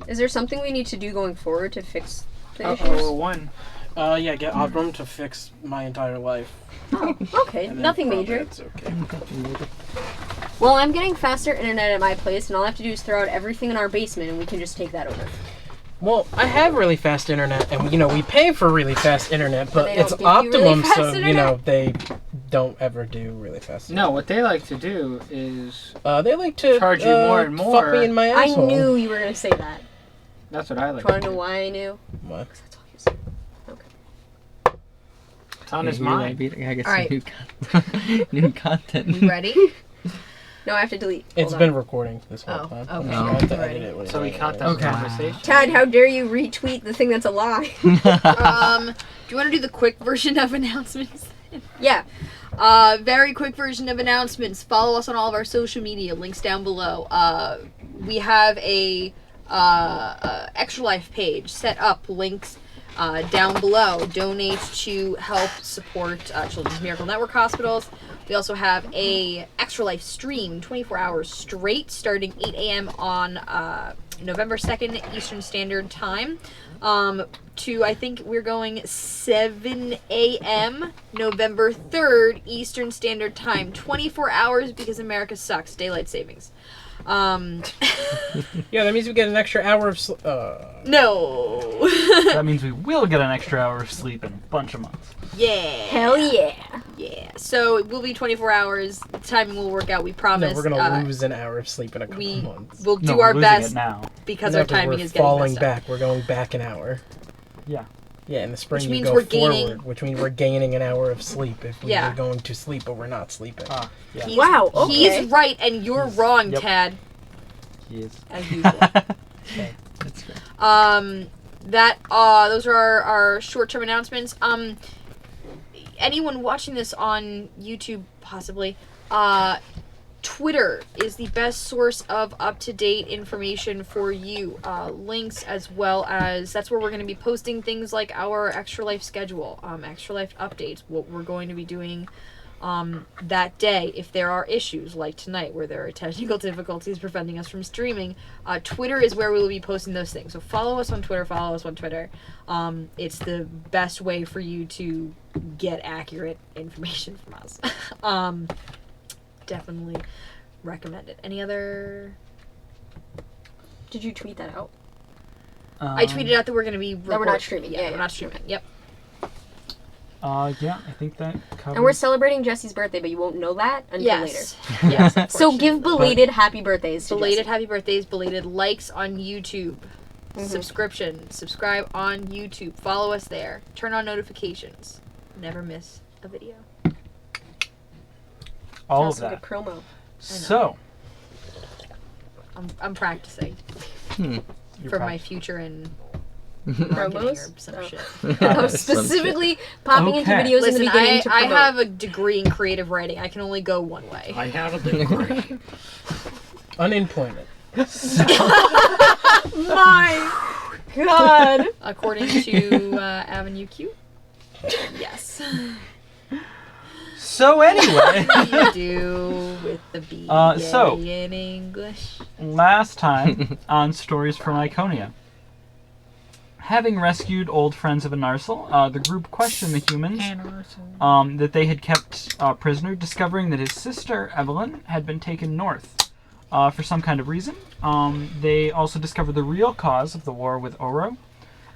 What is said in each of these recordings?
Is there something we need to do going forward to fix the issues? Oh, one. Yeah, get Osborne to fix my entire life. Oh, okay. And then Nothing probably major. It's okay. Well, I'm getting faster internet at my place, and all I have to do is throw out everything in our basement, and we can just take that over. Well, I have really fast internet, and we pay for really fast internet, but they don't it's give you really optimum, fast so internet? they don't ever do really fast. No, what they like to do is They like to charge you more and more. Fuck me in my asshole. I knew you were going to say that. that's what I like. Do you want to know why I knew? What? Because that's all you say. Okay. It's on his mind. I guess All right. new content. You ready? No, I have to delete. It's Hold been on. recording this whole Oh, time. okay. So I have to Alrighty. edit it when So we it's caught that Okay. conversation. Tad, how dare you retweet the thing that's a lie? Do you want to do the quick version of announcements? Yeah. Very quick version of announcements. Follow us on all of our social media. Links down below. We have a Extra Life page set up. Links down below. Donate to help support Children's Miracle Network hospitals. We also have a Extra Life stream, 24 hours straight, starting 8 a.m. on November 2nd, Eastern Standard Time. I think we're going 7 a.m. November 3rd, Eastern Standard Time. 24 hours because America sucks. Daylight savings. Yeah, that means we get an extra hour of No. That means we will get an extra hour of sleep in a bunch of months. Yeah. Hell yeah. Yeah. So it will be 24 hours. The timing will work out, we promise. No, we're gonna lose an hour of sleep in a couple We months. will do No, our we're losing best it now. because No, our 'cause timing we're is getting falling messed up. back. We're going back an hour. Yeah. Yeah, in the spring Which you means go we're forward, gaining- which means we're gaining an hour of sleep if we Yeah. were going to sleep, but we're not sleeping. Ah, yeah. He's- Wow, okay. He's right and you're wrong, Yep. Tad. He is. As usual. That's great. Those are our short-term announcements. Anyone watching this on YouTube, possibly, Twitter is the best source of up-to-date information for you. Links as well as, that's where we're going to be posting things like our Extra Life schedule, Extra Life updates, what we're going to be doing that day if there are issues like tonight where there are technical difficulties preventing us from streaming. Twitter is where we will be posting those things, so follow us on Twitter. It's the best way for you to get accurate information from us. Definitely recommend it. Any other? Did you tweet that out? I tweeted out that we're going to be That we're not streaming. Yeah, Yeah, we're not streaming. Yep. Yeah, I think that covers... And we're celebrating Jesse's birthday, but you won't know that until Yes. later. Yes. So give unfortunately. belated happy birthdays to Belated Jesse. happy birthdays, belated likes on YouTube, Mm-hmm. subscribe on YouTube, follow us there, turn on notifications, never miss a video. all of That's a that. good promo. So, I'm practicing Hmm. you're for proud- my future and marketing Promos? or some Oh. shit. I was specifically popping into Okay. videos in Listen, the beginning to I promote. have a degree in creative writing. I can only go one way. I have a degree. Unemployment. My God. According to Avenue Q. Yes. So anyway, You do with the B so- in English. last time on Stories from Iconia. Having rescued old friends of Anarsel, the group questioned the humans that they had kept prisoner, discovering that his sister, Evelyn, had been taken north for some kind of reason. They also discovered the real cause of the war with Oro,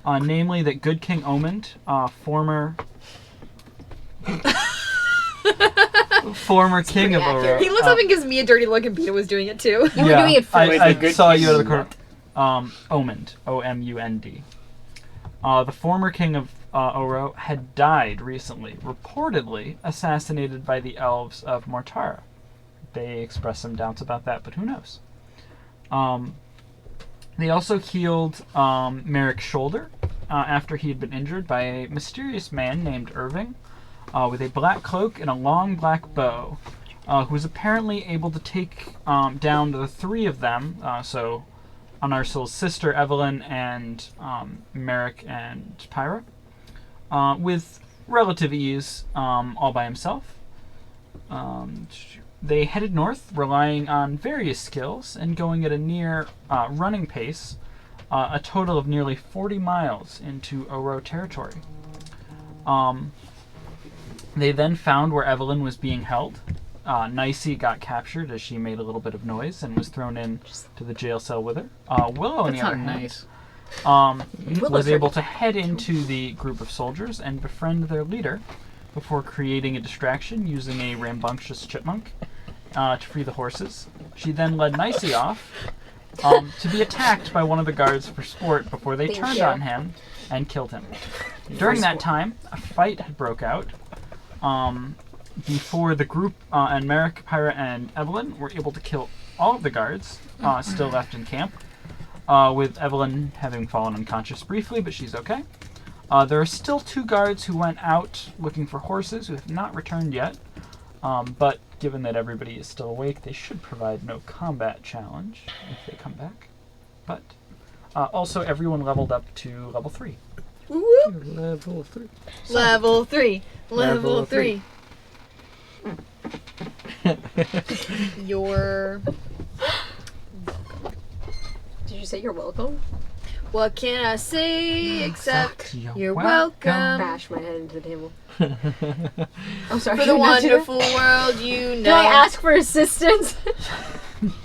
namely that Good King Omond, former king of Oro. accurate. He looks up and gives me a dirty look, and Peter was doing it too. You were doing it I, first. I Good saw King you out of the what? corner. Omund, O-M-U-N-D. The former king of Oro had died recently, reportedly assassinated by the elves of Mortara. They expressed some doubts about that, but who knows? They also healed Merrick's shoulder after he had been injured by a mysterious man named Irving with a black cloak and a long black bow, who was apparently able to take down the three of them, so Anarsel's sister Evelyn and Merrick and Pyra, with relative ease, all by himself. They headed north, relying on various skills and going at a near running pace, a total of nearly 40 miles into Oro territory. They then found where Evelyn was being held. Nicey got captured as she made a little bit of noise and was thrown in to the jail cell with her. Willow, on the That's other not hand, nice. was able to head into the group of soldiers and befriend their leader before creating a distraction using a rambunctious chipmunk to free the horses. She then led Nicey off to be attacked by one of the guards for sport before they turned on him and killed him. During that time, a fight had broke out before the group and Merrick, Pyra, and Evelyn were able to kill all of the guards still left in camp, with Evelyn having fallen unconscious briefly, but she's okay. There are still 2 guards who went out looking for horses who have not returned yet, but given that everybody is still awake, they should provide no combat challenge if they come back. But also, everyone leveled up to level 3. Whoop. Level 3. Level 3. Level Level 3. Your... Did you say you're welcome? What can I say except You're you're welcome. welcome. Bash my head into the table. I'm sorry. For can the you not do that? wonderful world you know. Did I ask for assistance?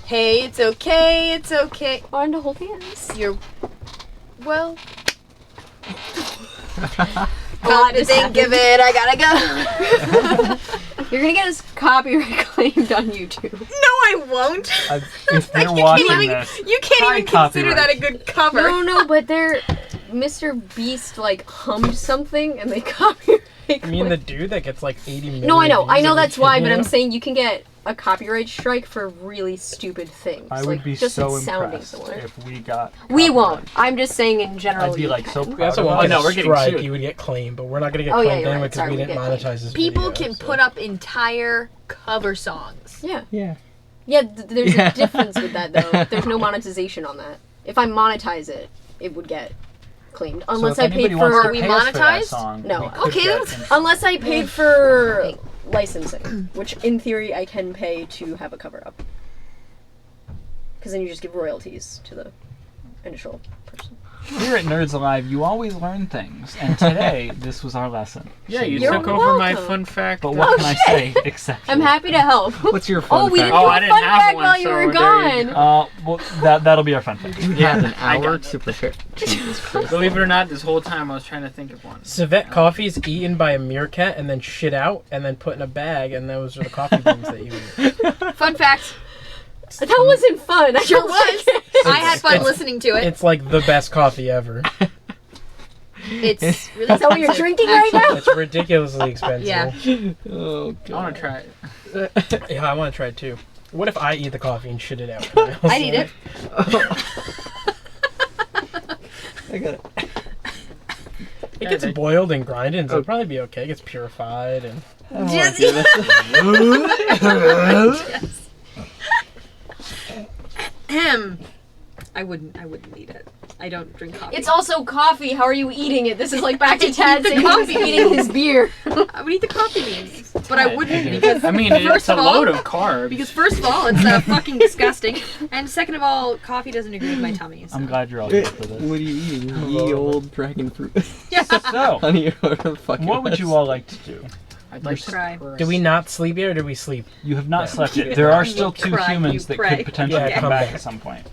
Hey, it's okay, it's okay. On to hold hands. You're... Well... God, to think of it, I gotta go. You're gonna get us copyright claimed on YouTube. No, I won't. If they're You watching can't even, this, you can't high even consider copyright. that a good cover. No, but they're Mr. Beast like hummed something and they copyright. I mean, the dude that gets like 80 million. No, I know views every that's why, but video? I'm saying you can get a copyright strike for really stupid things. I like would be just so it sounding impressed similar. if we got. We copyright. won't. I'm just saying in general. I'd be you like so can. proud. We also of won't us. get no, a we're getting strike. sued. You would get claimed, but we're not gonna get Oh, yeah, claimed you're anyway right. because Sorry, we we didn't get monetize this People video. can so. put up entire cover songs. Yeah. Yeah. Yeah, there's a difference with that though. There's no monetization on that. If I monetize it, it would get claimed. Unless so if I paid anybody wants for to we pay us for that monetized? song, No. we could Okay, get then. unless I paid for licensing, which in theory I can pay to have a cover up. Because then you just give royalties to the initial person. Here at Nerds Alive, you always learn things, and today this was our lesson. Yeah, So you You're took over my welcome. fun fact. But what can I say except? I'm happy to help. What's your fun Oh, we fact? didn't do Oh, a I fun didn't have fact one, while you so were there you gone. go. Well, that'll be our fun fact. You have an I hour got to prepare. Jesus Christ. Believe it or not, this whole time I was trying to think of one. Civet coffee is eaten by a meerkat and then shit out and then put in a bag, and those are the coffee beans that you eat. Fun fact. That wasn't fun. I Sure don't was. like it. I had fun it's- listening to it. It's like the best coffee ever. It's really Is that what you're expensive, drinking right actually. now? It's ridiculously expensive. Yeah. Oh, God. I want to try it. Yeah, I want to try it too. What if I eat the coffee and shit it out? I'd eat it. I got it. It gets boiled and grinded, so it'll probably be okay. It gets purified and. I don't want to do this. I wouldn't eat it. I don't drink coffee. It's also coffee. How are you eating it? This is like back to Tad the saying he was coffee. eating his beer. I would eat the coffee beans, but I wouldn't because I mean, first it's a of all, load of carbs. because first of all, it's fucking disgusting, and second of all, coffee doesn't agree with my tummy. So. I'm glad you're all here for What this. are you eating? Ye old dragon fruit. Yeah. So, Honey, what the fuck? what would you all like to do? I'd like to Try. Did we not sleep yet, or did we sleep? You have not Yeah. slept yet. There are still You 2 cry, humans you that pray. could potentially Yeah, come come back back. at some point.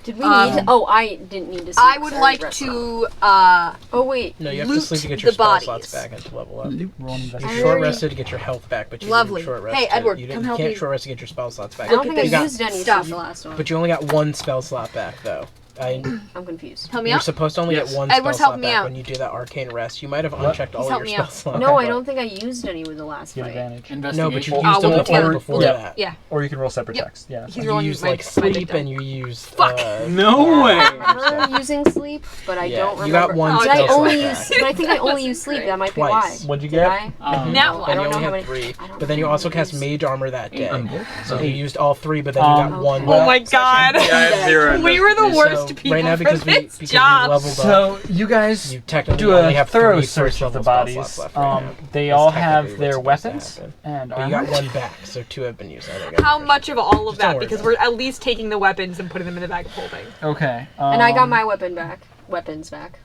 Did we need to? Oh, I didn't need to sleep. I would Sorry, like restaurant. to Oh, wait. No, you have to Loot sleep to get your the spell bodies. slots back and to level up. Roll an You're investigation. short rested to get your health back, but you Lovely. didn't short rest. Hey, to- Edward, you come didn't- help you can't me. short rest to get your spell slots back. I don't think I at this used any stuff. since the last one. But you only got 1 spell slot back, though. I'm confused. Help me You're out. supposed to only Yes. get 1 Edward's spell helping slot me back out. when you do that arcane rest. You might have What? unchecked all He's your helping me spell out. slots. No, I don't think I used any with the last Get fight. advantage. No, but you Investigation. used we'll them do together. before, before We'll do- that. Yeah. Or you can roll separate Yep. text. Yeah. He's You rolling used my- like my sleep victim. and you used. Fuck. No way. I remember using sleep, but I Yeah, don't remember. you got 1 Did I spell only slot use? back. But I think I only Wasn't used sleep. great. That might be Twice. why. What'd you Did get? I? Now I And don't you know only how had many. 3. I don't But then you know also how cast many. mage armor that day. I'm So you used all 3, but then you got 1. well, Yeah, I have 0. We were the worst used people right now for because this we job. leveled up. So you guys You technically do only a have thorough 3 search first of the level spell bodies. slots left right now. They That's all technically have what's their supposed to weapons happen. and But you got armor. one back, so 2 have been used. I think How much of all of Just don't that? worry Because about we're at least taking the weapons and putting them in the bag of holding. Okay. And I got my weapons back.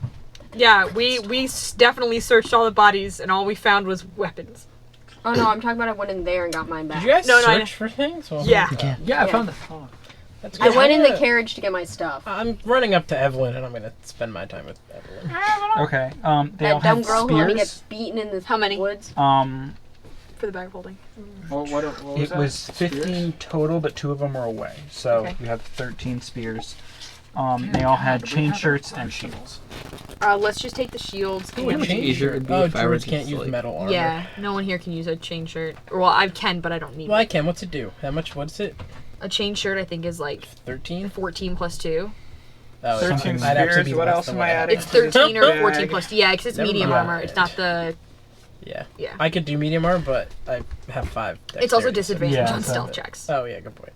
Yeah, we definitely searched all the bodies, and all we found was weapons. Oh no, I'm talking about I went in there and got mine back. Did you guys No, I- search for things? Well, Yeah. Yeah, I Yeah. found the phone. That's I good. went in the Yeah. carriage to get my stuff. I'm running up to Evelyn, and I'm gonna spend my time with Evelyn. Okay. They all That dumb have girl who let me get spears. beaten in the How many? woods. For the bag of holding. What was It that? was 15 total, but 2 of them were away. So Okay. you have 13 spears. They all had chain shirts and shields. Let's just take the shields. How much and- easier it would be Oh, if I were druids can't just, use like, metal armor. Yeah, no one here can use a chain shirt. Well, I can, but I don't need Well, I it. can. What's it do? How much? What's it? A chain shirt, I think, is like 13? 14 plus 2. Oh, 13 I'd actually spears, be what less else than am what I have. adding? It's 13 or Bag. 14 plus 2. Yeah, because it's Never medium mind. armor. It's not the... Yeah. Yeah. I could do medium armor, but I have 5. It's also dexterity, so- disadvantage Yeah, on so- stealth checks. Oh, yeah, good point.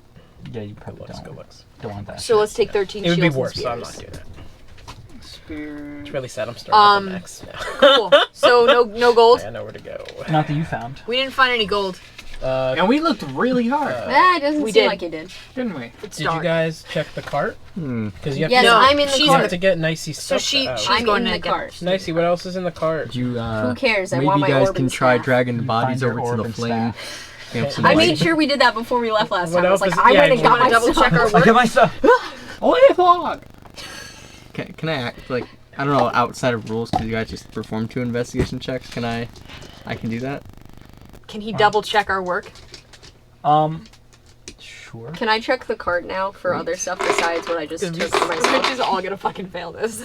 Yeah, you Good probably looks, good looks. don't want that. So let's take 13 It would be shields worse, and so I'm not spears. doing that. Spears. It's really sad I'm starting at the max now. Cool. So no gold. I know where to go. Not that you found. We didn't find any gold. And we looked really hard, It doesn't We seem did. like you did. didn't we? It's Did dark. you guys check the cart? Because you have Yes, to, No, I'm in the she's you have cart. to get Nicey stuff. she- out. she's I'm going in to the get- cart. Nicey, what else is in the cart? You, Who cares? I maybe want my you guys orb can and try staff. dragging the You bodies find your over to orb the and flame. staff. Camp some I light. made sure we did that before we left last What time. I was else like, is- I yeah, went and you got wanna my double stuff. check our I get my stuff. Oh, it's log. Can I act like, I don't know, outside of rules, because you guys just perform 2 investigation checks? Can I can do that? Can he double check our work? Sure. Can I check the cart now for other stuff besides what I just took for Mitch myself? is all gonna fucking fail this.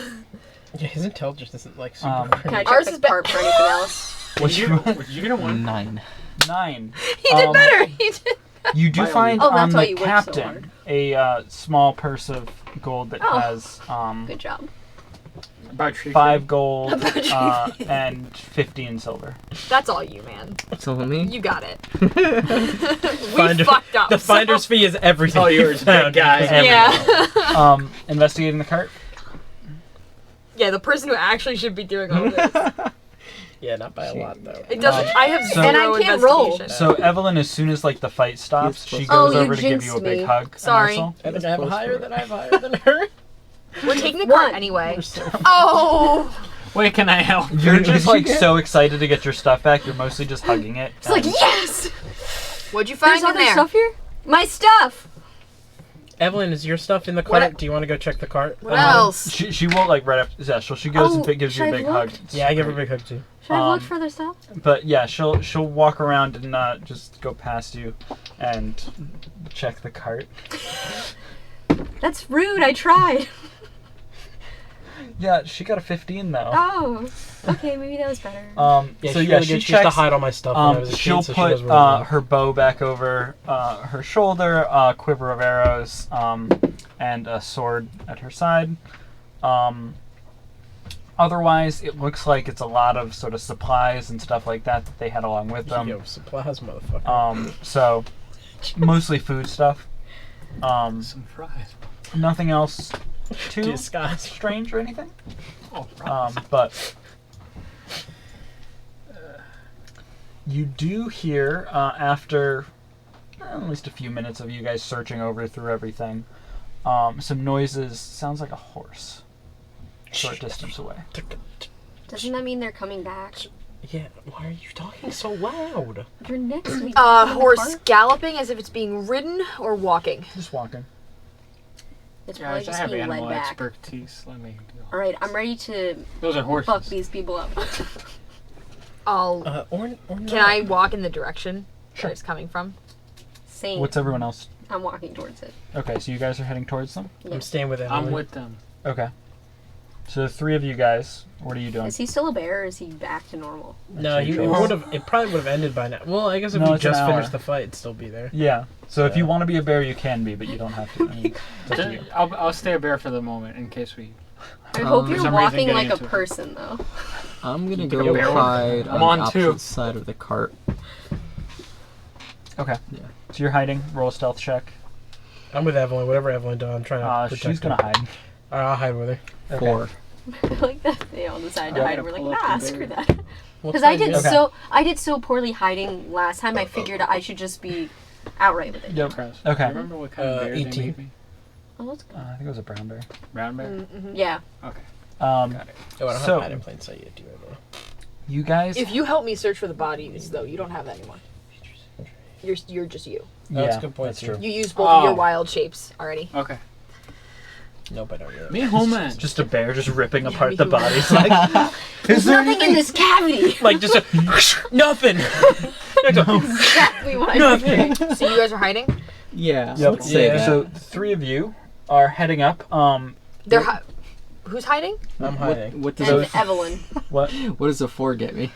Yeah, his intelligence isn't like super. Can I Ours check is the cart for anything else? What you What you get a 1? 9. 9. He did better. He did. You do find Oh, that's on why the you worked so captain a small purse of gold that Oh. has Good job. About tree 5 gold and 50 in silver. That's all you, man. So let me. You got it. We fucked up. The so- finder's fee is everything. Oh, you're a big guy. Yeah. Investigating the cart. Yeah, the person who actually should be doing all this. Yeah, not by a lot though. It doesn't. I have So- zero And I can't roll. investigation. So Evelyn, as soon as like the fight stops, she goes Oh, you over to give you a jinxed big me. hug. and Sorry. wrestle. I think I have higher than her. We're taking the cart One. anyway. We're so- Oh. Wait, can I help? You're just like get? so excited to get your stuff back. You're mostly just hugging it. It's like, and- yes! What'd you find There's in other there? stuff here? My stuff! Evelyn, is your stuff in the What cart? I- Do you want to go check the cart? What else? She won't like right after Zeshel. She goes Oh, and gives you a should I big have hug. looked? It's Yeah, I give her a great. big hug too. Should I have Um, looked for other stuff? But yeah, she'll walk around and just go past you and check the cart. That's rude, I tried. Yeah, she got a 15 though. Oh, okay, maybe that was better. Yeah, so she's yeah, really she good. She used to checks. hide all my stuff when I was a She'll kid, so she put knows where it is. her bow back over her shoulder, quiver of arrows, and a sword at her side. Otherwise, it looks like it's a lot of sort of supplies and stuff like that they had along with them. Yo, supplies, motherfucker. So mostly food stuff. Some fries. Nothing else too Disguise. strange or anything. Oh, fries. But you do hear after at least a few minutes of you guys searching over through everything, some noises. Sounds like a horse, short distance away. Doesn't that mean they're coming back? Yeah, why are you talking so loud? You're next week. Horse galloping as if it's being ridden or walking. Just walking. It's probably Guys, I just have being led animal back. expertise. Let me do it. Alright, I'm ready to Those are horses. fuck these people up. I'll. Or not. Can I walk in the direction that it's coming from? Same. What's everyone else? I'm walking towards it. Okay, so you guys are heading towards them. I'm staying with Emily. I'm with them. Okay. So the 3 of you guys, what are you doing? Is he still a bear or is he back to normal? No, That's you your choice. would have. It probably would have ended by now. Well, I guess if No, we it's an just hour. finished the fight, it'd still be there. Yeah. So if you Yeah. want to be a bear, you can be, but you don't have to. I mean, it's up to you. I'll stay a bear for the moment in case we. I hope for you're some reason walking getting like a into it. person, though. I'm gonna Go go bear. hide I'm on the on two. opposite side of the cart. Okay. Yeah. So you're hiding. Roll a stealth check. I'm with Evelyn. Whatever Evelyn does, I'm trying to protect She's her. gonna hide. I'll hide with her. Okay. 4. Like that, they all decided to Yeah, hide. And we're like, pull up nah, the screw bear. that. What Because I size did is it? Okay. I did so poorly hiding last time. I figured I should just be outright with it. Yep. Cross. Okay. Remember what kind of bear 18. they made me? Oh, that's good. I think it was a brown bear. Brown bear? Mm-hmm. Yeah. Okay. Um, Got it. Oh, I don't So- have hide in plain sight yet, do I, though? you guys. If you help me search for the bodies, though, you don't have that anymore. You're just you. yeah, that's a good point, That's too. true. You used both of your Oh. wild shapes already. Okay. Nope, I don't really. Me and Homeman. Just a bear just ripping apart me the too. bodies. Like, There's nothing in this cavity. Like, just a... nothing! Exactly what I Nothing. figured. So you guys are hiding? Yeah. Yep. Let's say Yeah. that. So the 3 of you are heading up. They're who's hiding? I'm hiding. What does And a, Evelyn. What? what does a 4 get me?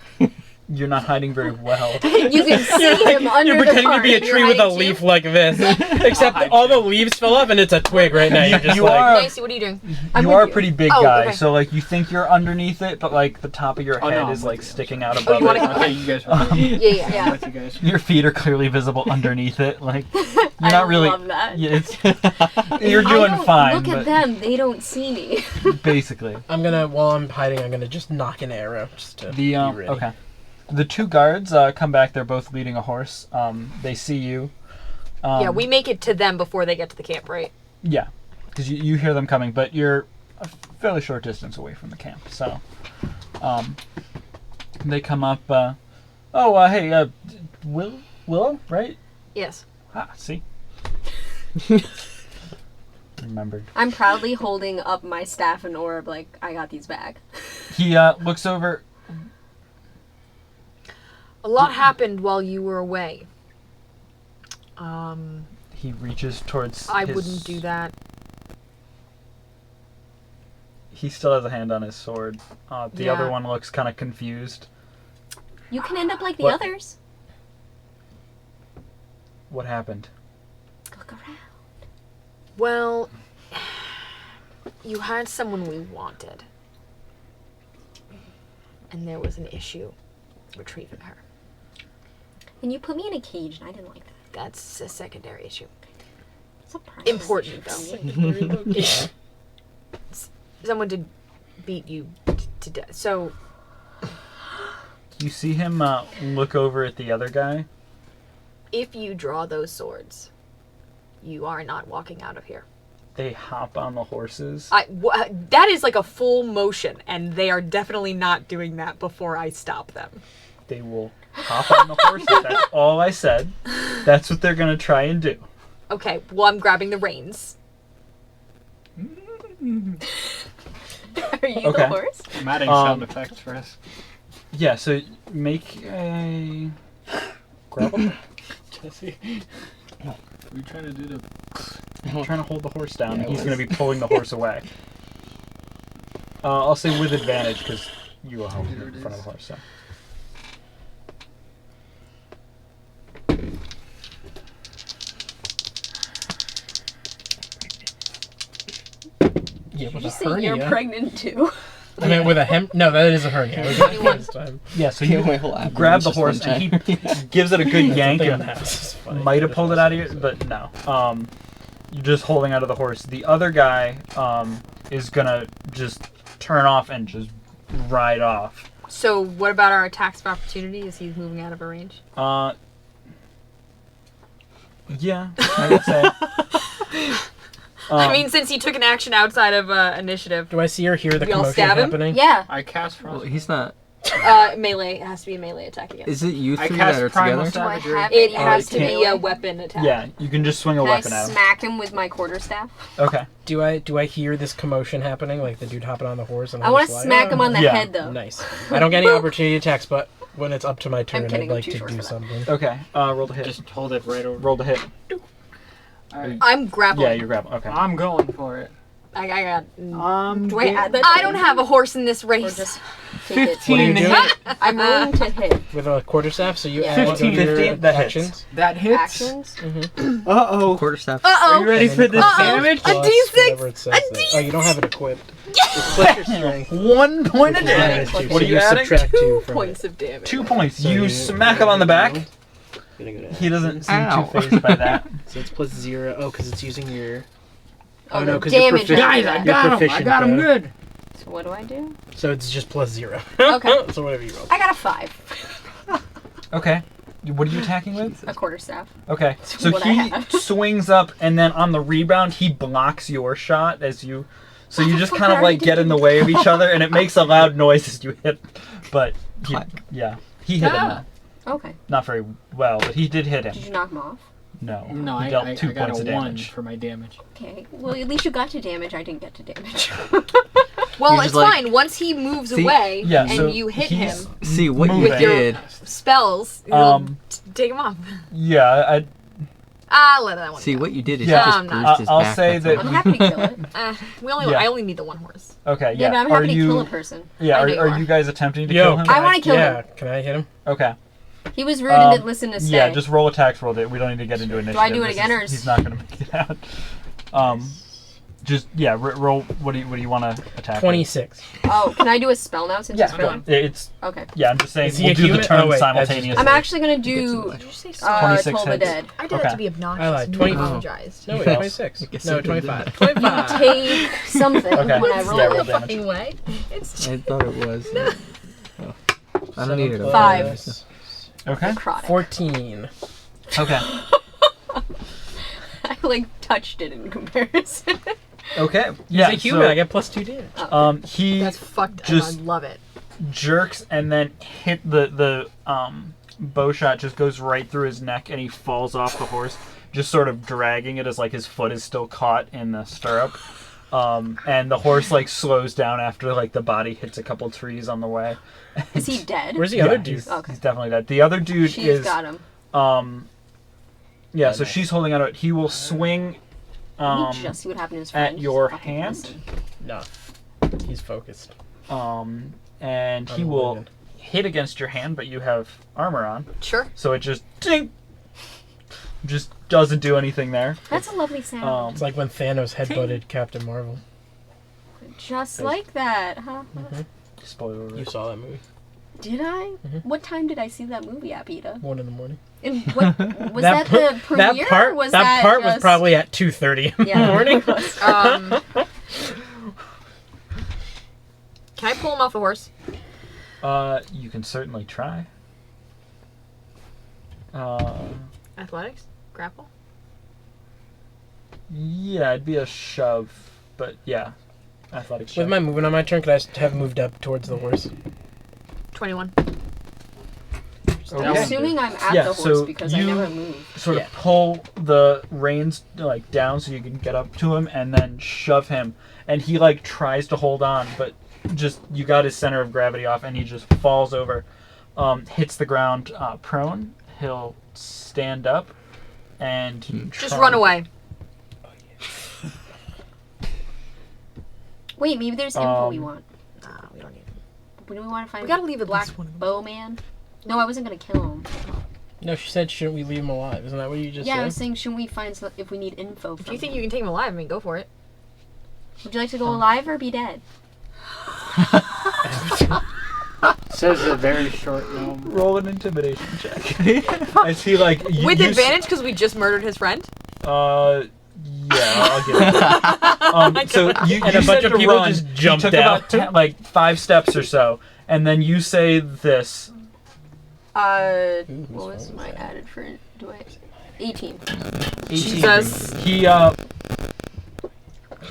You're not hiding very well. You can see him under You're the pretending to car. be a You're tree with a hiding leaf too? like this. Except all the leaves fell off and it's a twig right now. You're just You like... are- Lacey, what are you doing? I'm You with are a you. pretty big Oh, guy, okay. so like you think you're underneath it, but like the top of your Oh, head no, is I'm like with you. sticking out Oh, above you wanna- it. Okay, you guys are Yeah. Yeah. I'm with you guys. Your feet are clearly visible underneath it. Like you're I not really. love that. Yeah, it's, you're I doing don't fine, Look at but them. They don't see me. basically I'm gonna, while I'm hiding, I'm gonna just knock an arrow just to the be ready. okay. The 2 guards come back. They're both leading a horse. They see you. Yeah, we make it to them before they get to the camp, right? Yeah, because you hear them coming, but you're a fairly short distance away from the camp. So, they come up. Hey, Willow, right? Yes. Ah, see. Remembered. I'm proudly holding up my staff and orb like I got these back. He looks over. A lot happened while you were away. He reaches towards. I his- wouldn't do that. He still has a hand on his sword. The Yeah. other one looks kind of confused. You can end up like the What? others. What happened? Look around. Well, you had someone we wanted. And there was an issue retrieving her. And you put me in a cage, and I didn't like that. That's a secondary issue. It's a prime Important, decision though. for me. Someone did beat you to death. So, You see him look over at the other guy. if you draw those swords, you are not walking out of here. They hop on the horses. That is like a full motion, and they are definitely not doing that before I stop them. They will hop on the horses. That's all I said. That's what they're gonna try and do. Okay, well, I'm grabbing the reins. Are you Okay. the horse? I'm adding sound effects for us. Yeah. So make a grapple. Jesse. Are we trying to do the... Trying to hold the horse down, Yeah, and it he's was. going to be pulling the horse away. I'll say with advantage because you are holding in front of the horse. So. Yeah, Did with you a say you're hernia. pregnant too? I mean, with a hem. No, that is a hernia. We got it this time. Yeah, so Yeah, you my whole abdomen grab was the just horse, one and he time. gives it a good yank Something in and the house is funny. might have pulled it out of you, but no. You're just holding out of the horse. The other guy is going to just turn off and just ride off. So, what about our attacks of opportunity? Is he moving out of a range? Yeah, I would say. I mean, since he took an action outside of initiative, Do I see or hear the We all commotion stab him? happening? Yeah. I cast Well, Frost. he's not. melee. It has to be a melee attack again. Is it you I three cast that are Primal together? Do I Savagery. have It any has to be melee? a weapon attack. Yeah, you can just swing a Can weapon I at him. smack him with my quarterstaff? Okay. Do I hear this commotion happening? Like the dude hopping on the horse? And I I'm want to just like, smack him on the Yeah. head though. Nice. I don't get any opportunity attacks, but when it's up to my turn, kidding, I'd I'm like too to short do for that. something. Okay. Roll the hit. Just hold it right over. Roll the hit. Alright. I'm grappling. Yeah, you're grabbling. Okay. I'm going for it. I got. Do I add that? I don't have a horse in this Or race. just take it? 15 doing? hit. I'm rolling to hit. With a quarterstaff, so you Yeah. add 15, your 15, that hits. actions. That hits. Actions. Uh-oh. Quarterstaff. Are you ready And for then this Uh-oh. damage? A plus D6, whatever it says a there. Oh, you don't have it equipped. Plus your strength. 1 point of Which is damage. minus two, What so are you adding? subtract 2 2 from points it. of damage. 2 points. So You smack him on the back. Gonna go to He doesn't seem Ow. too phased by that. So it's plus 0. Oh, because it's using your Oh no, because damage. Guys, I got him. I got him good. So what do I do? So it's just +0. Okay. So whatever you roll. I got a 5. Okay. What are you attacking with? A quarterstaff. Okay. So What I he have. swings up, and then on the rebound, he blocks your shot as you. So you just kind of like get in the way of each other, and it makes a loud noise as you hit. But he, yeah, he hit him. Okay. Not very well, but he did hit him. Did you knock him off? No. No, he I dealt 2 got points a of 1 damage. for my damage. Okay. Well, at least you got to damage. I didn't get to damage. Well, You're it's just like- fine. Once he moves See? away Yeah, and so you hit him he's- See what you With your- did. spells, you'll Um, take him off. Yeah, Let that one See go. what you did is Yeah. you just I'm bruised not- his I'll back. say that's that- all. I'm happy to kill it. Yeah. I only need the 1 horse. okay, Yeah, yeah. but I'm Are happy to kill a you? person. Yeah, I are, know you are are. you guys attempting to Yo, kill him? I wanna kill him. Yeah, can I hit him? Okay. He was rude and didn't listen to stay. Yeah, just roll attacks. Roll it. We don't need to get into initiative. I do it This again, is- or is- he's not going to make it out? Just roll. What do you want to attack? with? 26. Oh, can I do a spell now since Yeah, it's go gone? on. It's Okay. yeah. I'm just saying Is he we'll a do the human? turn Oh, wait, that's just- simultaneously. I'm actually gonna do Did you say 26 Toll the hits. Dead. I did Okay. it to be obnoxious. I lied, and 20. you apologized. No, wait, Fails. 26. I guess No, I did 25. that. 25. Take something Okay. when I Yeah, roll roll it. damage. Fucking way. It's I thought it was. Oh. I don't need it. 5. Okay. Necrotic. 14. Okay. I like touched it in comparison. Okay. He's Yeah. a human. I get +2 damage. He That's fucked up. Just- I love it. jerks and then hit the bow shot just goes right through his neck and he falls off the horse, just sort of dragging it as like his foot is still caught in the stirrup. And the horse like slows down after like the body hits a couple trees on the way. Is he dead? Where's the other Yeah, dude? he's, Okay. he's definitely dead. The other dude She's is got him. yeah, so she's holding on to it. He will swing Let me just see what happened to his friend. at your Fucking hand. listen. No. He's focused. And he will hit against your hand, but you have armor on. Sure. So it just ding, just doesn't do anything there. That's a lovely sound. It's like when Thanos headbutted Captain Marvel. Just like that, huh? Spoiler alert. You saw that movie. Did I? What time did I see that movie at, Peter? 1 in the morning. And what was that, the premiere? That part, or was that part was just... probably at 2:30 in Yeah. the morning. Can I pull him off the horse? You can certainly try. Athletics? Grapple? Yeah, it'd be a shove, but yeah, athletics. With check. my movement on my turn, could I have moved up towards the horse? 21. Okay. Assuming I'm at Yeah, the horse so because I you- never moved. Sort Yeah. of pull the reins like down so you can get up to him, and then shove him, and he like tries to hold on, but just you got his center of gravity off, and he just falls over, hits the ground prone. He'll stand up, and Just run away. Wait, maybe there's info we want. Nah, we don't need it. When we want to find We gotta leave at Black least one of them. Bowman. No, I wasn't gonna kill him. No, she said, shouldn't we leave him alive? Isn't that what you just Yeah, I said? was saying, shouldn't we find if we need info? If From you think him? you can take him alive, I mean, go for it. Would you like to go alive or be dead? Says a very short gnome. roll an intimidation check. As he like With you advantage because we just murdered his friend? Yeah, I'll give it that. So you, And you a bunch said of to people run, just you jumped took out. about 10, like 5 steps or so, and then you say this. What was my added for? 18. 18. Jesus. He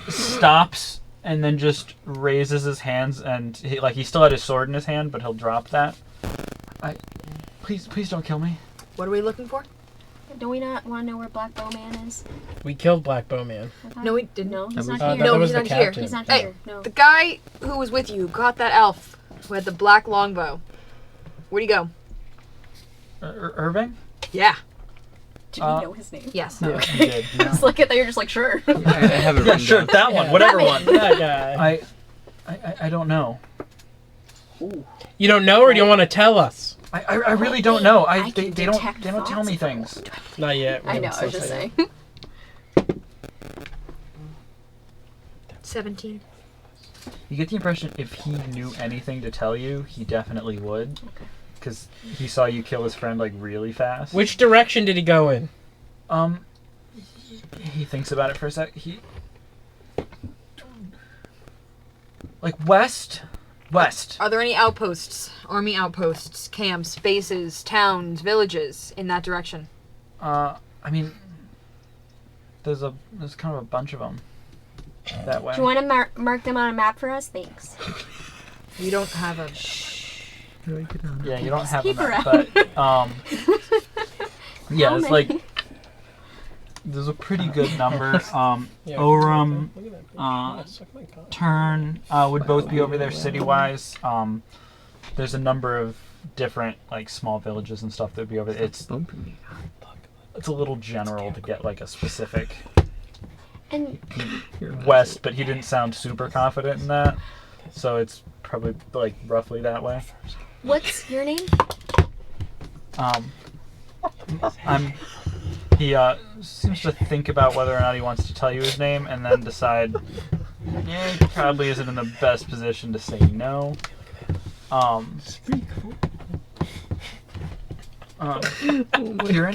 stops and then just raises his hands, and he still had his sword in his hand, but he'll drop that. Please don't kill me. What are we looking for? Do we not want to know where Black Bowman is? We killed Black Bowman. No, we didn't. No, he's That not was- here. that No, was he's the not here. captain. He's not Hey, here. No. The guy who was with you got that elf who had the black longbow. Where'd he go? Irving? Yeah. Do we know his name? Yes. Yeah, he did. It's like it that you're just like, sure. I have it Yeah, written sure, down. that one, whatever one. That guy. I don't know. You don't know, or do you want to tell us? I really don't know. I They can don't detect tell me thoughts. things. Not yet. I know, I was just saying. 17. You get the impression if he knew anything to tell you, he definitely would. Because he saw you kill his friend like really fast. Which direction did he go in? He thinks about it for a sec. Like west. Are there any outposts, army outposts, camps, bases, towns, villages in that direction? I mean, there's kind of a bunch of them that way. Do you want to mark them on a map for us? Thanks. You don't have a. Yeah, you don't have keep them, around. but yeah, How it's many? like there's a pretty good number. Yeah, Oram, look at that bitch. uh, Yeah, suck my cock. Turn would both be over there city-wise. There's a number of different like small villages and stuff that would be over there. It's a little general to get like a specific And west, but he didn't sound super confident in that, so it's probably like roughly that way. what's your name? He seems to think about whether or not he wants to tell you his name, and then decide, yeah, he probably isn't in the best position to say no. Kieran?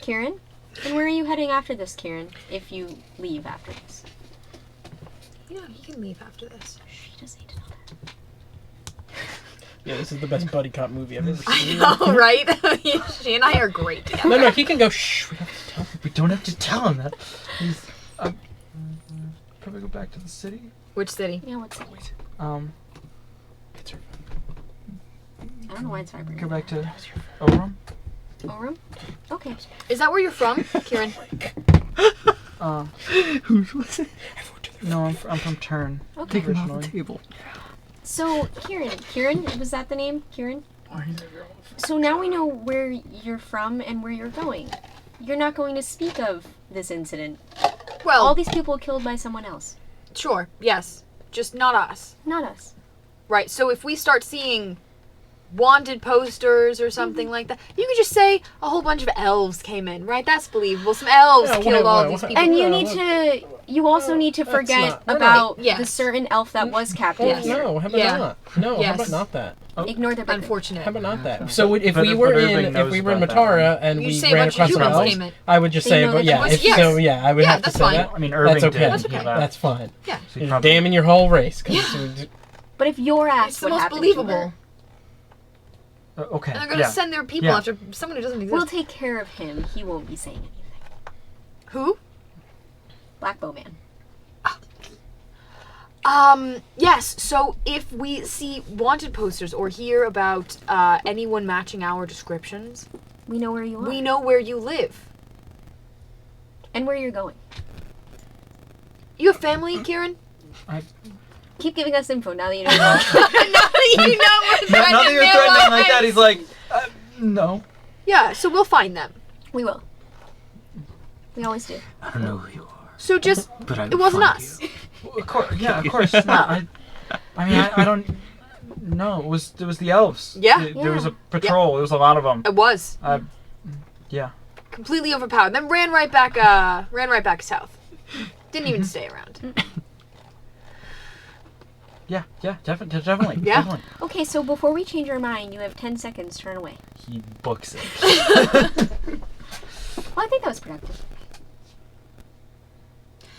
Kieran? And where are you heading after this, Kieran? If you leave after this. Yeah, you can leave after this. She doesn't need to know that. Yeah, this is the best buddy cop movie I've ever I seen. know, right? She and I are great together. No, he can go. Shh. We don't have to tell him that. He's probably go back to the city. Which city? Yeah, what's it? It's her. I don't know why it's vibrating. Go back to Oram. Oram? Okay. Is that where you're from, Kieran? Whose was it? No, I'm from Turn. Okay. Take it off the Originally. table. So, Kieran, was that the name? Kieran? So now we know where you're from and where you're going. You're not going to speak of this incident. Well, All these people killed by someone else, sure, yes. Just not us. not us. Right, so if we start seeing wanted posters or something like that, you could just say a whole bunch of elves came in, right? That's believable. Some elves Yeah, killed all what- these what- people. And you Yeah, need to. You also need to that's forget not- no, no. about Yes. the certain elf that was captive. Oh, no, how about Yeah. not? No, how Yes. about not that? Ignore the big thing. Unfortunate. How about not that? So if But- we were but Irving in knows Matara about that and You we say a ran bunch of across some humans elves, came in. I would just They say, know but that yeah, you- if yes. so, yeah, I would Yeah, have to that's say fine. that. I mean, Irving That's okay. did. That's He okay. left. That's fine. Yeah. So he You're probably- damning your whole race. 'Cause But if you're asked It's the what most happened to believable. her, Okay. And they're gonna Yeah. send their people Yeah. after someone who doesn't exist. we'll take care of him. He won't be saying anything. Who? Black Bowman. Yes, so if we see wanted posters or hear about anyone matching our descriptions, We know where you are we know where you live. and where you're going. You have family, Kieran? Keep giving us info now that you know. Now that you know we're Now that threatening you're their threatening like that, lives. he's like, no. Yeah, so we'll find them. We will. We always do. I don't know who you are, So just, but I it wasn't us. Of course, yeah, of course not. I mean, I don't. No, it was the elves. Yeah. There was a patrol. There was a lot of them. It was. Yeah. Completely overpowered. Then ran right back south. Didn't even stay around. Yeah, definitely. Yeah. Definitely. Okay, so before we change our mind, you have 10 seconds to run away. He books it. Well, I think that was productive.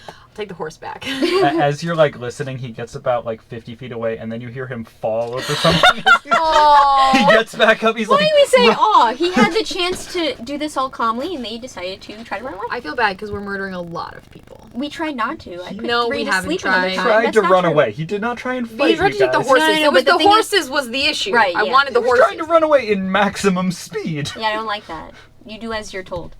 I'll take the horse back. As you're like listening, he gets about like 50 feet away, and then you hear him fall over something. He Oh. gets back up. He's Why like, do we say aw? He had the chance to do this all calmly, and they decided to try to run away. I feel bad because we're murdering a lot of people. We tried not to. I put No, we Bree to haven't sleep another tried. time. tried That's to not run true. away. He did not try and We fight tried you to take the guys. horses. No, no, It was but the the thing is- horses was the issue. Right, I yeah. wanted the He was horses. trying to run away in maximum speed. Yeah, I don't like that. You do as you're told.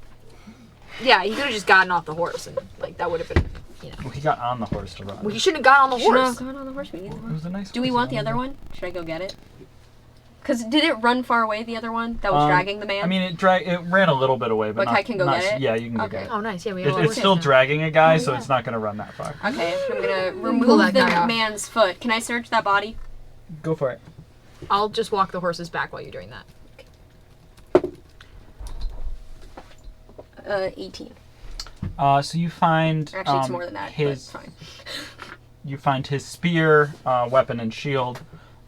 Yeah, he could have just gotten off the horse and like that would have been, you know. Well, he got on the horse to run. Well, he shouldn't have got on the Should horse. have gone on the horse. We need the It horse. was a nice. Do we horse. want the other one? Should I go get it? Because did it run far away, the other one that was dragging the man? I mean, it ran a little bit away, but But not, I can go not- get it? Yeah, you can go Okay. get it. Oh, nice. Yeah, we have a lot It's of still horses. dragging a guy, so yeah. it's not going to run that far. Okay, I'm gonna Pull remove that the guy off. man's foot. Can I search that body? Go for it. I'll just walk the horses back while you're doing that. 18. So you find Actually, it's more than that, his but fine. you find his spear, weapon, and shield,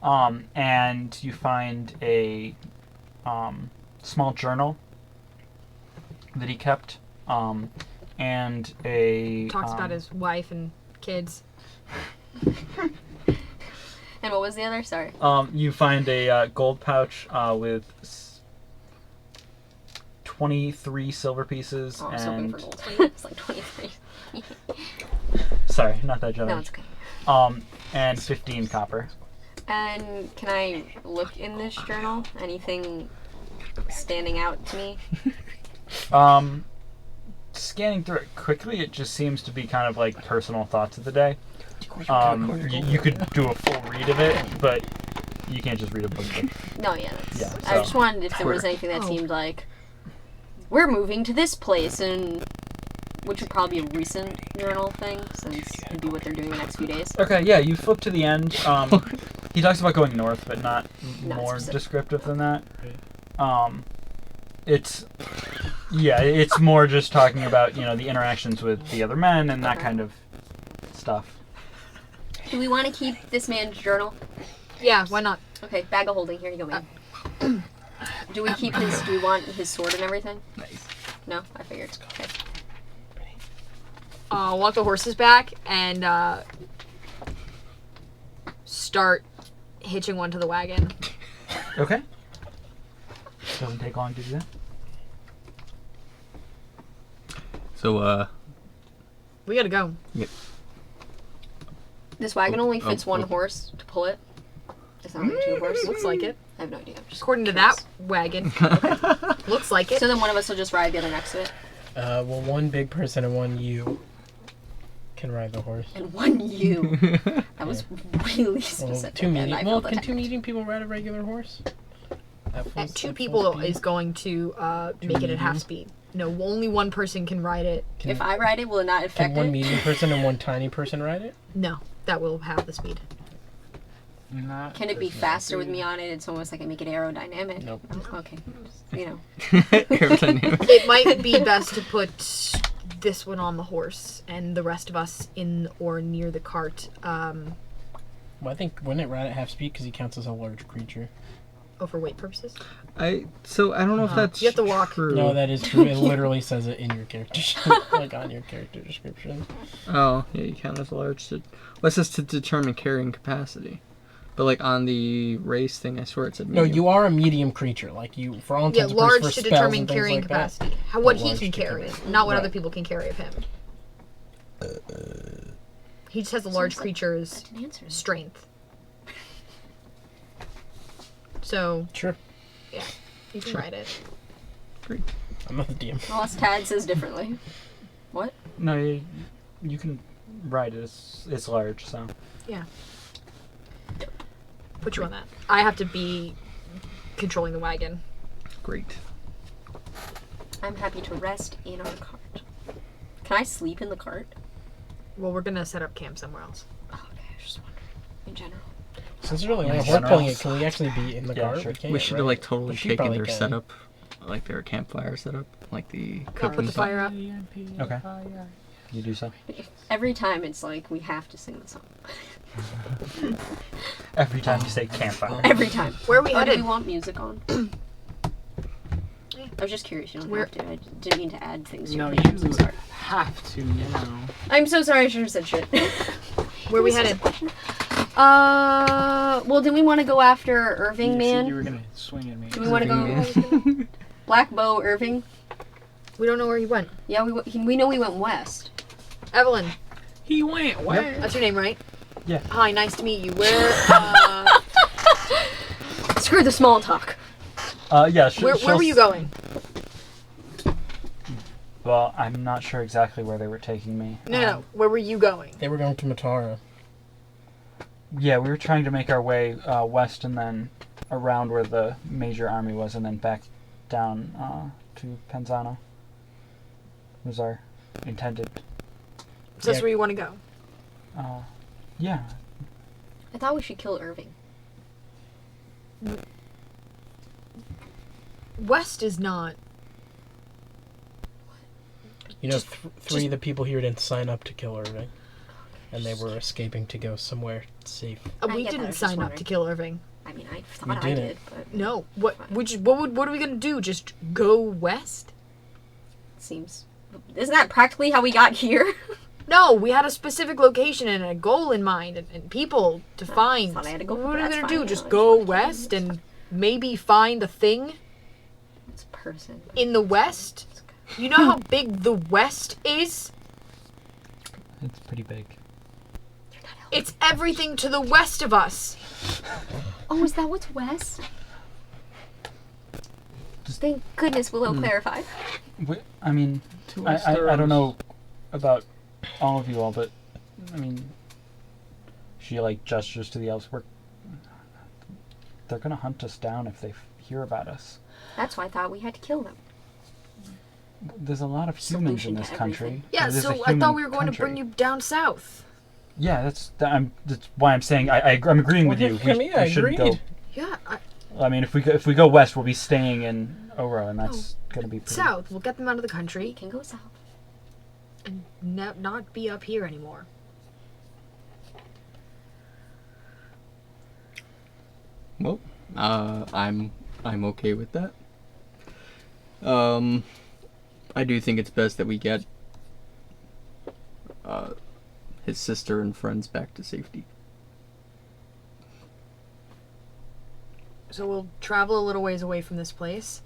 and you find a small journal that he kept, and a Talks about his wife and kids. And what was the other? Sorry. You find a gold pouch with 23 silver pieces Oh, I was hoping and for gold. It's like 23. sorry, not that No, generous. it's okay. And 15 copper. And can I look in this journal? Anything standing out to me? Scanning through it quickly, it just seems to be kind of like personal thoughts of the day. You could do a full read of it, but you can't just read a book. No, yeah. That's, Yeah, I so- just wanted if there was anything that seemed like we're moving to this place, and which would probably be a recent journal thing, since it'd be what they're doing the next few days. Okay, yeah, you flip to the end. He talks about going north, but not more specific. descriptive than that. It's more just talking about, the interactions with the other men and that kind of stuff. Do we want to keep this man's journal? Yeah, why not? Okay, bag of holding. Here you go, man. Do we want his sword and everything? Nice. No, I figured. Okay. Walk the horses back and start hitching one to the wagon. Okay. Doesn't take long to do that. So, We gotta go. This wagon only fits one oh. horse to pull it. It's not like two horses. Looks like it. I have no idea. I'm just According to curious. that wagon. Looks like it. So then one of us will just ride the other next to it. Well, one big person and one you can ride the horse. And one you. That was really Well, specific. two and medium. I Well, felt can attacked. two medium people ride a regular horse? And 2 people is going to make it at half speed. No, only one person can ride it. If I ride it, will it not Can affect one it? medium person and one tiny person ride it? No, that will have the speed. Can it be faster with me on it? It's almost like I make it aerodynamic. Nope. Okay. You know. Aerodynamic. It might be best to put this one on the horse and the rest of us in or near the cart. Well, I think wouldn't it ride at half speed because he counts as a large creature? For weight purposes. I don't know if that's You have to walk. true. No, that is true. It literally says it in your character, like on your character description. Oh, yeah, you count as a large. Well, it says to determine carrying capacity. But, like, on the race thing, I swear it said No, medium. you are a medium creature. Like you, for all Yeah, intents and large purposes, to for spells determine and things carrying like that. capacity. What But he large can to carry, determine. not what Right. other people can carry of him. He just has a large creature's An answer. strength. So, Sure. yeah, you can ride it. I'm not the DM. Unless Tad says differently. What? No, you can ride it. It's large, so. Put you on that. I have to be controlling the wagon. Great. I'm happy to rest in our cart. Can I sleep in the cart? Well, we're gonna set up camp somewhere else. Oh, okay, I was just wondering. In general. Since there's only In one horse general. pulling it, can we actually be in the Yeah, cart? sure. can't, We should right? have, like, totally But she taken probably their can. setup. Like, their campfire setup. Like, the Put cooking the fire up. Okay. You do so. Every time it's like we have to sing the song. Every time you say campfire. Every time. Where are we Or do we headed? want music on? I was just curious. You don't Where- have to. I didn't mean to add things to No, your names. I'm you sorry. have to now. I'm so sorry. I should have said shit. Where are we headed? Well, do we want to go after Irving, You said man? you were gonna swing at me. Do we want to go Black Bow Irving? We don't know where he went. Yeah, we know we went west. Evelyn, He went. Where? that's your name, right? Yeah. Hi, nice to meet you. Screw the small talk. Yeah. Where were you going? Well, I'm not sure exactly where they were taking me. No. Where were you going? They were going to Matara. Yeah, we were trying to make our way west and then around where the major army was, and then back down to Panzano. Was our intended. So that's Yeah. where you want to go. Yeah. I thought we should kill Irving. West is not. You know, three of the people here didn't sign up to kill Irving. And they were escaping to go somewhere safe. I We get that, I didn't was just sign up wondering. to kill Irving. I mean, I thought I didn't. did, but No. What are we gonna do? Just go west? it seems. Isn't that practically how we got here? No, we had a specific location and a goal in mind and people to find. thought I had to go, What are we that's gonna fine, do? Just I go just wanna west and maybe find a thing It's a person. in the west? You know how big the west is? It's pretty big. It's everything to the west of us. Oh, is that what's west? Thank goodness Willow clarified. I mean, I don't know about all of you all, but I mean, she like gestures to the elves. They're gonna hunt us down if they hear about us. That's why I thought we had to kill them. There's a lot of humans Solution in this to country. everything. Yeah, It is a so I human thought we were going to country. bring you down south. Yeah, that's why I'm saying I'm agreeing with you. We should go. Yeah, I mean, if we go west, we'll be staying in Oro, and that's gonna be pretty. south. We'll get them out of the We country can go south. and not be up here anymore. Well, I'm okay with that. I do think it's best that we get his sister and friends back to safety. So we'll travel a little ways away from this place.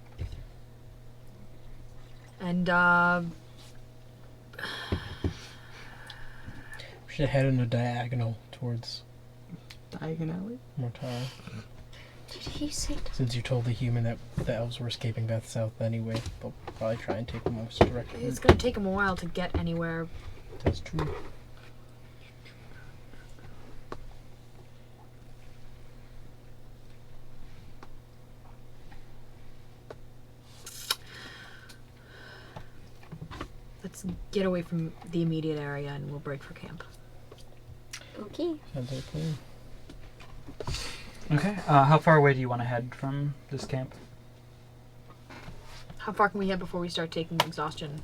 And We should head in a diagonal towards Diagonally? Mortar. Did he say Since you told the human that the elves were escaping back south anyway, they'll probably try and take them most direction. it's gonna take them a while to get anywhere. That's true. Let's get away from the immediate area and we'll break for camp. okay? Sounds like a plan. Okay. How far away do you want to head from this camp? How far can we head before we start taking exhaustion?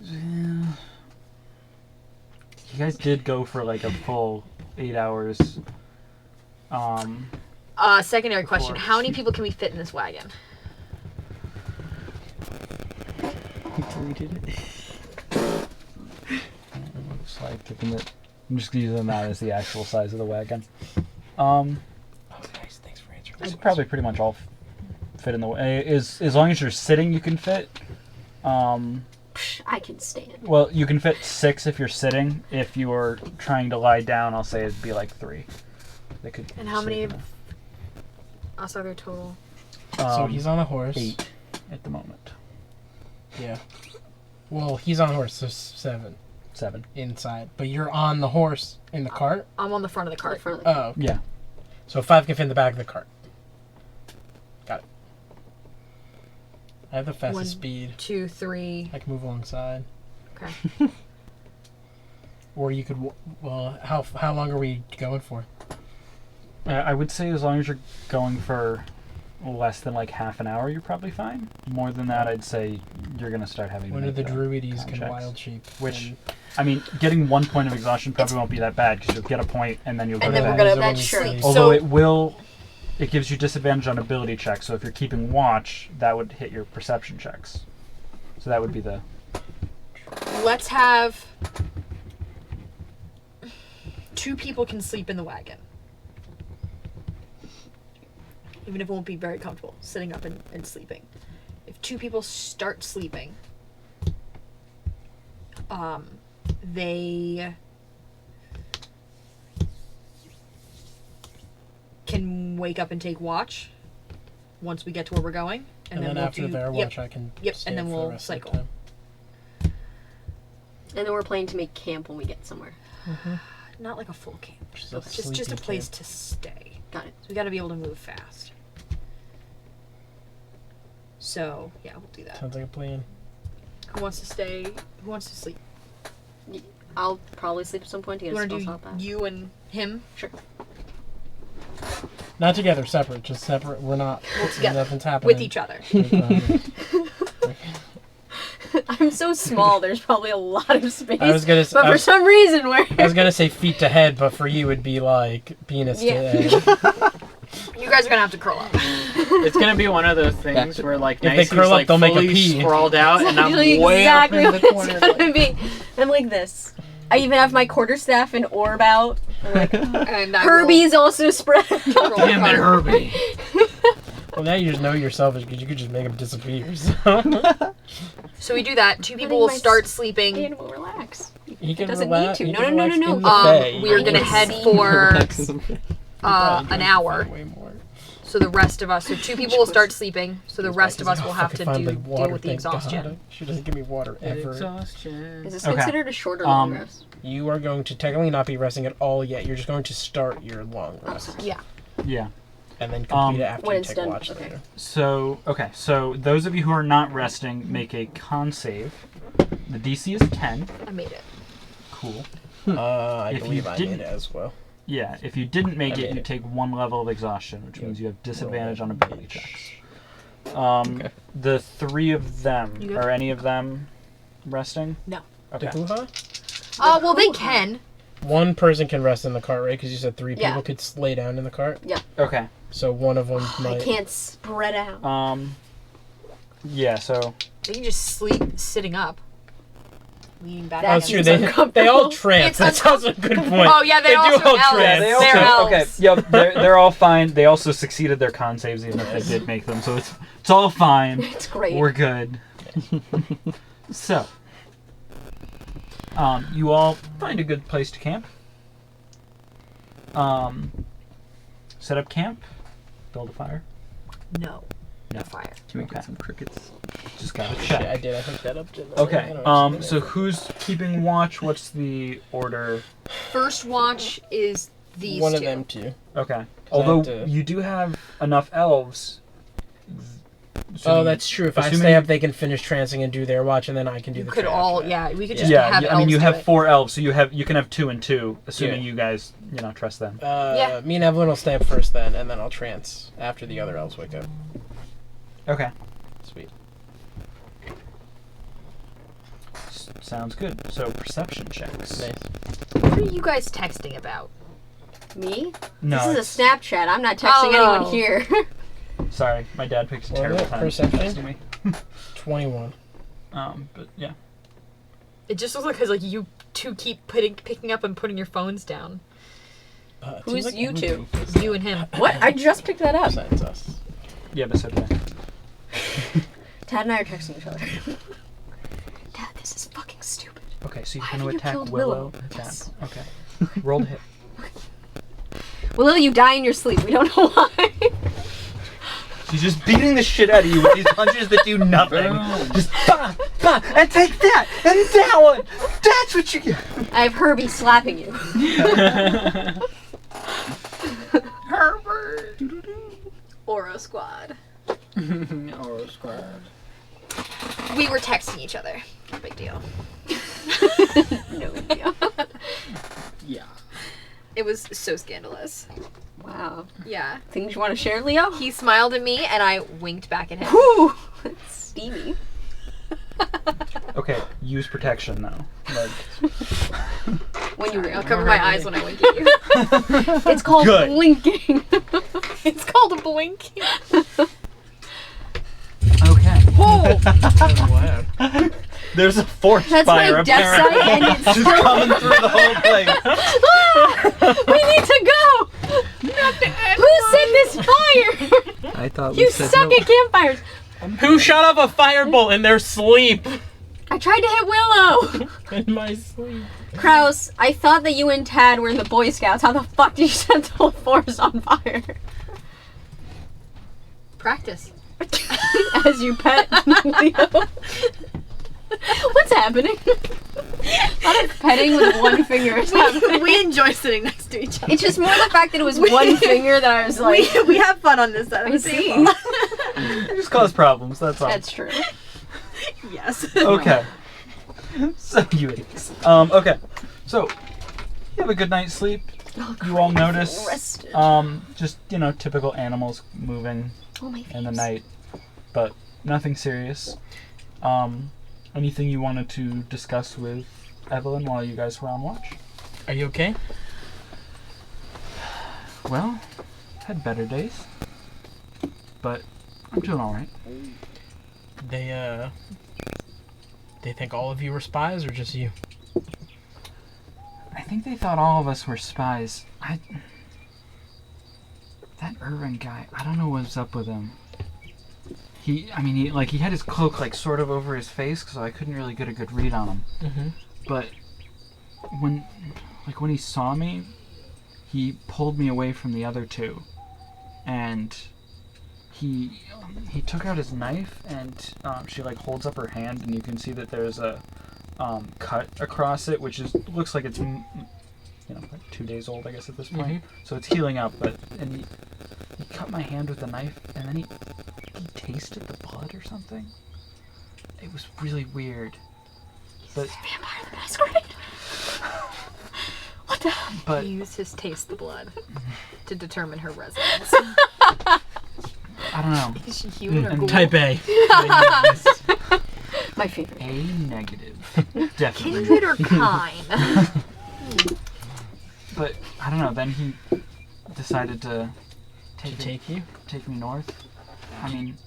Yeah. You guys did go for like a full 8 hours. Secondary question. Before. How many people can we fit in this wagon? He deleted it. Looks like given that I'm just using that as the actual size of the wagon. Oh, nice. Thanks for answering. It's probably pretty much all fit in the way. As long as you're sitting, you can fit. Psh, I can stand. Well, you can fit 6 if you're sitting. If you were trying to lie down, I'll say it'd be like 3. They could. And how many sleep of us are there total? So he's on a horse. 8 at the moment. Yeah. Well, he's on a horse, so 7 7. inside. But you're on the horse in the cart? I'm on the front of the cart. Oh. Yeah. So 5 can fit in the back of the cart. Got it. I have the fastest 1, speed. 2, 3. I can move alongside. Okay. Or you could... Well, how long are we going for? I would say as long as you're going for less than like half an hour, you're probably fine. More than that, I'd say you're gonna start having. When to are the make, druides con can checks. wild shape? Which, I mean, getting 1 point of exhaustion probably won't be that bad because you'll get a point and then you'll go And to then we're bed. gonna When you eventually. sleep. Although So- it gives you disadvantage on ability checks. So if you're keeping watch, that would hit your perception checks. So that would be the. Let's have 2 people can sleep in the wagon. Even if it won't be very comfortable sitting up and sleeping. If 2 people start sleeping, they can wake up and take watch once we get to where we're going. And then we'll after the bear watch, I can Yep, stay and then up for the we'll rest of the cycle. time. And then we're planning to make camp when we get somewhere. Not like a full camp. Just a Just a sleepy place camp. to stay. Got it. So we got to be able to move fast. So yeah, we'll do that. Sounds like a plan. Who wants to stay? Who wants to sleep? I'll probably sleep at some point to You get a want spell to slot do back. you and him? Sure. Not together, separate. Just separate. We're not. Well, together. Nothing's happening. With each other. I'm so small. There's probably a lot of space. I was gonna. but for some reason, I was gonna say feet to head, but for you it'd be like penis Yeah. to head. You guys are gonna have to curl up. It's gonna be one of those Back things to- where like If they Nicey's curl up, like they'll make a fully P. sprawled out, and I'm Usually way exactly up in the what corner. it's gonna be. I'm like this. I even have my quarterstaff and orb out. I'm like, And I Herbie's also spread. will roll Damn it, card. Herbie. Well, now you just know you're selfish because you could just make them disappear. So. So we do that. Two people Letting will my start sleeping. And will relax. He can doesn't relax. need to. he No, can no, no, relax no, in no. the bay. We are gonna head for an hour. Way more. So the rest of us, so two people will start sleeping. So the rest of us will have to deal with the exhaustion. God. She doesn't give me water ever. Exhaustion. Is this Okay. considered a short or long Um, rest? You are going to technically not be resting at all yet. You're just going to start your long rest Yeah. Yeah. and then complete it after When you it's take done, watch okay. later. So so those of you who are not resting, make a con save. The DC is 10. I made it. Cool. I If believe you I didn't- made it as well. Yeah, if you didn't make I it, made you it. take 1 level of exhaustion, which Yep. means you have disadvantage on Roll ability H. checks. Okay. The 3 of them, You good? are any of them resting? No. Okay. Hoo-ha? Well, they can. One person can rest in the cart, right? Because you said 3 Yeah. people could lay down in the cart. Okay. So one of them I might. can't spread out. Yeah, so They can just sleep sitting up. Leaning back. That's against true. the- They all trance. It's That's also a good point. Oh yeah, they do also all elves. trance. they They're also, elves. okay, yep, they're all fine. They also succeeded their con saves even if they did make them, so it's all fine. It's great. We're good. So, you all find a good place to camp. Set up camp. Build a fire. No. No. Fire. Can we Okay. get some crickets? Just gotta Shit, I check. did. I hooked that up. Didn't I? I Okay. don't know. So who's keeping watch? What's the order? First watch is these one two. of them two. Okay. I have Although to- you do have enough elves. Oh, assuming- that's true. If I assuming- stay up, they can finish trancing and do their watch, and then I can do You the could tran all, after that. yeah, we could just Yeah, have I mean elves you do have it. 4 elves, so you can have 2 and 2, assuming Yeah. you guys trust them. Yeah. Me and Evelyn will stay up first then, and then I'll trance after the other elves wake up. Okay. Sweet. Sounds good. So perception checks. Nice. What are you guys texting about? Me? No, This it's- is a Snapchat. I'm not texting Oh, anyone no. here. sorry, my dad picks a Well, terrible yeah, time perception. texting me. 21. But yeah. It just looks like because like you two keep picking up and putting your phones down. It Who's seems like you two? everybody You and him. What? I just picked that up. besides us. Yeah, but so did I. Tad and I are texting each other. Dad, this is fucking stupid. Okay, so you're Why going to have you attack killed Willow. Willow? Attack. Yes. Okay. Roll to hit. Willow, you die in your sleep. We don't know why. She's just beating the shit out of you with these punches that do nothing. Just bah, bah, and take that, and that one. That's what you get. I have Herbie slapping you. Herbert. Oro Squad. Oro Squad. We were texting each other. No big deal. No big deal. Yeah. It was so scandalous. Wow. Yeah. Things you want to share, Leo? He smiled at me and I winked back at him. Whew. That's steamy. Okay, use protection though. Like, When you I'll cover my eyes when I wink at you. It's called Good. blinking. It's called a blinking. okay. Oh, There's a forest that's fire my death sight, apparently. and it's Just still. coming through the whole place. We need to go. Who set this fire? I thought we You said suck no. at campfires. Who shot off a firebolt in their sleep? I tried to hit Willow. In my sleep. Kraus, I thought that you and Tad were in the Boy Scouts. How the fuck did you set the whole forest on fire? Practice. As you pet Leo. What's happening? A lot of petting with one finger is happening. We enjoy sitting next to each other. It's just more the fact that it was one finger that I was like, we have fun on this side of I the see. table. You just cause problems, that's all. That's true. Yes. Okay. So you idiots. Okay. So you have a good night's sleep. You all notice Rested. just, typical animals moving Oh my in the face. night, but nothing serious. Anything you wanted to discuss with Evelyn while you guys were on watch? Are you okay? Well, had better days. but I'm doing all right. They think all of you were spies, or just you? I think they thought all of us were spies. That Irving guy, I don't know what's up with him. He had his cloak like sort of over his face, so I couldn't really get a good read on him. Mm-hmm. But when he saw me, he pulled me away from the other two, and he took out his knife, and she like holds up her hand, and you can see that there's a cut across it, which looks like it's like 2 days old, I guess, at this point. Mm-hmm. So it's healing up, and he cut my hand with the knife, and then he tasted the blood or something. It was really weird. But Vampire the Masquerade. What the? But He used his taste the blood to determine her residence. I don't know. Is she human or And ghoul? type A. My favorite. A negative. Definitely. Kindred or kind? But I don't know. Then he decided to take me north. I mean,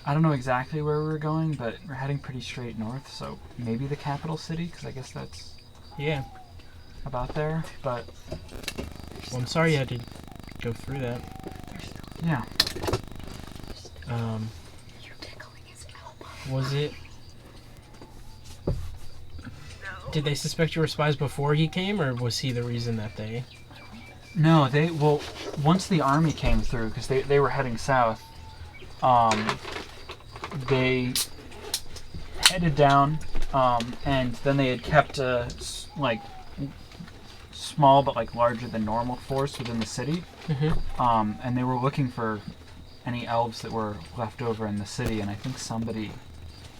I don't know exactly where we were going, but we're heading pretty straight north. So maybe the capital city, because I guess that's Yeah. about there. But Well, I'm sorry you had to go through that. yeah, You're tickling his elbow. Was it... Did they suspect you were spies before he came, or was he the reason that they... no, once the army came through, because they were heading south, they headed down, and then they had kept a small but like larger than normal force within the city, Mm-hmm. and they were looking for any elves that were left over in the city, and I think somebody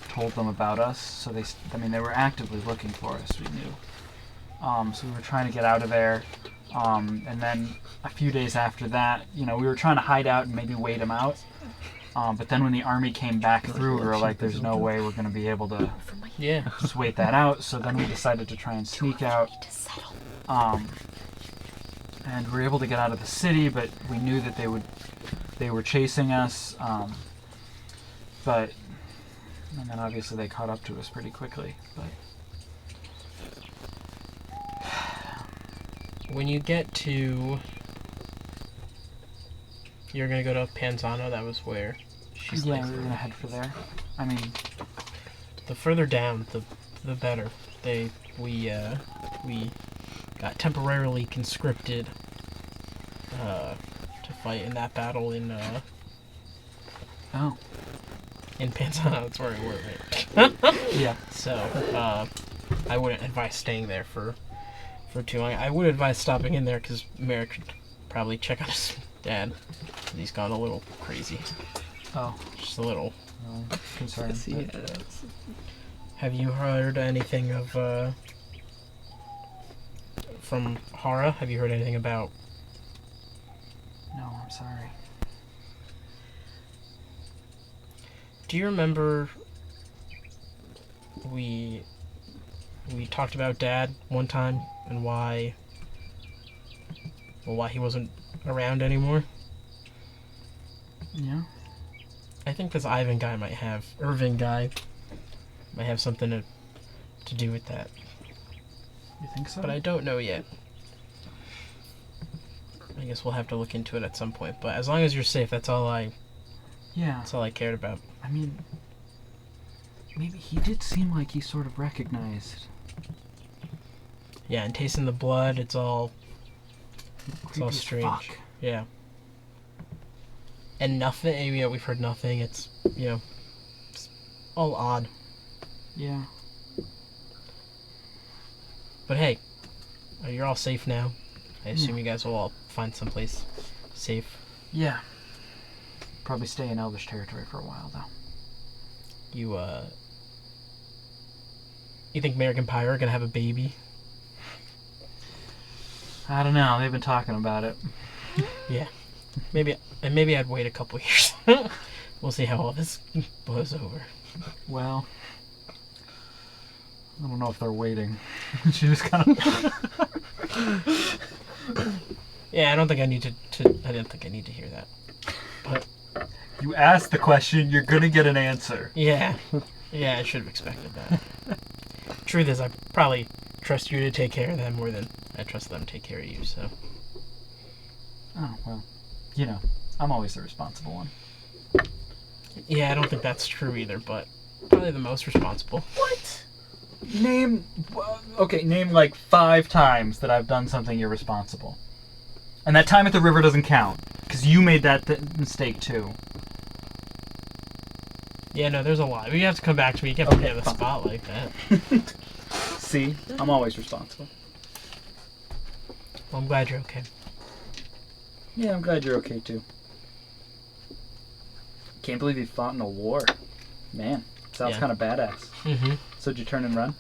told them about us, so they were actively looking for us, we knew. So we were trying to get out of there, and then a few days after that, we were trying to hide out and maybe wait them out, but then when the army came back through, we were like, there's no way we're going to be able to Yeah. just wait that out, so then we decided to try and sneak out, and we were able to get out of the city, but we knew that they were chasing us, and then obviously they caught up to us pretty quickly. But When you get to... You're gonna go to Panzano, that was where she's yeah, like... we were gonna head for there. I mean, The further down, the better. We got temporarily conscripted to fight in that battle in oh, Panzano. That's where we were, right? yeah, So I wouldn't advise staying there for too long. I would advise stopping in there because Merrick should probably check on his dad. 'Cause he's gone a little crazy. oh, Just a little. concerned. Yes. Have you heard anything of from Hara? Have you heard anything about? No, I'm sorry. Do you remember we talked about Dad one time and why he wasn't around anymore? Yeah. I think this Irving guy might have something to do with that, You think so? but I don't know yet. I guess we'll have to look into it at some point. But as long as you're safe, that's all I cared about. I mean, maybe he did seem like he sort of recognized. Yeah, and tasting the blood, it's all Creepy as strange. fuck. Yeah. And nothing. Yeah, we've heard nothing. It's it's all odd. Yeah. But hey, you're all safe now. I assume you guys will all find someplace safe. Yeah. Probably stay in Elvish territory for a while, though. You think Merrick and Pyre are gonna have a baby? I don't know. They've been talking about it. Yeah. Maybe I'd wait a couple years. We'll see how all this blows over. Well, I don't know if they're waiting. She just kind of. Yeah, I don't think I need to. I didn't think I need to hear that. But You asked the question, you're gonna get an answer. Yeah. Yeah, I should have expected that. Truth is, I probably trust you to take care of them more than I trust them to take care of you, so. Oh, well. You know, I'm always the responsible one. Yeah, I don't think that's true either, but probably the most responsible. What? Name like 5 times that I've done something irresponsible. And that time at the river doesn't count, because you made that mistake too. Yeah, no, there's a lot. You have to come back to me. You can't put me on the spot like that. See? I'm always responsible. Well, I'm glad you're okay. Yeah, I'm glad you're okay too. Can't believe you fought in a war. Man, sounds kind of badass. Mm-hmm. So did you turn and run?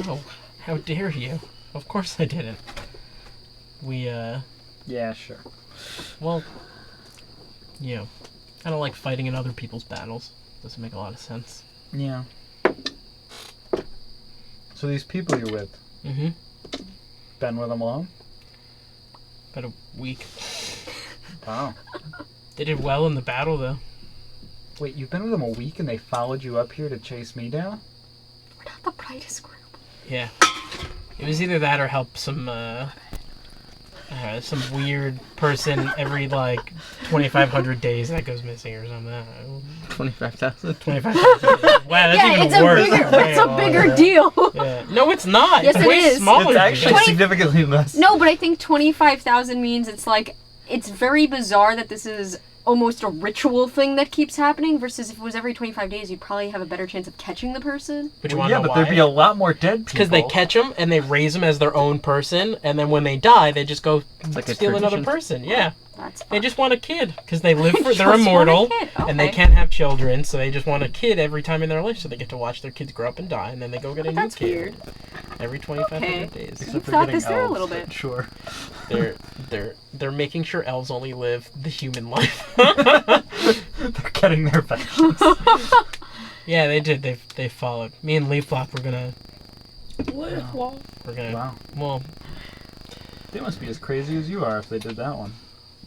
No. How dare you? Of course I didn't. Yeah, sure. Well, you know, I don't like fighting in other people's battles. Doesn't make a lot of sense. Yeah. So these people you're with, Mm-hmm. been with them long? About a week. Wow. They did well in the battle, though. Wait, you've been with them a week and they followed you up here to chase me down? We're not the brightest group. Yeah. It was either that or help some weird person every, 2,500 days that goes missing or something. 25,000. 25,000. Wow, that's even worse. It's a bigger deal. Yeah. No, it's not. Yes, it's it way is. smaller. It's actually 20 significantly less. No, but I think 25,000 means it's very bizarre that this is almost a ritual thing that keeps happening versus if it was every 25 days, you'd probably have a better chance of catching the person. But you Well, want yeah, to know but why? there'd be a lot more dead people. Because they catch them and they raise them as their own person, and then when they die, they just go like a steal another tradition. person. Yeah, That's they fun. just want a kid because they live for. Just They're want a immortal kid. and they Okay. can't have children, so they just want a kid every time in their life, so they get to watch their kids grow up and die, and then they go get a new That's kid weird. every 2,500 Okay. days. Except We've for thought getting this through a elves, little but bit. Sure. They're making sure elves only live the human life. They're getting their vengeance. Yeah, they did. They followed me and Leaflock. We're gonna. Wow. Well, They must be as crazy as you are if they did that one.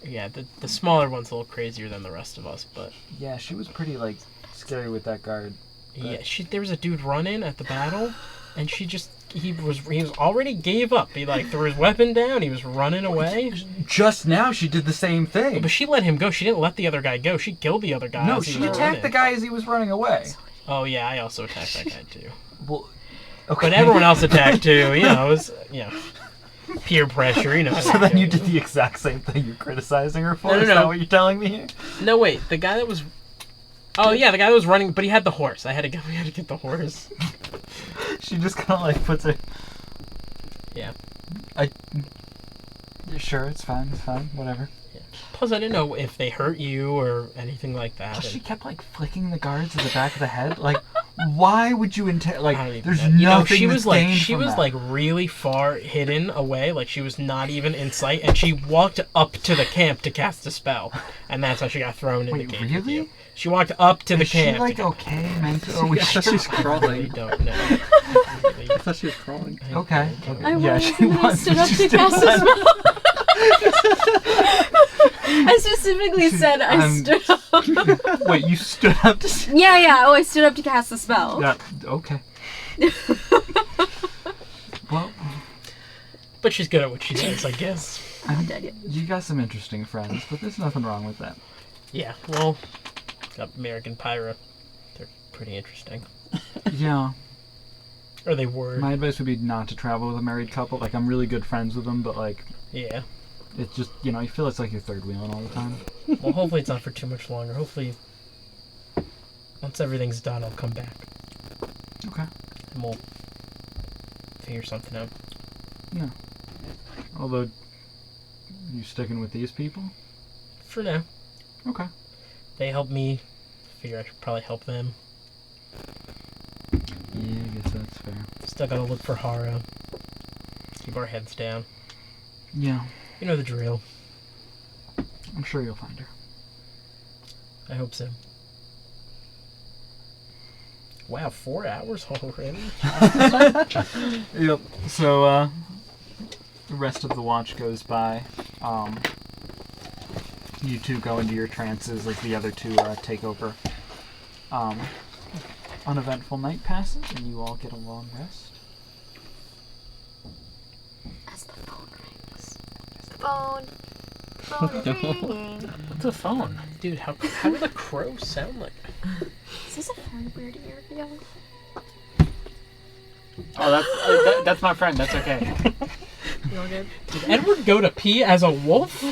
yeah. The smaller one's a little crazier than the rest of us, but. Yeah, she was pretty, scary with that guard. Yeah, there was a dude running at the battle, and he was already gave up. He threw his weapon down. He was running away. Just now she did the same thing. But she let him go. She didn't let the other guy go. She killed the other guy. No, as he she was attacked running. the guy as he was running away. Oh yeah, I also attacked that guy too. Well, okay. But everyone else attacked too. You know, it was peer pressure. You know. So then you did the exact same thing you're criticizing her for? No. Is that what you're telling me here? No wait, the guy that was. Oh yeah, the guy that was running, but he had the horse. We had to get the horse. She just kind of puts it. Yeah. Sure, it's fine, whatever. Plus, I didn't know if they hurt you or anything like that. She kept flicking the guards at the back of the head. Why would you intend? I don't even There's know. You know, nothing. she was gained she from was that. really far hidden away, she was not even in sight, and she walked up to the camp to cast a spell, and that's how she got thrown in the Wait, cage. with really? you. She walked up to the Is camp. she okay mentally? Or was I thought she was I really crawling. don't know. I thought she was crawling. Okay. I Yeah, was, she and then I was. stood up She to still cast a was. spell. I specifically said I stood up. Wait, you stood up to. Yeah. Oh, I stood up to cast the spell. Yeah. Okay. Well, But she's good at what she does, I guess. Dang it. you got some interesting friends, but there's nothing wrong with that. Yeah, well, got American Pyra. They're pretty interesting. Yeah. Or they were. My advice would be not to travel with a married couple. I'm really good friends with them, but Yeah. it's just you feel it's like you're third wheeling all the time. Well, hopefully it's not for too much longer. Hopefully, once everything's done, I'll come back. Okay. And we'll figure something out. Yeah. Although, you sticking with these people? For now. Okay. They help me. Figure I should probably help them. Yeah, I guess that's fair. Still gotta look for Hara. Keep our heads down. Yeah, You know the drill. I'm sure you'll find her. I hope so. Wow, 4 hours already? Yep. So, the rest of the watch goes by. you two go into your trances as the other two take over. Uneventful night passes, and you all get a long rest. As the phone rings. Phone ringing. What's a phone? Dude, how do the crows sound like? Is this a phone weird ear feel? Oh, that's my friend. That's okay. You all good? Did Edward go to pee as a wolf?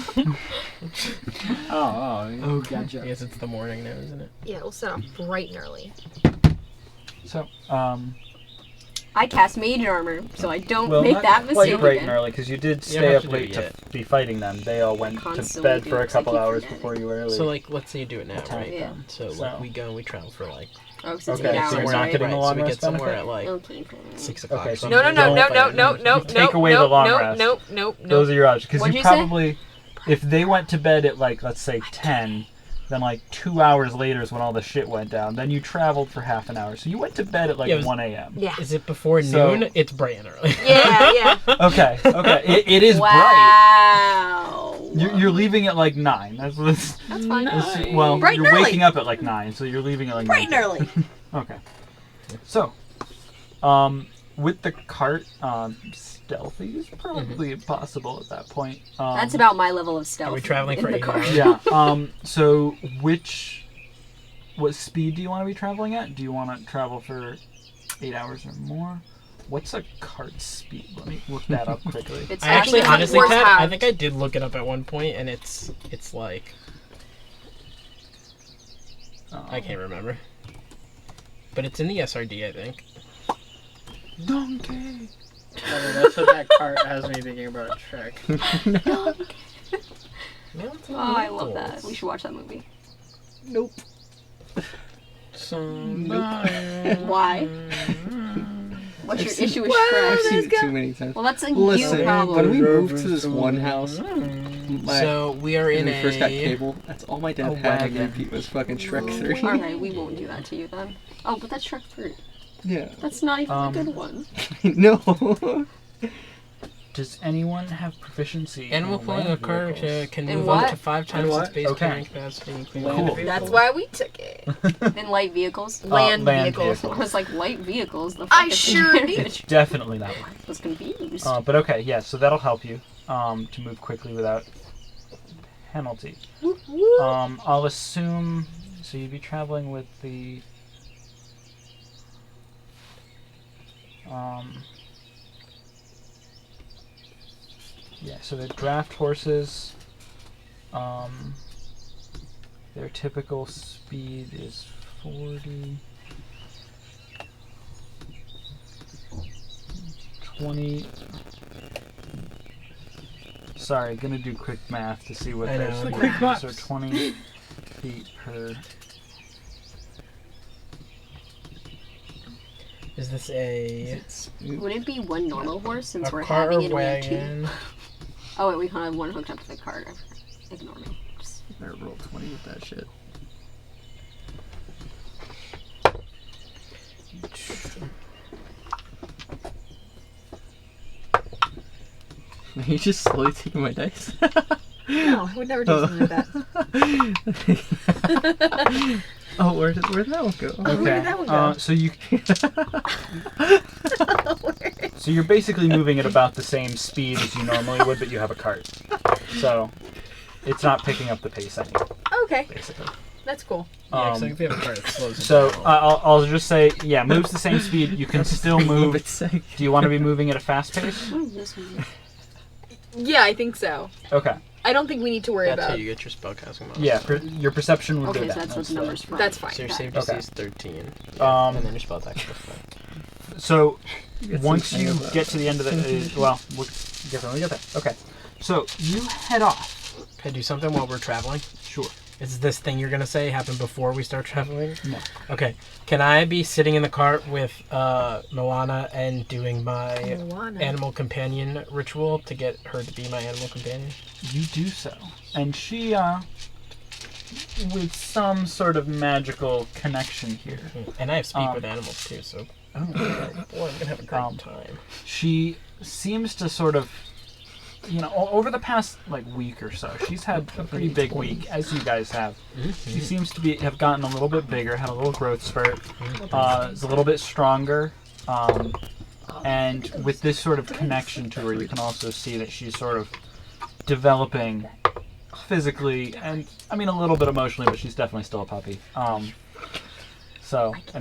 Oh, gotcha. I guess it's the morning now, isn't it? Yeah, we'll set off bright and early. So, I cast mage armor, so I don't well, make not that quite mistake bright again. and early, because you did don't stay have up to do late it to yet. be fighting them. They all went to Constantly bed do for it, a 'cause I couple keep hours forgetting. before you early. So, like, let's say you do it now, right? Yeah. So, like, we go and we travel for, like... Oh, 'cause it's Okay, 8 so hours, you're not right? getting the long so we rest get somewhere benefit? at, like, Okay, fine. 6 o'clock. Okay, so No, no, no, no, no, no, no, take no, away no, the long no, rest. no. Those are your options, because What'd you you say? probably, if they went to bed at, like, let's say 10, then, like, 2 hours later is when all the shit went down. Then you traveled for half an hour. So you went to bed at, like, Yeah, it was- 1 a.m. Yeah. Is it before So- noon? It's bright and early. Yeah. Okay. It is bright. Wow. You're leaving at, like, 9. That's That's fine. well, Bright you're and early. waking up at, like, 9, so you're leaving at, like, Bright and 9. early. Okay. So, with the cart, stealthy is probably impossible at that point. That's about my level of stealth. Are we traveling in for the 8 car. hours? Yeah. So what speed do you want to be traveling at? Do you want to travel for 8 hours or more? What's a cart speed? Let me look that up quickly. It's I actually, it's like honestly, horse Ted, I hound. think I did look it up at one point, and it's like... I can't remember. But it's in the SRD, I think. Donkey. Oh, that's what that cart has me thinking about Shrek. Oh, I love that. We should watch that movie. Nope. Why? What's your issue with I've Shrek? seen it too many times. Well, that's a Listen, you problem. when we moved to this one house, So we are in when we first got a... cable, that's all my dad a had to wagon. repeat was fucking Shrek 3. Alright, we won't do that to you then. Oh, but that's Shrek 3. Yeah. That's not even a good one. No. Does anyone have proficiency? Animal in pulling a land cart vehicles? can In move what? up to 5 times what? its base Okay. carrying capacity. including Cool. land That's vehicles. why we took it. In light vehicles. Land land vehicles. I was like, light vehicles? The fuck I is sure it? did. It's definitely not one. I was confused. But okay, yeah, so that'll help you to move quickly without penalty. I'll assume, so you'd be traveling with the... yeah, so the draft horses, their typical speed is 40, 20. Sorry, gonna do quick math to see what I their know. speed Quick is. math. So 20 feet per. Is this a Would it be one normal horse since we're car having or it we have two? wagon? Oh wait, we have one hooked up to the cart. Ignore me. Just... Better roll 20 with that shit. Are you just slowly taking my dice? No, I would never do something like that. Oh, where'd that one go? Okay. that one go? So you. So you're basically moving at about the same speed as you normally would, but you have a cart. So it's not picking up the pace anymore, Okay, basically. that's cool. Yeah, 'cause if we have a car that slows it So down. I'll just say, yeah, moves the same speed. You can still move. It's like, Do you want to be moving at a fast pace? What is this one? Yeah, I think so. Okay. I don't think we need to worry That's how about. you get your spellcasting model. Yeah, your perception would Okay, go so down. that's what the number's from. That's fine. So your Got save it. DC Okay. is 13. Um, and then your spell attack is 5. So Get once some you hang of that. get to the end of the, well, we'll get there when we get there. Okay. So you head off. Can I do something while we're traveling? Sure. Is this thing you're gonna say happen before we start traveling? No. Okay. Can I be sitting in the cart with Moana and doing my Moana. animal companion ritual to get her to be my animal companion? You do so. And she, with some sort of magical connection here, And I have speak with animals too, so boy, I'm gonna have a great Um, time. she seems to sort of over the past week or so, she's had a pretty big week, as you guys have. She seems to have gotten a little bit bigger, had a little growth spurt, is a little bit stronger, and with this sort of connection to her, you can also see that she's sort of developing physically and a little bit emotionally, but she's definitely still a puppy. And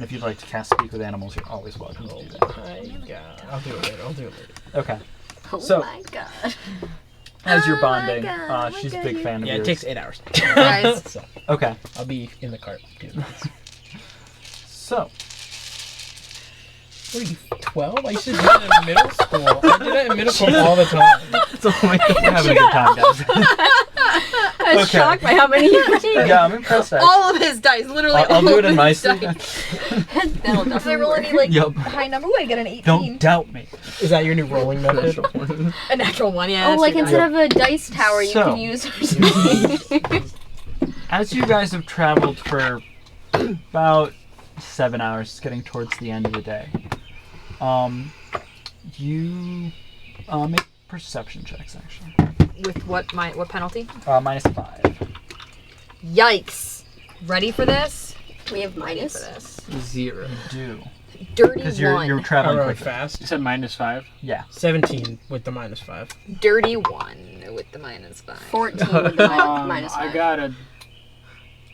if you'd like to cast Speak with Animals, you're always welcome to do that. I'll do it later. Okay. Oh So- my god. As you're Oh my bonding, God, she's a big fan of Yeah, yours. it takes 8 hours. Guys. So Okay. I'll be in the cart doing this. So, What are you, 12? I used to do that in middle school. I did that in middle school all the time. It's only we're having a good time, guys. I was Okay. shocked by how many you did. Yeah, I'm impressed. Actually. All of his dice, literally. I'll do it in my his sleep. dice. That'll If I roll definitely any work. Yup. high number, would I get an 18? Don't doubt me. Is that your new rolling method? A natural one, yeah. Oh, that's like pretty instead of a dice tower, you So- can use for something. As you guys have traveled for about 7 hours, it's getting towards the end of the day. You make perception checks actually. good. With what penalty? -5. Yikes. Ready for this? We have Ready for minus. this. 0. Do Dirty because one. you're traveling Really quickly. fast. You said -5. Yeah. 17 with the -5. Dirty one with the -5. 14 with the minus I 5. got a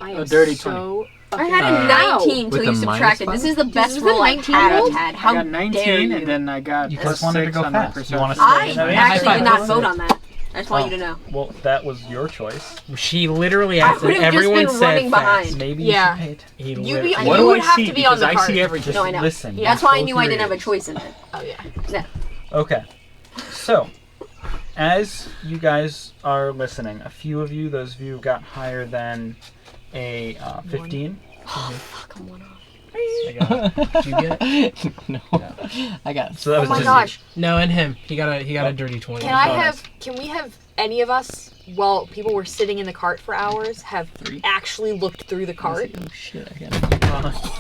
I a am dirty so I had a Wow. 19 till With you a subtracted. minus This is the best is roll a I've 19 had. roll? How I got dare 19, you? and then I got You plus just wanted to 6 go on my fast. You wanna perception. stay I in that actually range? did not vote on that. I just want you to know. Well, that was your choice. She literally I asked would've if just everyone been said running fast. behind. Maybe Yeah. you should pay it. He You lit- be- What You do would I have see? to be on Because the I card. see everything. No, I know. Listen. Yeah. That's why I go knew I through didn't have a yours. choice in it. Oh yeah. Yeah. Okay. So, as you guys are listening, a few of you, those of you who got higher than a 15. Fuck, I'm one off. I got it. Did you get it? No. I got So that Oh was my just gosh. No, and him. He got a dirty 20. Can we have any of us, while people were sitting in the cart for hours, have 3. actually looked through the cart? Oh shit, I got it.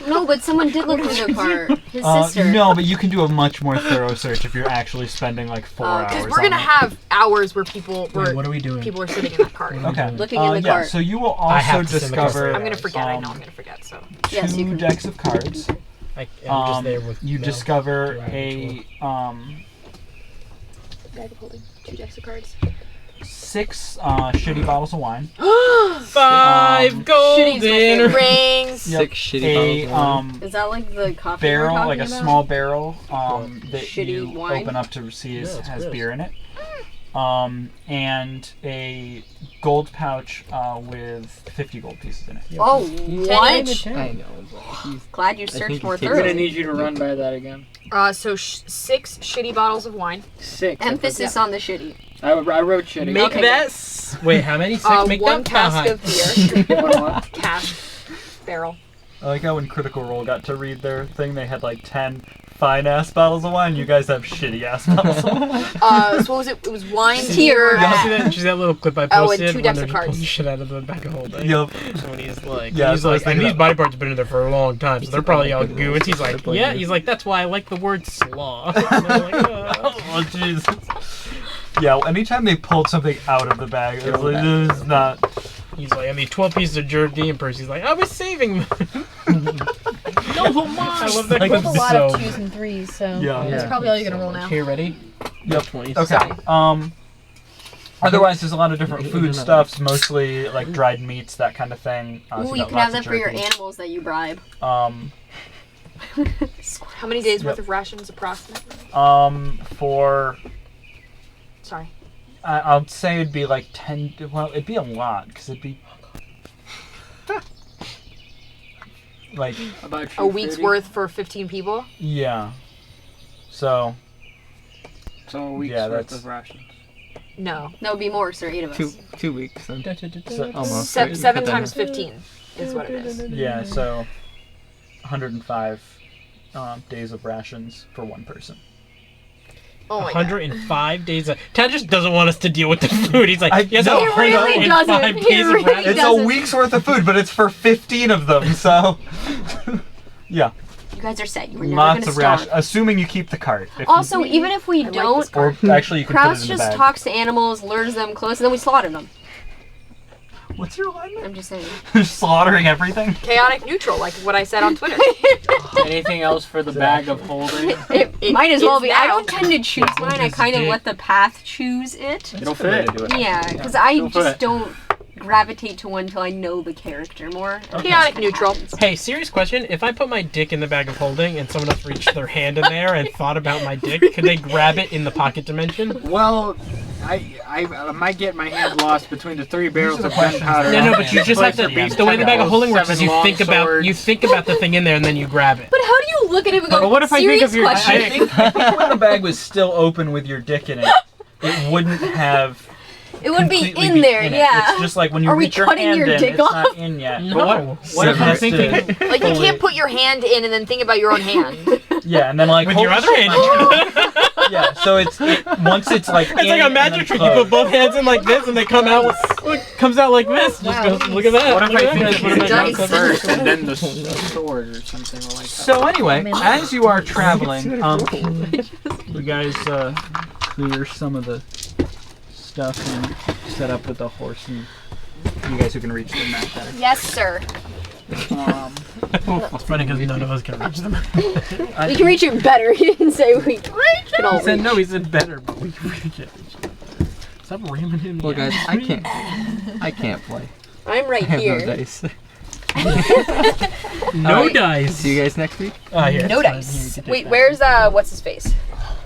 No, but someone did look through the cart. His sister. No, but you can do a much more thorough search if you're actually spending like 4 hours. Because we're gonna on it. have hours where people Wait, what are we doing? people are sitting in that cart. Okay. Looking in the yeah, cart. so you will I have also to sit in the cart for discover I'm gonna forget. I know um, I'm gonna forget. So Yes, you 2 can. decks of cards. I'm just there with You no discover direction. bag of holding, 2 decks of cards. 6 shitty bottles of wine. 5 Um, golden. favorite. Rings. 6 shitty A bottles of wine. Is that like the coffee barrel, we're like talking a about? small barrel that Shitty you wine? open up to see Yeah, it's has gross. beer in it. And a gold pouch with 50 gold pieces in it. Oh, what? I know, but he's... Glad you think searched you more take I'm gonna thoroughly. need you to run by that again. So 6 shitty bottles of wine. 6. Emphasis on the shitty. I wrote shitty. Make Okay, that. Wait, how many? 6? Make 1 that cask high. of beer. What? Cask barrel. I like how when Critical Role got to read their thing, they had like 10 fine-ass bottles of wine. You guys have shitty-ass bottles of wine. So what was it? It was wine, Tier. beer, Y'all see that little clip I Oh, and posted 2 when decks they're of just cards. pulling shit out of the back of holding? Yup. So when he's like, Yeah, he's so I was like, and thinking these that. body parts have been in there for a long time, so they're probably all goo. And he's like, Like yeah, you. he's like, that's why I like the word slaw. And they're like, Oh, jeez. Yeah, well, anytime they pulled something out of the bag, it was like, this is not... He's like, I need 12 pieces of jerky, and Percy's like, I was saving them. No, I love that Like, clip a lot so of much. 2s and 3s, so Yeah. that's Yeah. probably all you're gonna roll now. Okay, ready? Yep. 20. Okay. Otherwise, there's a lot of different foodstuffs, mostly like dried meats, that kind of thing. So Ooh, you got can have lots of that for your jerky. animals that you bribe. How many days worth Yep. of rations approximately? For Sorry. I'll say it'd be like 10. Well, it'd be a lot because it'd be like About A week's worth for 15 people? yeah. So So a week's Yeah, worth that's- of rations. No. That would be more, sir. 8 of us. 2 weeks. Then. so Almost. 7 Cut that times in. 15 is what it is. yeah, so 105 days of rations for one person. Oh my god. 105 days of... Tad just doesn't want us to deal with the food. He's like, yes, no, He really 105 doesn't. He days of really rations. It's doesn't. a week's worth of food, but it's for 15 of them. So yeah. You guys are set. You were never Lots gonna of rash. starve. Assuming you keep the cart. If Also, even if we don't, or actually, you can put Kraus it in the just bag. talks to animals, lures them close, and then we slaughter them. What's your line? I'm just saying. Slaughtering everything. Chaotic neutral, like what I said on Twitter. Anything else for the bag of holding? It might as well is be. I now. don't tend to choose mine. I kind of let the path choose it. It'll fit. Yeah, because I Go for just it. don't gravitate to one until I know the character more. Chaotic neutral. Hey, serious question. If I put my dick in the bag of holding and someone else reached their hand in there and thought about my dick, could they grab it in the pocket dimension? Well, I might get my hand lost between the 3 barrels of gunpowder. No, but you just have to. The way the bag of holding works is 7 you think long about swords. the thing in there and then you grab it. But how do you look at him and go, But what if I think serious of your question? dick? I think when the bag was still open with your dick in it, it wouldn't have. It would be completely in there, it. yeah. It's just like when you Are we reach your cutting hand your in, dick it's off? not in yet. No. But what if I'm thinking? Like, you can't put your hand in and then think about your own hand. Yeah, and then like With your holy other shit, hand. Yeah, so once it's like It's like a magic trick. You put both hands in like this, and they come out. Look, comes out like this. Just goes. Look at that. What if Look I at think that. of your Dice. dick first and then the sword or something like that? So anyway, as you are traveling, you guys clear some of the stuff and set up with the horse, and you guys who can reach the map better. Yes, sir. It's funny because none of us can reach them. We can reach it better. He didn't say we can all He said reach. no. He said better, but we really can't reach them. Stop ramming him. Well, guys, I can't play. I'm I right have here. no dice. No Alright. dice. See you guys next week. Here. No dice. Wait, where's what's his face?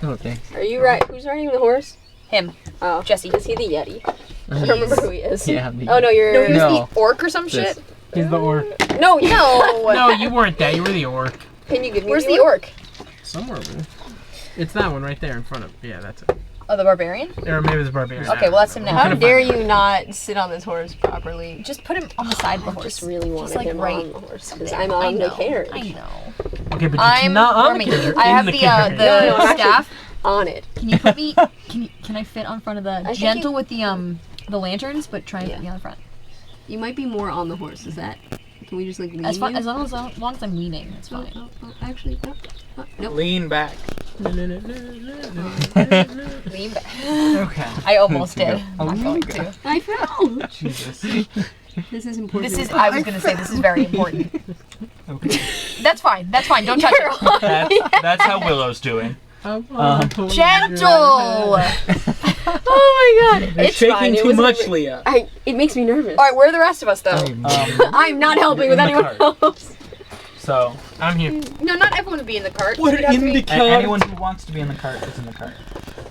Oh, thanks. Are you right? Who's riding the horse? Him. Oh, Jesse. Is he the Yeti? I don't remember who he is. Yeah. Oh no, you're. No, he was No. the orc or some This. shit. He's the orc. No, No. No, you weren't that. You were the orc. Can you give me? Where's the orc? Somewhere over there. It's that one right there in front of. Yeah, that's it. Oh, the barbarian? Or maybe it's Barbarian. Okay, well that's him now. How dare you not sit on this horse properly? Just put him on the side of the I horse. just really wanted like him right on the horse because there. I'm I on the know. carriage. I know. Okay, but I'm you're not on Remy. the carriage. You're I in have the the carriage. No, actually- staff. On it. Can you put me? Can I fit on front of the think gentle you- with the lanterns, but try and put me on the front? You might be more on the horse. Is that? Can we just like lean As you? long as I'm leaning, it's fine. Actually, no. Nope. Lean back. Lean back. Okay. I almost There did. you I'm not going to. I fell. Jesus. This is important. This is. I was going to say this is very important. Okay. That's fine. That's fine. Don't touch it. That's how Willow's doing. Gentle. Oh my god! It's Shaking fine. It too was much, never- Leah. It makes me nervous. All right, where are the rest of us though? I'm not helping with in the anyone cart. else. So, I'm here. No, not everyone would be in the cart. What You'd have to in be- the anyone who wants to be in the cart is in the cart.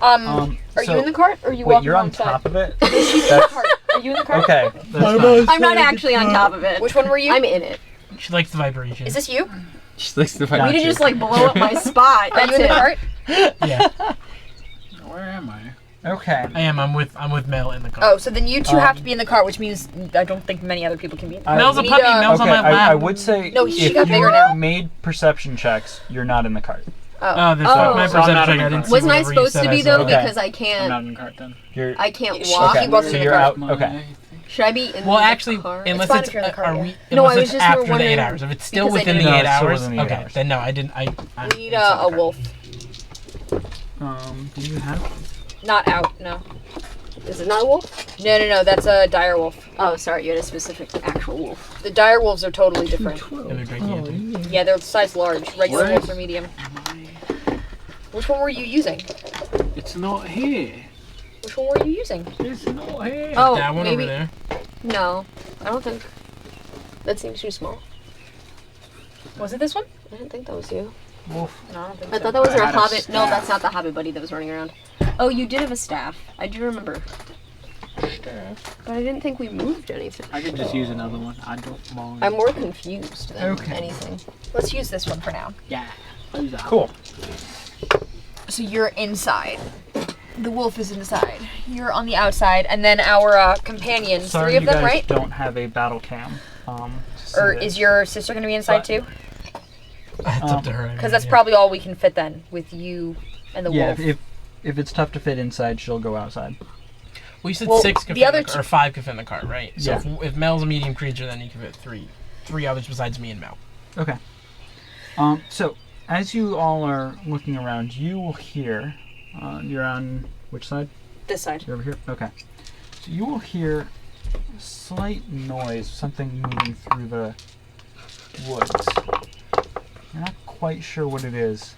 Are so- you in the cart or are you Wait, walking you're on alongside? top of it? She's in the cart. Are you in the cart? Okay, that's fine. I'm not actually on top of it. Which one were you? I'm in it. She likes the vibration. Is this you? Just likes the We fact. did just like blow up my spot. Are you in the cart? Yeah, Where am I? Okay. I am. I'm with Mel in the car. Oh, so then you two have to be in the cart, which means I don't think many other people can be in the cart. Mel's a We puppy. need, Mel's on Okay, my lap. I would say No, she if got you bigger now. made perception checks, you're not in the cart. Oh, there's Oh. my So I'm not perception. in the I didn't cart. see Wasn't I whatever you supposed said to I be saw. though? Okay. Because I I'm can't. not in the cart then. You're I can't She walk. okay. wasn't So in the you're cart. out. Okay. Should I be in Well, the actually, car? unless fine it's if you're in the cart, are yeah. we? No, Unless I was it's just after the wondering- 8 hours. If it's still because I within the didn't- 8 No, it's still hours, within the 8 okay. hours. Then no, I didn't. I'm We need inside the a car. wolf. Do you have? Not out, no. Is it not a wolf? No, that's a dire wolf. Oh, sorry. You had a specific actual wolf. The dire wolves are totally different. And they're gigantic. Yeah, they're size large. Regular What? wolves are medium. Which one were you using? It's not here. Which one were you using? It's not here. Oh, That one maybe. over there. No, I don't think. That seems too small. Was it this one? I didn't think that was you. No, I don't think I so. thought that was I our had a hobbit. No, staff. that's not the hobbit buddy that was running around. Oh, you did have a staff. I do remember. But I didn't think we moved anything. I could just use another one. I don't mind. I'm more confused than Okay. anything. Let's use this one for now. Yeah. Use that. Cool. So you're inside. The wolf is inside. You're on the outside, and then our companions, Sorry, three of you them, guys right? don't have a battle cam. To see Or this. is your sister going to be inside But- too? It's up to her. Because that's probably all we can fit then, with you and the Yeah, wolf. if it's tough to fit inside, she'll go outside. We said Well, 6 could the fit other in the car, or 5 could fit in the car, right? So Yeah. if Mel's a medium creature, then you can fit 3. 3 others besides me and Mel. Okay. So, as you all are looking around, you will hear. You're on which side? This side. You're over here? Okay. So you will hear a slight noise, something moving through the woods. You're not quite sure what it is.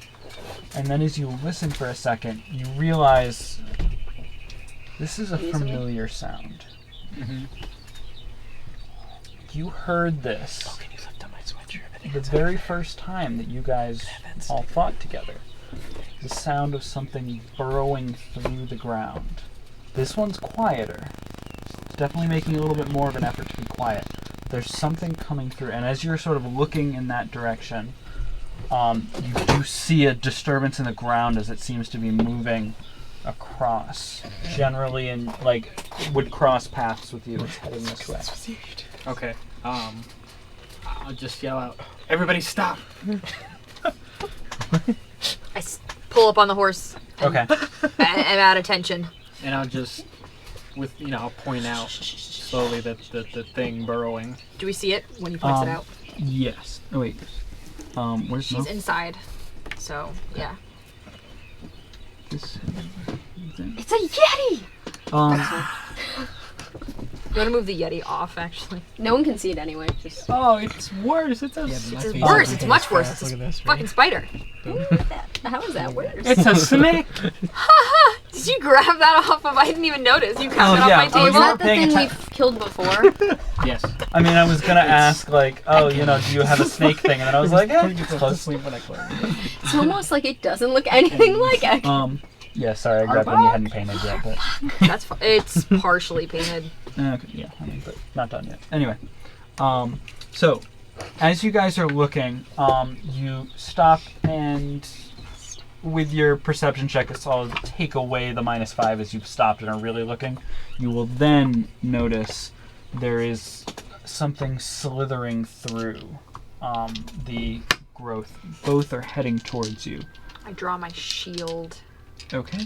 And then as you listen for a second, you realize this is a familiar sound. Mm-hmm. You heard this Can you lift up my sweatshirt? I think the very first time that you guys all fought together. The sound of something burrowing through the ground. This one's quieter. It's definitely making a little bit more of an effort to be quiet. There's something coming through, and as you're sort of looking in that direction, you do see a disturbance in the ground as it seems to be moving across. Generally, would cross paths with you. It's heading this way. Okay. I'll just yell out, "Everybody stop!" Pull up on the horse. Okay. I'm at attention. And I'll just, I'll point out slowly the thing burrowing. Do we see it when he points it out? Yes. Oh wait. Where's She's inside. So, yeah. this? It's a Yeti! You want to move the Yeti off, actually? No one can see it anyway. Just Oh, it's worse. It's a. It's worse. It's much worse. It's a fucking spider. how is that worse? It's a snake. Did you grab that off of? I didn't even notice. You grabbed it yeah. off my Oh, is table. that the thing we've killed before? Yes. I mean, I was gonna ask do you have a snake thing? And then I was like, close. sleep when I close. It's almost like it doesn't look anything like it. Yeah, sorry, I grabbed one you hadn't painted yet, but That's it's partially painted. okay, yeah, but not done yet. Anyway, so as you guys are looking, you stop and with your perception check, it's all take away the -5 as you've stopped and are really looking. You will then notice there is something slithering through the growth. Both are heading towards you. I draw my shield. Okay.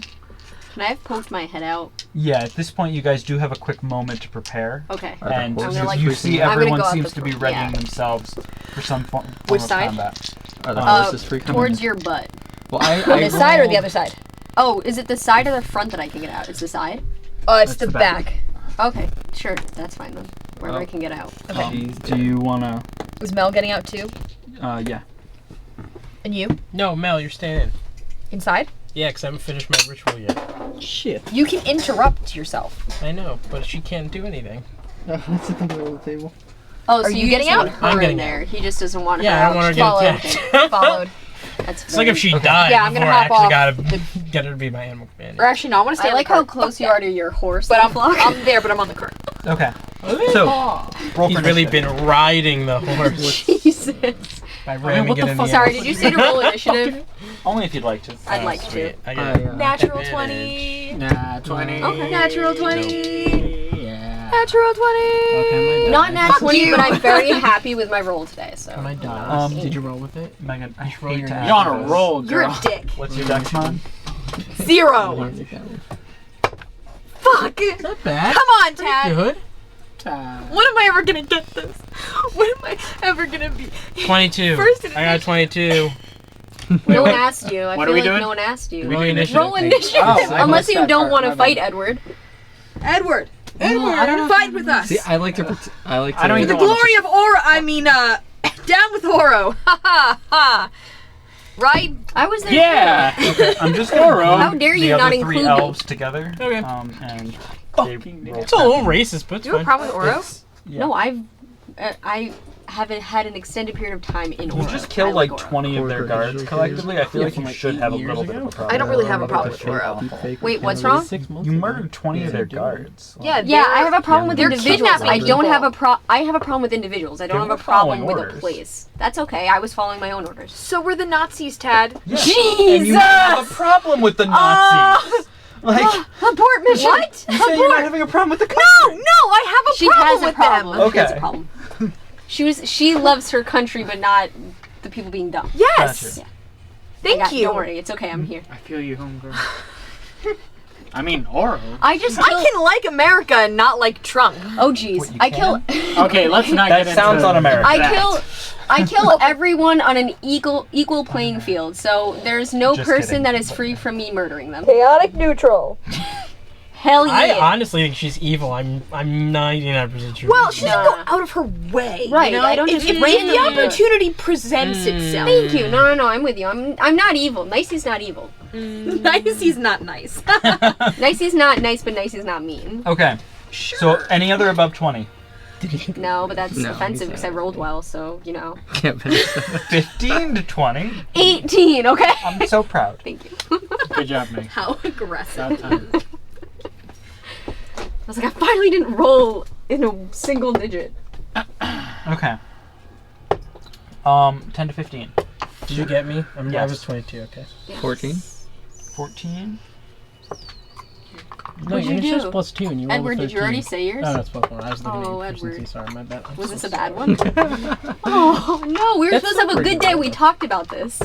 Can I have poked my head out? Yeah, at this point you guys do have a quick moment to prepare. Okay. And I'm gonna, you see I'm gonna everyone go out seems the to be front, readying yeah. themselves for some form Which of side? combat. Are the horses free coming? Towards your butt. Well, I This side or the rolled- other side? Oh, is it the side or the front that I can get out? It's the side? It's That's the the back. back. Okay, sure. That's fine then. Wherever Oh. I can get out. Do you wanna? Was Mel getting out too? Yeah. And you? No, Mel, you're staying in. Inside? Yeah, because I haven't finished my ritual yet. Shit. You can interrupt yourself. I know, but she can't do anything. Let's sit in the middle of the table. Oh, so Are you you getting just out? want her I'm in getting there. He just doesn't want Yeah, her I don't out. want her to get Followed. attacked. Followed. That's It's like if she died Yeah, I'm before gonna I hop actually off. gotta get her to be my animal companion. Or actually, no, I want to stay I on like the how cart. close you are to your horse. But I'm flock. there, but I'm on the cart. Okay. So roll He's for really initiative. been riding the horse Jesus. by ramming it in the Sorry, ass. did you say to roll initiative? Only if you'd like to. I'd like Sweet. to. I got yeah. Natural advantage. 20. Nah, 20. Okay. Natural 20. Yeah. Natural 20. Okay, am I Not nat 20, you. but I'm very happy with my roll today. So. Am I done? Did you roll with it? Megan, I roll hate your to initiative. You're ask on a this. roll, You're girl. a dick. What's your dex mod? 0. Fuck. Not bad. Come on, Tad. Good. When am I ever gonna get this? When am I ever gonna be 22. First in I got 22. No one asked you. I What feel are we like doing? no one asked you. Roll initiative. Roll initiative. Oh, I Unless missed you that don't part. want to My fight bad. Edward. Edward? Edward, fight with us. See, I like to. I like to. I don't For even the wanna glory of Oro, down with Oro. Ha ha ha. Right? I was there. Yeah. Okay, I'm just gonna Oro. group How dare you the not other include three me? elves together. Okay. And Fucking they roll It's a little racist, but it's Do you have a fine. problem with Oro? Yeah. No, I haven't had an extended period of time in You Oro. just killed I like Oro. 20 of their guards collectively. I feel like you should have a little bit of a problem. I don't really have a problem with Oro. Wait, what's wrong? You murdered 20 of their guards. Yeah, Yeah, I have a problem with They're individuals. kidnapping I don't people. have a I have a problem with individuals. I don't They have were a problem following with orders. a place. That's okay. I was following my own orders. So we're the Nazis, Tad. Yeah. Jesus! And you have a problem with the Nazis. Like, Abort mission. What? you say you're not having a problem with the country. No, I have a She problem has a with problem. them. Okay. She has a problem. She loves her country, but not the people being dumb. Yes. Gotcha. Thank you. Don't worry, it's okay. I'm here. I feel you, homegirl. I mean, Oro. I just I killed. can like America and not like Trump. Oh jeez, What, you I kill. Okay, let's not That get into sounds un-American. I that. kill. I kill everyone on an equal playing field, so there's no Just person kidding. that is free from me murdering them. Chaotic neutral. Hell yeah. I honestly think she's evil. I'm 99% sure. Well, she doesn't go Nah. out of her way. Right, You know? I don't if, just if randomly the do it. opportunity presents itself. Thank you. No, I'm with you. I'm not evil. Nicey's not evil. Nice, he's not nice. Nicey's not nice, but Nicey's not mean. Okay. So any other above 20? No, but that's No, offensive he's because I rolled well, so, you know. Can't finish that. 15 to 20. 18, okay? I'm so proud. Thank you. Good job, Meg. How aggressive. About time. I was like, I finally didn't roll in a single digit. Okay. 10 to 15. Did you get me? I Yes. was 22. Okay. Yes. 14? 14. No, What'd your you initiative do? +2 and you rolled Edward, a 13. did you already say yours? Oh, no, it's +1. I was looking Oh, at your Edward. proficiency. Sorry, my bad. I'm Was so this a sorry. bad one? Oh, no, we were That's supposed to have a pretty good day. good. We talked about this.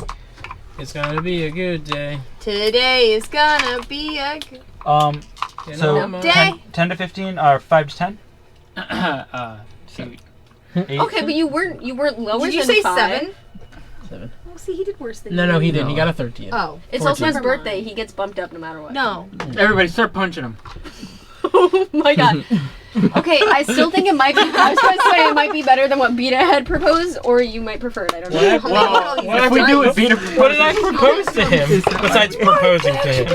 It's gonna be a good day. Today is gonna be a good You So, know, day. 10 to 15, or 5 to 10? Shoot. 8? Okay, but you weren't lower Did you than say 5. 7? 7. Oh, see, he did worse than No, you. no, he didn't. No. He got a 13. Oh. It's also his 14. birthday. He gets bumped up no matter what. No. Everybody start punching him. Oh my god. Okay, I still think it might be. I was going to say it might be better than what Beta had proposed, or you might prefer it. I don't know. Well, What if we do it? Beat him. What did I propose to him besides proposing to him?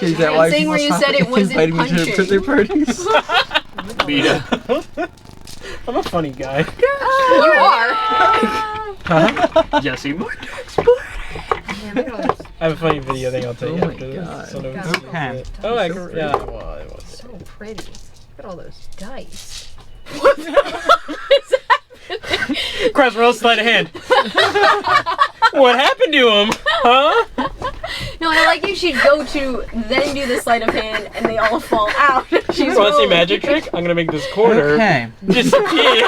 Is that I'm why saying people where you stop said it wasn't inviting me to their punching. birthday parties? Beat him. I'm a funny guy. You are. Jesse. I have a funny video thing I'll tell you Oh my after God. this. Sort of- Okay. Oh, I So can. pretty. Yeah. Well, it was. So pretty. Look at all those dice. Cross roll, sleight of hand. What happened to him? Huh? No, I like you should go to, then do the sleight of hand, and they all fall out. She's You want to see a rolling. magic trick? I'm gonna make this corner Okay. disappear,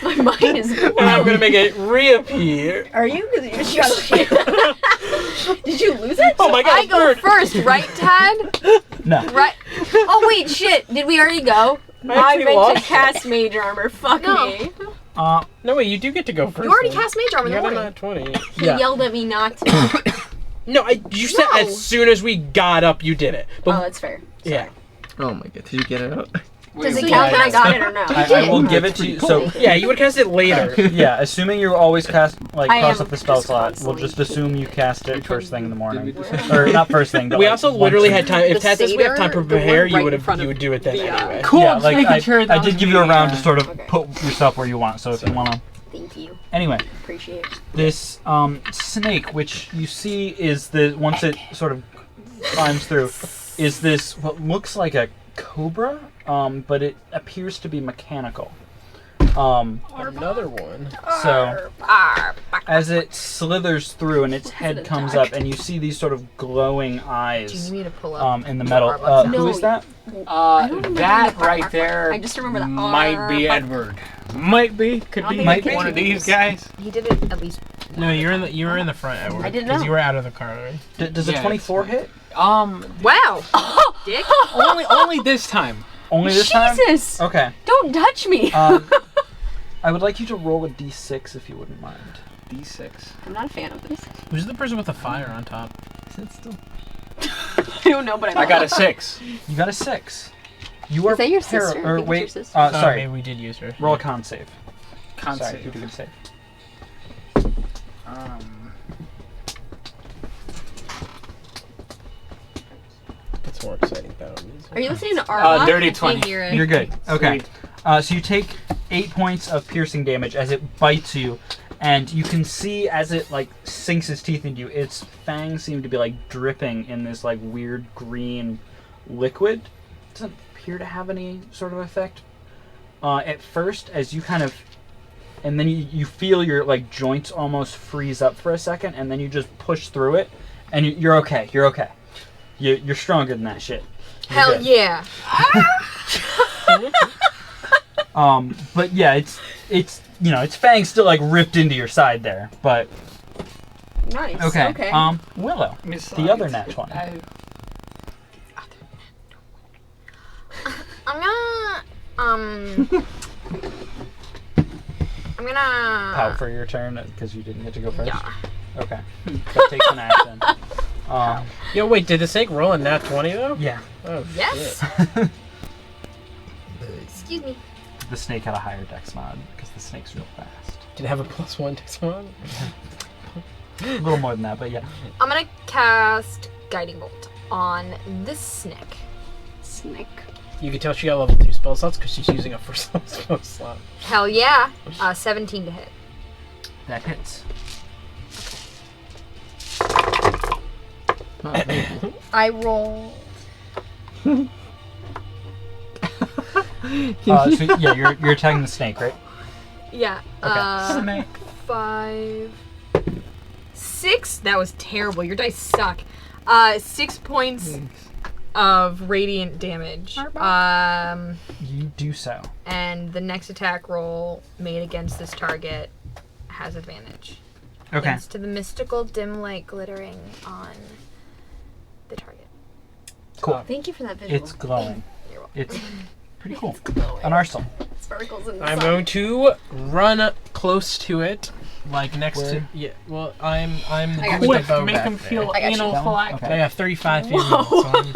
My mind is. and I'm gonna make it reappear. Are you? Did you lose it? Oh my God! I go bird. first, right, Tad? No. Right. Oh wait, shit! Did we already go? I actually meant to lost cast mage armor. Fuck No. me. No, wait. You do get to go first. You already then. cast mage armor in You the got a morning. nat 20. He Yeah. yelled at me not to. No, you said No. as soon as we got up, you did it. Oh, But that's fair. yeah, Oh my god, did you get it out? Does it Wait, count that I wait. got it or no? I will give it to you. So, yeah, you would cast it later. yeah, assuming you always cast, like, I cross am up the spell just slot, we'll constantly- just assume you cast it first thing in the morning. Did we just- Or not first thing, but We like, also once literally in- had time. If The Tad says we have time to satyr, the prepare, one you right would in front have. You of would do it then the, anyway. Cool. Yeah, just like making sure that I did was give you a me. round to sort of Okay. put yourself where you want. So if you want to, Thank you. anyway, Appreciate it. this snake, which you see is the once it sort of climbs through, is this what looks like a cobra, but it appears to be mechanical. Another one. So as it slithers through and its head comes up, and you see these sort of glowing Do you eyes need me to pull up? in the metal. Starbucks? Who No. is that? don't remember That the- right there. I just remember the might be Edward. Might be. Could I don't be. think Might I be. One of can these guys. He did it at least. No, you were in the front, Edward. I didn't Because know. you were out of the car already. Does a Yeah, 24 hit? Wow. Dick. Only this time. Only this time? Jesus! Okay. Don't touch me! I would like you to roll a d6 if you wouldn't mind. D6. I'm not a fan of this. Who's the person with the fire on top? Is it still? I don't know, but I got a 6. You got a 6. You are Is that your para- sister? I Or think wait, it's your sister. Oh, sorry. maybe we did use her. Roll a con save. Con Sorry, save. you did a good save. It's more exciting that one. Are you listening to Arma? Dirty I can't 20. hear it. You're good. Okay. Sweet. So you take 8 points of piercing damage as it bites you, and you can see as it like sinks its teeth into you, its fangs seem to be like dripping in this like weird green liquid. It doesn't appear to have any sort of effect at first, as you kind of, and then you feel your like joints almost freeze up for a second, and then you just push through it, and you're okay. You're okay. You're stronger than that shit. You're Hell good. yeah. But yeah, it's its fangs still like ripped into your side there. But Nice. okay. Willow, the other nat 20. I'm not. I'm gonna Pout for your turn because you didn't get to go first? Yeah. Okay. That takes an action. Yo, wait, did the snake roll a nat 20 though? Yeah. Oh, Yes. shit. Excuse me. The snake had a higher dex mod because the snake's real fast. Did it have a +1 dex mod? A little more than that, but yeah. I'm gonna cast Guiding Bolt on this snake. Snake. You can tell she got level 2 spell slots because she's using a first level spell slot. Hell yeah. 17 to hit. That hits. Oh, thank you. I roll. So yeah, you're attacking the snake, right? Yeah. Okay. Snake. 5, 6. That was terrible. Your dice suck. 6 points of radiant damage. You do so. And the next attack roll made against this target has advantage. Okay. Thanks to the mystical dim light glittering on the target. Cool. Thank you for that visual. It's glowing. You're welcome. It's pretty cool. An arsenal. Sparkles in the I'm sun. going to run close to it, like next Where? to. Yeah, well, I'm the I dude got with you. the bow Make back him there. feel I got you. anaphylactic. I have 35 feet, so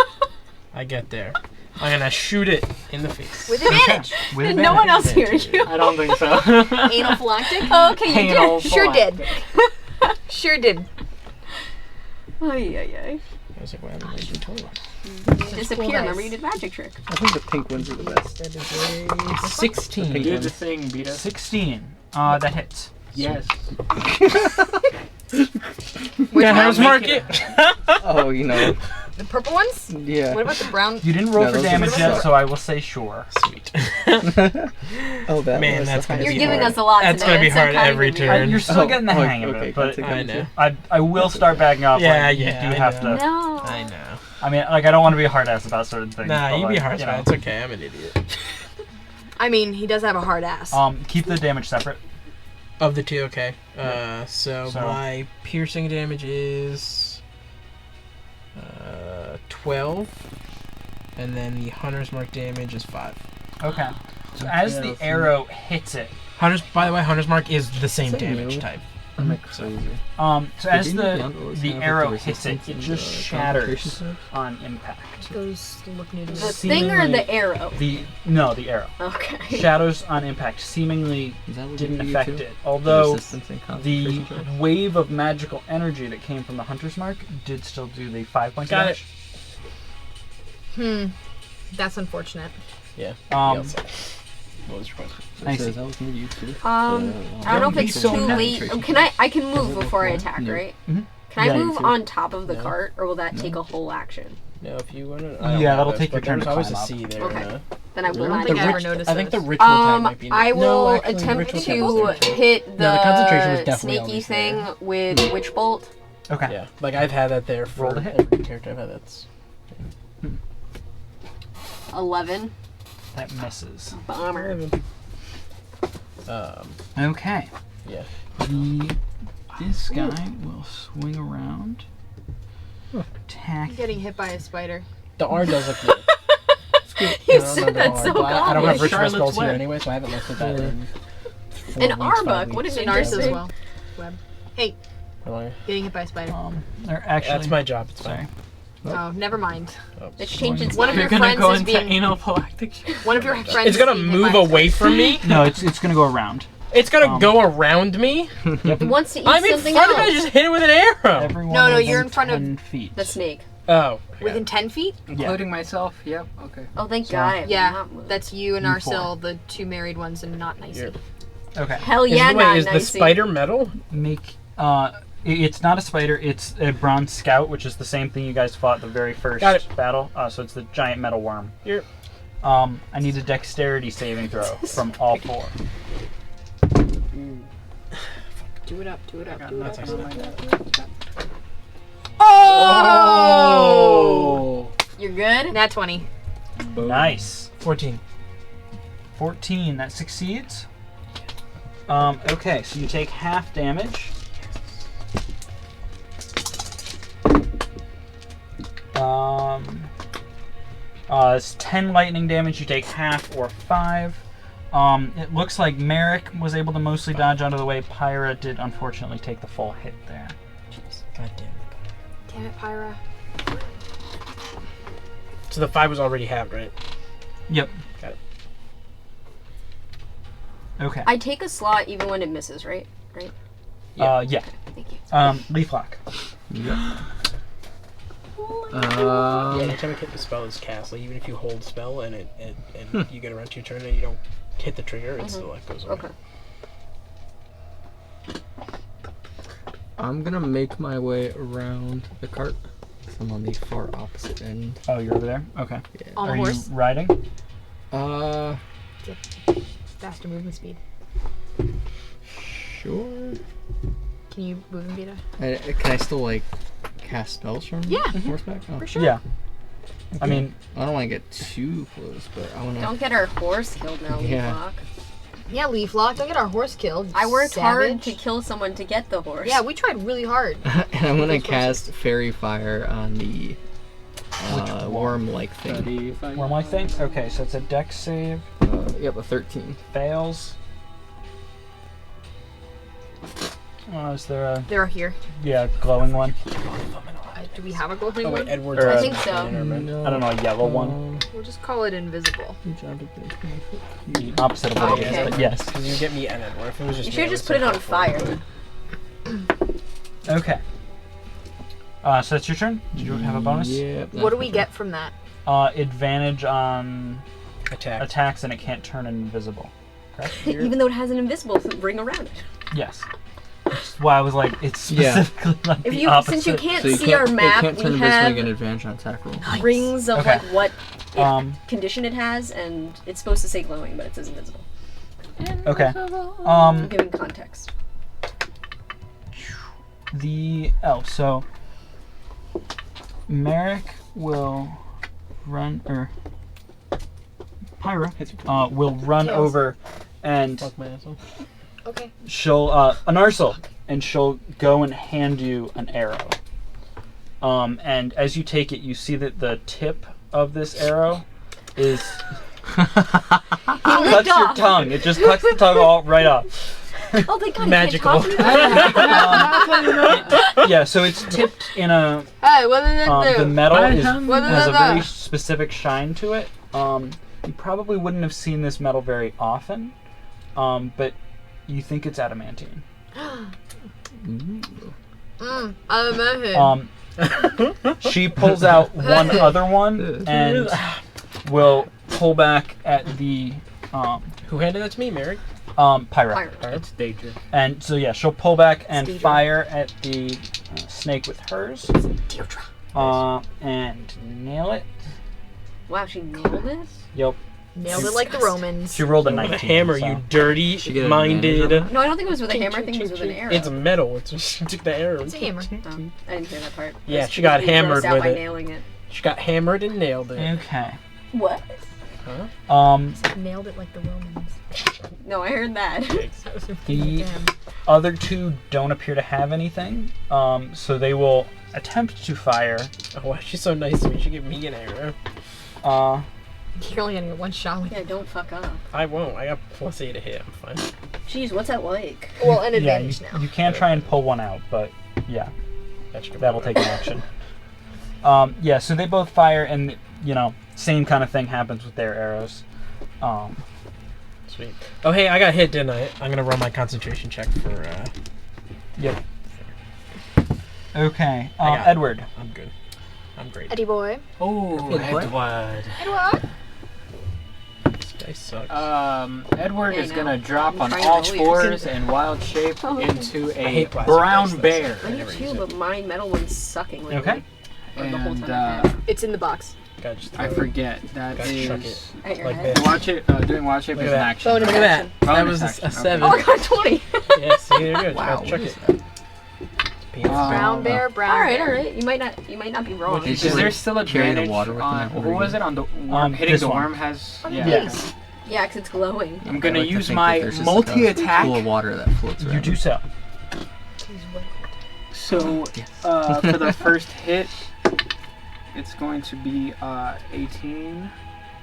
I get there. I'm gonna shoot it in the face. With advantage. With Did no one else advantage. hear you? I don't think so. Anaphylactic? Oh, okay, you Anal did. Sure did. Sure did. Ay, ay, ay. I was like, what happened to my D20? You disappear. Remember you did magic trick. I think the pink ones are the best. That is a 16. Pink Do ones. the thing, Beta. 16. That hits. Yes. Which Yeah, how's one? Mark it? Oh, you know. The purple ones? Yeah. What about the brown? You didn't roll No, for those are damage the yet, suck. so I will say sure. Sweet. Oh, that Man, was that's the gonna You're be giving hard. us a lot That's today. gonna be It's so hard kind every of you. turn. You're still getting the Oh, hang of okay, it, can I but take I that know. too? I will start backing up. Yeah, like, yeah, You do I have know. to. No. I know. I mean, like, I don't want to be a hard ass about certain things. Nah, but, you be like, hard, you man. know. It's okay. I'm an idiot. I mean, he does have a hard ass. Keep the damage separate. Of the two, okay. So So- my piercing damage is 12, and then the hunter's mark damage is 5. Okay. So as the arrow hits it, By the way, hunter's mark is the same Is that damage new? type. I'm like crazy. so as Did Beyond the always the have, like, arrow the hits it, resistance it and just the shatters concentration on impact. Those look new to me. The thing or the arrow? The arrow Okay. shatters on impact seemingly Is that what didn't you do affect too? it, although Resistance and the concentration checks? wave of magical energy that came from the hunter's mark did still do the 5 points of Got it. damage. That's unfortunate. Yeah. Um, What was your question? I So see. that was new to you too. I don't know if be it's so too nice. late. Can I can move before I attack, No. right? Mhm. Can Yeah, I you move can. on top of the No. cart, or will that No. take a whole action? No, if you want to. Yeah, that'll take your turn There's to always climb a up. C there. Okay. and Then I will I don't not think I attack. ever noticed I think the those. ritual type might be. I will no, actually, the attempt ritual type was to there, too. hit No, the concentration was the definitely snaky always thing there. with Witch Bolt. Okay. Yeah, like I've had that there for Roll to hit. every character I've had. That's 11. That misses. Bomber. Okay. Yeah. This guy will swing around. Attack. I'm getting hit by a spider. The R does look good. You said that so I don't have godly. ritual Charlotte's spells here Web. anyway, so I haven't looked at that in 4 An weeks, 5 Arbok. What weeks. is it? Nars as Interesting. well. Web. Hey, How long? getting hit by a spider. They're actually. That's my job. It's Sorry. fine. Oh, never mind. It's changed its One of You're your gonna friends go is into being. anaphylactic. One of your friends. It's gonna is being hit move by a away from me. No, it's gonna go around. It's gonna go around me. It wants to eat I'm in something front of it. I else. just hit it with an arrow. Everyone No, within you're in front of 10 feet. The snake. Oh. Within 10 feet? Including myself. Yep. Okay. Oh, thank God. I have Yeah, not moved. that's you and You Arcel, the two married ones, and not Nicey. You're- Okay. Hell Is, yeah, wait, not is the nicey. spider metal? Make. It's not a spider. It's a bronze scout, which is the same thing you guys fought the very first Got it. battle. So it's the giant metal worm. You're- I need a dexterity saving throw from all 4. Do it up, do it up, do it That's up. actually Oh! You're good? Nat 20. Nice. 14. 14. That succeeds. Okay, so you take half damage. It's 10 lightning damage. You take half or 5. It looks like Merrick was able to mostly dodge out of the way. Pyra did unfortunately take the full hit there. God damn it. Damn it, Pyra. So the 5 was already halved, right? Yep. Got it. Okay. I take a slot even when it misses, right? Yeah. Thank you. Leaf lock. Yep. Yeah, anytime a hit the spell is cast, like even if you hold spell and you get around 2 turns and you don't hit the trigger, it still like goes away. Okay. I'm gonna make my way around the cart. 'Cause I'm on the far opposite end. Oh, you're over there? Okay. Yeah. On a Are horse. you riding? Faster movement speed. Sure. Can you move in Vita? Can I still like cast spells from horseback? Oh. For sure. Yeah. I mean, I don't want to get too close, but I want to. Don't get our horse killed now, Yeah. Leaflock. Yeah, Leaf Lock. Don't get our horse killed. I worked hard savage. to kill someone to get the horse. Yeah, we tried really hard. And I'm gonna cast Fairy Fire on the worm-like thing. worm-like thing? Okay, so it's a dex save. Yep, a 13. Fails. Is there a They're here. glowing one? Do we have a glowing Oh wait, one? Edward's Or, I think so. I don't know, a yellow one. We'll just call it invisible. The opposite of what it Okay. is, but yes. Because you get me and Edward. If it was just You me, should I just would put it say on four. fire. Okay. So that's your turn? Did you have a bonus? Yep. What do we get from that? Advantage on Attack. attacks and it can't turn invisible. Correct? Even though it has an invisible ring around it. Yes. That's why I was like, it's Yeah. specifically like If the you, opposite. since you can't So you see our can't, map, they can't turn we invisible and have get advantage on attack roll. rings of Okay. like what Um, condition it has, and it's supposed to say glowing, but it says invisible. okay. I'm giving context. So Merrick will run, or Pyra will run Tails. over and Fuck my asshole. Okay. she'll an arsel, and she'll go and hand you an arrow. And as you take it, you see that the tip of this arrow is cuts your tongue. It just cuts the tongue all right off. Oh, thank God! Magical. You can't talk to me. Yeah, so it's tipped in a Hey, what did it the do? metal is, What has a is that? very specific shine to it. You probably wouldn't have seen this metal very often, but you think it's adamantine. I'm She pulls out one other one and will pull back at the Who handed that to me, Merrick? Pyra. Fire. It's Daedra. And so yeah, she'll pull back and Steedra. fire at the snake with hers. And nail it. Wow, she nailed it. Yep. Nailed it like the Romans. She rolled a With 19. a hammer, so. you dirty She get an minded. advantage on No, I don't think it was with a hammer. I think it was with an arrow. It's metal. It's just she took the arrow. It's a hammer. Oh, I didn't hear that part. Yeah, I was she got being hammered grossed out with by it. nailing it. She got hammered and nailed it. Okay. What? Nailed it like the Romans. No, I heard that. The Damn. other two don't appear to have anything, so they will attempt to fire. Oh, why is she so nice to me? She gave me an arrow. You're only gonna get one shot with it. Yeah, don't fuck up. I won't. I got +8 to hit. I'm fine. Jeez, what's that like? Well, an Yeah, advantage you, now. you can try and pull one out, but yeah, That should that'll take an action. Yeah, so they both fire, and same kind of thing happens with their arrows. Sweet. Oh, hey, I got hit, didn't I? I'm gonna run my concentration check for. Yep. Okay, I got it. Edward. I'm good. I'm great. Eddie boy. Oh, Edward. Edward. This guy sucks. Edward Yeah, is I gonna know. drop I'm on trying all to fours and wild shape Oh. into I a hate plastic brown dice, bear. I do never too, use but my metal one's sucking lately. Okay. Or the whole And time. I've It's in the box. Gotta just I throw it. forget that Gotta chuck is at your like head. this. watch it. Doing wild shape Look is at an that. action. Bonus Look at that. action. That Bonus was action, a okay. 7. Oh, I got 20. Yeah, see, you're good. Wow, Gotta chuck what it. is Penis. Brown bear, brown Alright, bear. alright. You might not be wrong. Is Is she, there like, still carrying the advantage water with them on? at What every was it on the worm? Hitting this the one. worm has. On the Yeah. base. Yeah, because it's glowing. I'm I gonna like to use think my that there's just, like, a multi-attack. pool of water that floats around. You do so. So Yes. for the first hit, it's going to be 18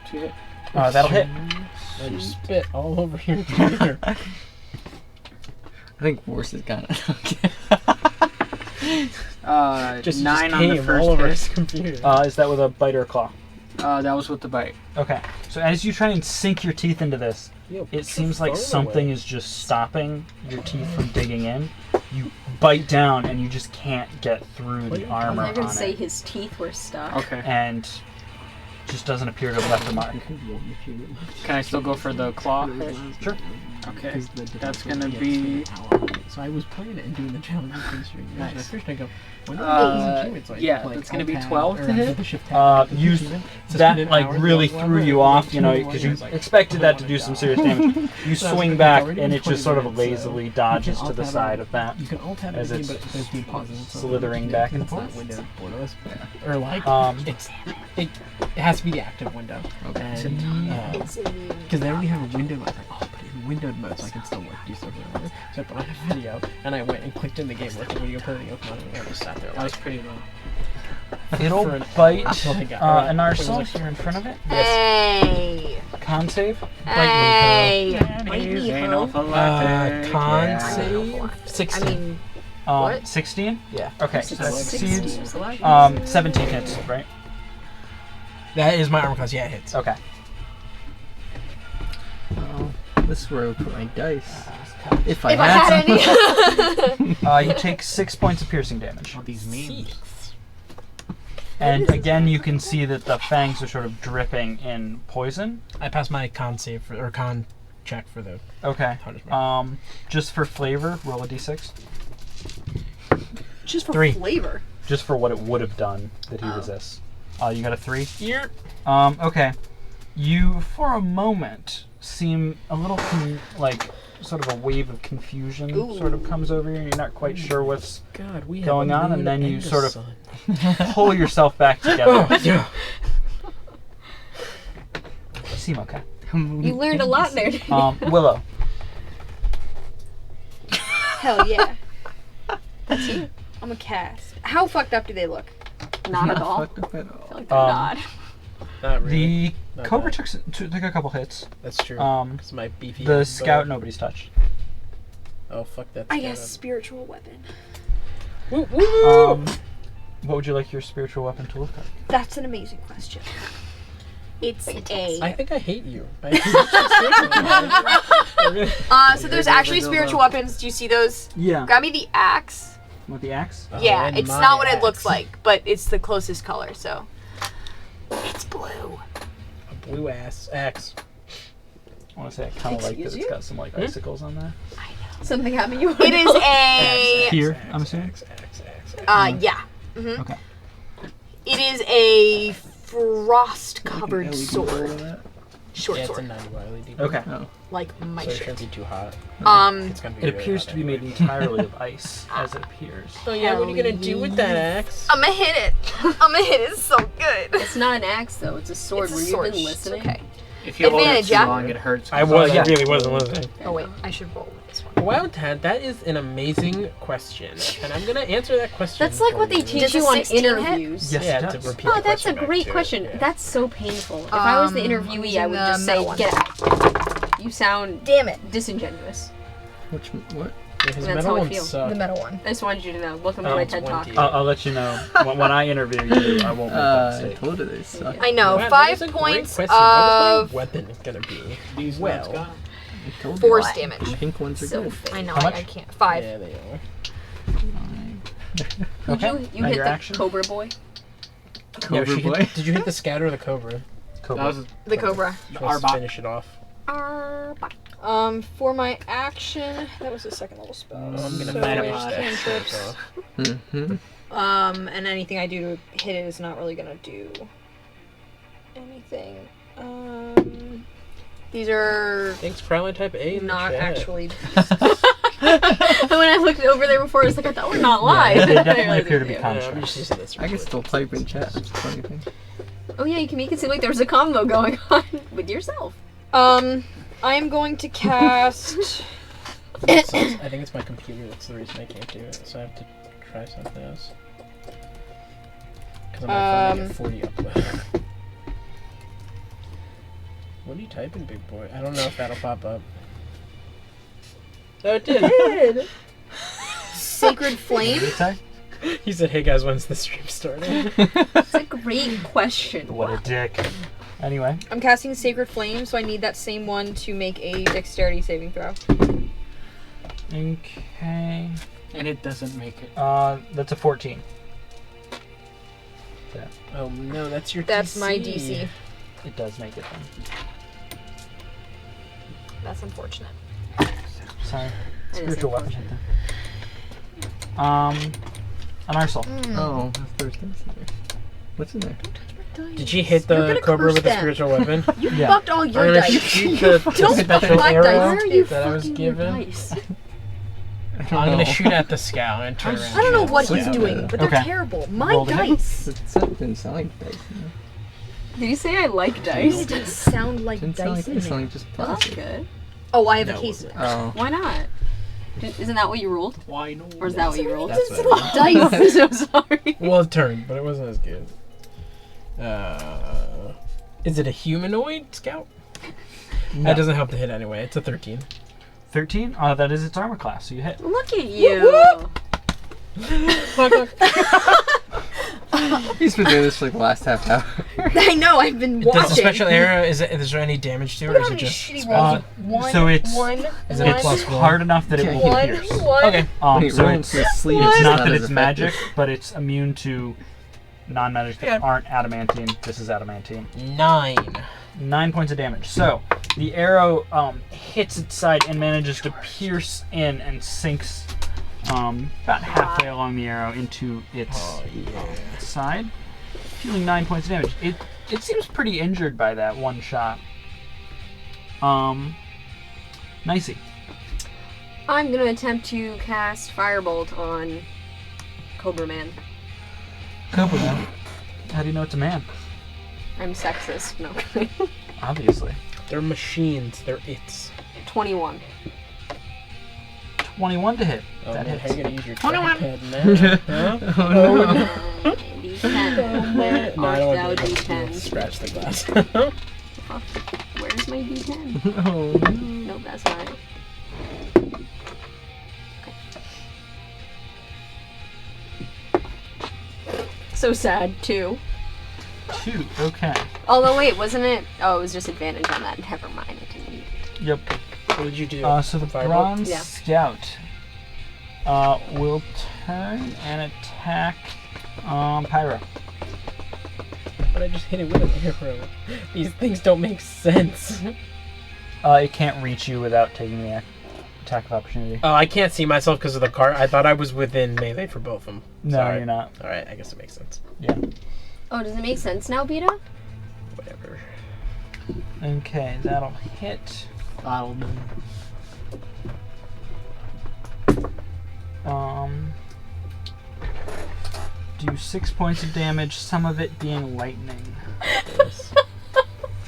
to hit. That'll hit. I just spit all over your computer. I think worse is kind of okay. Just 9 on the came first all over hit. his computer. Is that with a bite or a claw? That was with the bite. Okay. So as you try and sink your teeth into this, Yo, it seems like phone something away. is just stopping your teeth from digging in. You bite down and you just can't get through the I'm armor not gonna on say it, his teeth were stuck. Okay. and just doesn't appear to have left a mark. Can I still go for the claw hit? Sure. Okay. That's gonna be. So I was playing it and doing the challenge Nice. At first I go, Yeah, that's gonna be 12 to hit. You that like really threw you off, you know, because you expected that to do some serious damage. You swing back and it just sort of lazily dodges to the side of that You can alt tab as everything, it's but there's being pauses. slithering back and forth. Window borderless. Or like, it has to be the active window. Okay. And because then we have a window, I was like, oh, put it in windowed mode so I can still do stuff with it. So I put on a video and I went and clicked in the game with the video put it open and I just sat there That was like, pretty low. It'll for an bite until I got an Narsil here in front of it. Hey. Con save. Hey. Ain't no phylactic. con Yeah. save 16. I mean, Um, What? 16? Yeah. Okay, so that succeeds. 16. 17 hits, right? That is my armor class. Yeah, it hits. Okay. Oh, this is where I would put my dice. If I if I had had some. any. You take 6 points of piercing damage. What these mean? And again, you can see that the fangs are sort of dripping in poison. I passed my con save for, or con check for the Okay. punishment. Just for flavor, roll a d6. Just for 3. flavor. Just for what it would have done that he Oh. resists. You got a 3? Here. Okay. You, for a moment, seem a little like sort of a wave of confusion Ooh. sort of comes over you. And you're not quite sure what's God, we going have a on, and moon then you a sort of sun. pull yourself back together. Oh, yeah. You seem okay. You learned a lot there. Willow. Hell yeah. That's you. I'm a cast. How fucked up do they look? Not at all. Fucked up at all. I feel like they're not. Not really. The Not Cobra bad. took a couple hits. That's true. Because my beefy. The head, Scout, but- nobody's touched. Oh fuck that. I scout guess up. spiritual weapon. Woo, woo! What would you like your spiritual weapon to look like? That's an amazing question. It's a. I think I hate you. So there's actually spiritual weapons. Do you see those? Yeah. Grab me the axe. With the axe? Yeah, and it's my not what it axe. looks like, but it's the closest color. So it's blue. A blue ass axe. I want to say I kind of like that Excuse it's you? got some like icicles on there. Something happened. You It is a. Here, I'm assuming. Yeah. Mm-hmm. Okay. It is a frost-covered sword. Short Yeah, it's a sword, 90 LED. Okay. like my So it shirt. shouldn't be too hot. It's gonna be It really appears hot to be made anyway. entirely of ice, as it appears. Oh yeah, what are you gonna do with that axe? I'm gonna hit it. I'm gonna hit it so good. It's not an axe though. It's a sword. It's a Were sword. you been listening? Okay. If you hold it Advantage, too yeah? long, it hurts. I was. yeah. I really wasn't listening. Oh wait, I should roll with this one. Wow, Tad, that is an amazing question, and I'm gonna answer that question. That's like for what they you. teach Does you a on 16 hit? interviews. Yes, Yeah, it to does. repeat Oh, the that's a question back great to it, question. yeah. That's so painful. If I was the interviewee, I would using just the say, metal one. "Get out." You sound Damn it. disingenuous. What? Yeah, his That's metal how I one feel. sucked. The metal one. I just wanted you to know. Welcome to Oh, my it's TED Talk. 20. I'll let you know when I interview you. I won't make that I mistake. told you they suck. I know. Wow, that 5 is a great points question. What of is my weapon gonna be? These Well, ones got- I told you. force damage. The pink ones are So good. fake. I know. How much? I can't. 5. Yeah, they are. Would Okay. you Now hit your the action. Cobra Boy? Yeah, Cobra she hit- boy. Did you hit the scout or the cobra? Cobra. That was The Cobra. Let's Arbok. finish it off. For my action, that was a second level spell. I'm gonna So finish it's that. cantrips. So. Mm-hmm. And anything I do to hit it is not really gonna do anything. These are Thanks, Prowler Type A. in the not chat. actually. And when I looked over there before, I was like, I thought we're not live. Yeah, they I definitely realized appear to be it's- Yeah, I'm constructs. just using this. I can still type in chat. That's the funny thing. Oh yeah, you can make it seem like there's a combo going on with yourself. I am going to cast. I think it's my computer. That's the reason I can't do it. So I have to try something else. Because on my phone I get 40 upload. What are you typing, big boy? I don't know if that'll pop up. Oh, it did. Did. Sacred Flame? What did you say? He said, "Hey guys, when's the stream starting?" It's a great question. What a dick. Anyway, I'm casting Sacred Flame, so I need that same one to make a dexterity saving throw. okay. And it doesn't make it. That's a 14. Oh no, that's your. That's DC. my DC. It does make it then. That's unfortunate. Sorry. That is Spiritual weapon hit unfortunate. then. An arsal. Oh, there's things in there. What's in there? Did she hit You're the gonna cobra curse with the them. spiritual weapon? You Yeah. fucked all I'm your gonna dice. shoot the Don't fuck special my arrow dice. Why are you that I was fucking your given. dice? I don't I'm gonna know. shoot at the scout and turn around. I don't know what Yeah. he's doing, but they're Okay. terrible. My Roll the hit. dice. It didn't sound like dice. You know? Did you say I like It dice? didn't sound like Didn't sound dice like in dice. It there. sounded like just Well, that's plastic. good. Oh, I have No, a case of it it. Oh. Why not? Isn't that what you rolled? Why no? Or is that what you rolled? That's It's what not dice. I'm so sorry. Well, it turned, but it wasn't as good. Is it a humanoid scout? No. That doesn't help to hit anyway. It's a 13. 13? That is its armor class, so you hit. Look at you. He's been doing this for like the last half hour. I know. I've been watching. Does the special arrow, is there any damage to it, or is it just... shitty Uh, rolls? so it's- Is it a It's plus one? hard enough that it will One. pierce. Okay. Wait, So roll it's, into the sleeve. it's not that as it's effective. magic, but it's immune to non-magic that Yeah. aren't adamantine. This is adamantine. 9. 9 points of damage. So the arrow hits its side and manages to pierce in and sinks about halfway along the arrow into its Oh, yeah. side, dealing 9 points of damage. It seems pretty injured by that one shot. Nicey. I'm gonna attempt to cast Firebolt on Cobra Man. Cobra Man. How do you know it's a man? I'm sexist. No. Obviously. They're machines. They're its. 21. 21 to hit. Oh, That man, hits. how you gonna use your 21. trackpad now? Huh? Oh no. D10. Where No, I art don't thou, want to D10? scratch the glass. Fuck. Where's my D10? Oh no. Nope, that's not it. So sad, too. 2. Okay. Although, wait, wasn't it? Oh, it was just advantage on that. Never mind, I didn't need it. Yep. What did you do? So the Firebolt? bronze Yeah. scout will turn and attack Pyro. But I just hit it with an arrow. These things don't make sense. It can't reach you without taking the attack of opportunity. Oh, I can't see myself because of the cart. I thought I was within melee for both of them. No, Sorry. you're not. Alright, I guess it makes sense. Yeah. Oh, does it make sense now, Beta? Whatever. Okay, that'll hit. Do 6 points of damage, some of it being lightning. Yes.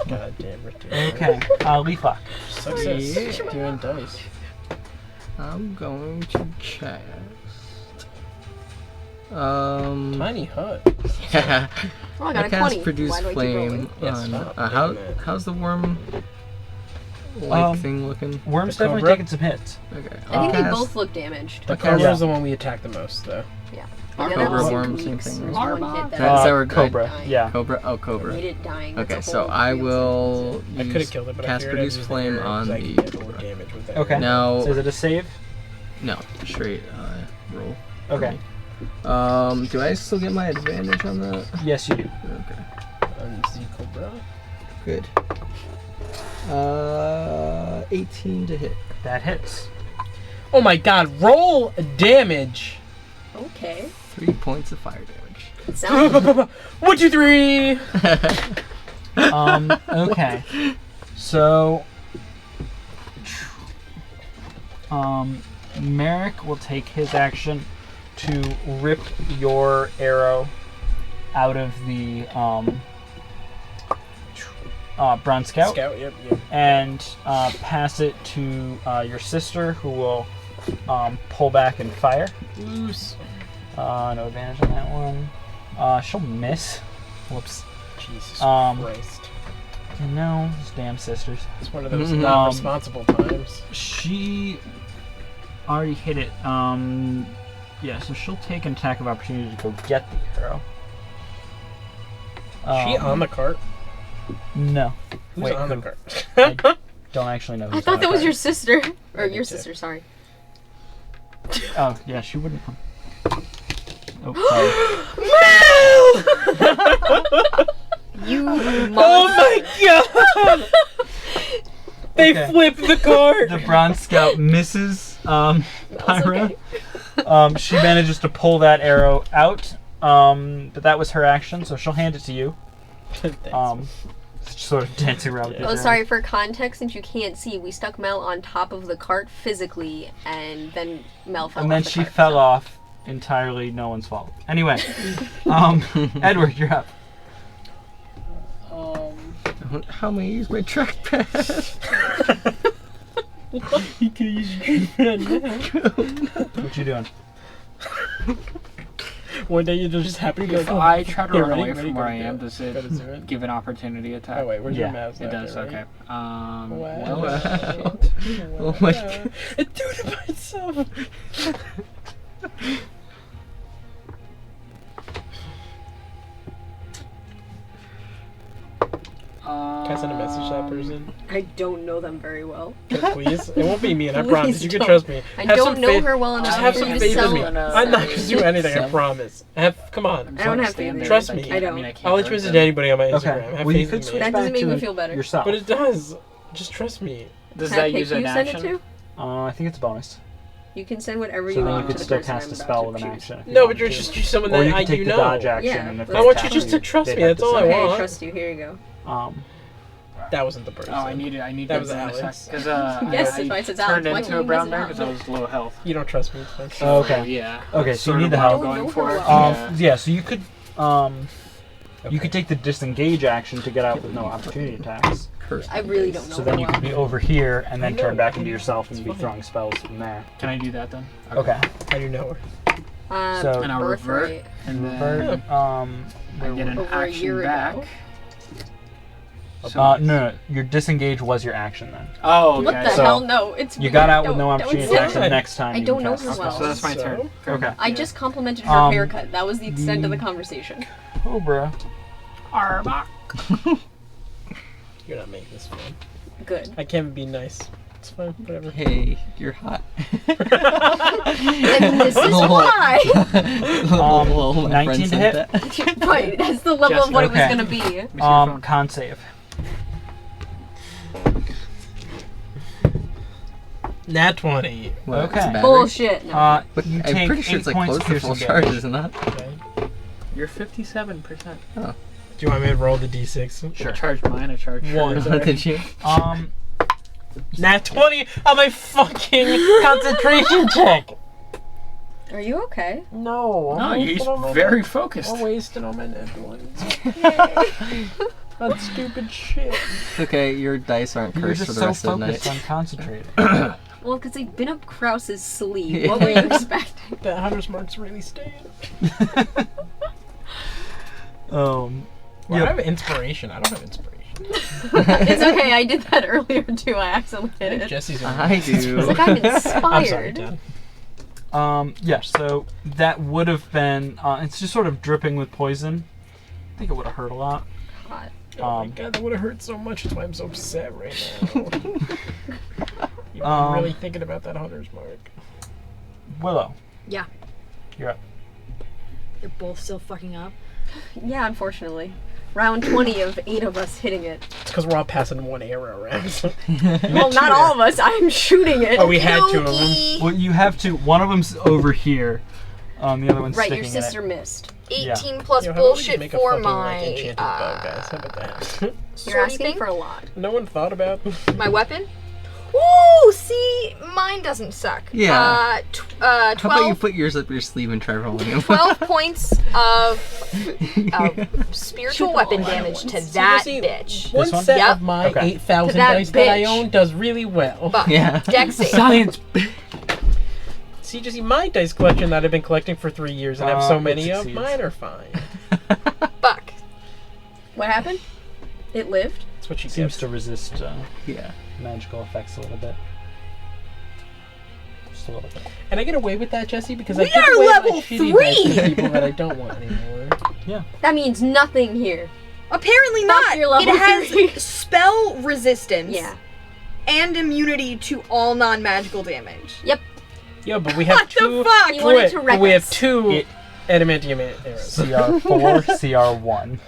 God damn it. Okay, leaf lock. Success. Doing dice. I'm going to cast. Tiny hut. Yeah. Oh, I got a cast 20. produce Why do I keep rolling? flame Yes, on. stop. How's the worm like thing looking? Worm's The definitely cobra? taking some hits. Okay. I think they cast both look damaged. The Okay. cobra Yeah. is the one we attack the most, though. The other Cobra, one's worm, two same weeks. thing, There's right? one hit that That's our Cobra. dying. Yeah. Cobra. Oh, I Cobra. made it dying. Okay, That's a so whole I field will I could have killed it, but I cast figured I'd produce use the flame arrow on 'cause I the could get more Cobra. damage with that. Okay. Now, So is it a save? no, straight roll. Okay. Do I still get my advantage on that? Yes, you do. Okay, On the cobra. good. 18 to hit. That hits. Oh my god, roll damage! Okay. 3 points of fire damage. Sounds 1, 2, 3! Okay. So, Merrick will take his action to rip your arrow out of the Bronze Scout Scout, yep. and pass it to your sister, who will pull back and fire. Loose. No advantage on that one. She'll miss. Whoops. Jesus Um, Christ. No, these damn sisters. It's one of those not responsible times. She already hit it. Yeah, so she'll take an attack of opportunity to go get the arrow. She on the cart? No. Who's Wait, on who? the cart? I don't actually know. I who's thought on the that was card. your sister. Or I your did too. sister, sorry. Oh, yeah, she wouldn't. Oh, You Oh my god! They Okay. flipped the cart! sorry. The Bronze Scout misses Pyra. She manages to pull that arrow out, but that was her action, so she'll hand it to you. Sort of dancing around. Yeah. Oh, sorry, for context, since you can't see, we stuck Mel on top of the cart physically, and then Mel fell And off then the she cart, fell so- off entirely, no one's fault. Anyway, Edward, you're up. How am I use my trackpad? You can use your trackpad What you doing? now. One day you'll just happen to go. If I try to Here, run ready? away Ready? from where Go I to am, zero. does Go to it zero. give an opportunity attack? Oh wait, where's Yeah, your mouse? It does, Ready? okay. Wow. Wow. Oh my god. It did it by itself. Can I send a message to that person? I don't know them very well. Please? It won't be me, and I Please promise. You can don't. trust me. I Have don't some know faith. her well Just enough have for some you to faith in sell me. it. I'm not gonna do anything, I promise. Come on. I don't have faith in you. Trust me. I don't. I'll let you message anybody on my Instagram. Okay. Have Well, you faith could in switch me. That back doesn't make to me feel better. yourself. But it does. Just trust me. Does Can I that pick use who an you send it action? to? I think it's a bonus. You can send whatever So you then you want could to the still person cast I'm a about spell to with an choose. action. if you No, wanted but you're to. just someone Or that you could take you the know. dodge action. Yeah, And if I they I want you attack just to trust they'd me, have that's to all I send it. Okay, I want. trust you. Here you go. That wasn't the person. Oh, I need That was in a Alex. sec. Because Yes, I if I said turned Alex, why into can't a you brown mess it bear up? because I was low health. You don't trust me. It's fine. Okay. Yeah. Okay, That's so you sort need of the what I'm help. going Don't know for. her well. Yeah, so you could you could take the disengage action to get out with no opportunity attacks. I really don't know So her then you well. could be over here and then I know. turn back into yourself and It's be fine. throwing spells from there. Can I do that then? Okay. How do you know her? So- And I'll birth revert, rate. and then Bird, I get an Over a year action ago. back. no, your disengage was your action then. Oh, okay. What the So, hell? No, it's You got weird. out with no Don't opportunity say attacks, that. and next time I you don't can know cast her a well. spell. So that's my So? turn. Fair Okay. enough. I Yeah. just complimented her haircut. That was the extent of the conversation. Cobra. Arbok. You're not making this fun. Good. I can't be nice. It's fine. Whatever. Hey, you're hot. And this is why. My 19 friend to said hit. that. Right, that's the level of what Okay. it was gonna be. Let me see your phone. Con save. Nat 20. Well, Okay. it's a battery. Bullshit. No. But You I'm take pretty sure 8 it's like points close to full piercing charge, damage. isn't that? Okay. You're 57%. Do you want me to roll the d6? Sure. I charged mine. I charged One. yours. Did you? Nat 20 on my fucking concentration check. Are you okay? No. No, I'm he's wasting all my very nat- focused. I'm wasting all my nat 20s. That stupid shit. It's okay, your dice aren't You're cursed for just the so rest of the focused night. on concentrating. Well, because they've been up Krause's sleeve. What were you expecting? That hunter's mark's really staying. Well, I have inspiration. I don't have inspiration. It's okay. I did that earlier too. I accidentally hit it. Jesse's I It's do. like I'm I'm sorry, inspired. Dad. yeah, so that would have been, it's just sort of dripping with poison. I think it would have hurt a lot. Hot. Oh my god, that would have hurt so much. That's why I'm so upset right now. I'm really thinking about that hunter's mark. Willow. Yeah. You're up. You're both still fucking up. Yeah, unfortunately. Round 20 of 8 of us hitting it. It's because we're all passing one arrow around. Well, not all of us. I'm shooting it. Oh, we had two of them. Well, you have to, one of them's over here. The other one's Right, sticking your sister missed. 18 plus Yo, how about we just bullshit make a for fucking, my like, enchanted bow, guys? How about that? You're sortie asking thing. for a lot. No one thought about. My weapon. Woo! See, mine doesn't suck. Yeah. 12, How about you put yours up your sleeve and try rolling it? 12 points of spiritual weapon damage to that see, bitch. One one? set Yep. of my Okay. 8,000 To that dice that I bitch. own does really well. Fuck. Yeah. Dex save. Science. See, just see my dice collection that I've been collecting for 3 years and I have so It many of. succeeds. Mine are fine. Fuck. What happened? It lived. That's what she Seems gets. to resist Yeah. magical effects a little bit. Just a little bit. And I get away with that, Jesse, because We I give are away level my shitty dice 3! to people that I don't want anymore. That means nothing here. Apparently Fuck not. your level It has 3. spell resistance. Yeah. And immunity to all non-magical damage. Yeah, but we have What two. the fuck? You wanted Wait, to wreck we have us. two adamantium arrows. CR4, CR1.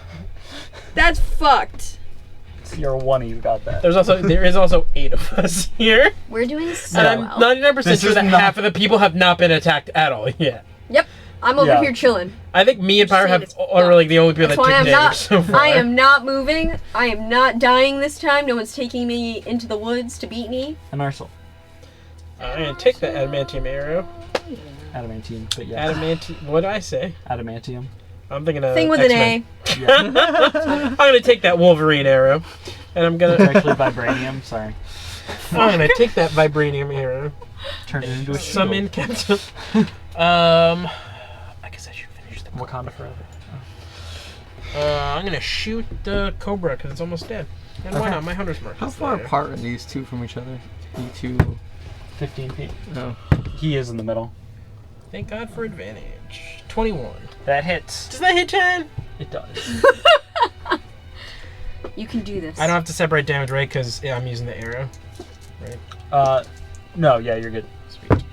That's fucked. CR1, he's got that. There is also 8 of us here, We're doing so and I'm well. 99% This sure is that not- half of the people have not been attacked at all yet. I'm over Yeah. here chilling. I think me and Pyre saying have it's are like the only people That's that why took I'm damage not. so far. I am not moving. I am not dying this time. No one's taking me into the woods to beat me. An Arsel. I'm gonna take the adamantium arrow. Adamantium, but yeah. Adamantium. What did I say? Adamantium. I'm thinking of Thing with X-Men. an A. I'm gonna take that Wolverine arrow, and I'm It's gonna actually vibranium, sorry. take that vibranium arrow. Turn it into a Summon shield. Captain. I guess I should finish the Wakanda forever. I'm gonna shoot the cobra because it's almost dead. And why Okay. not? My hunter's mark. How is far there. apart are these two from each other? You two. 15 feet. No. He is in the middle. Thank God for advantage. 21. That hits. Does that hit 10? It does. You can do this. I don't have to separate damage, right? Because I'm using the arrow. No, yeah, you're good. Sweet.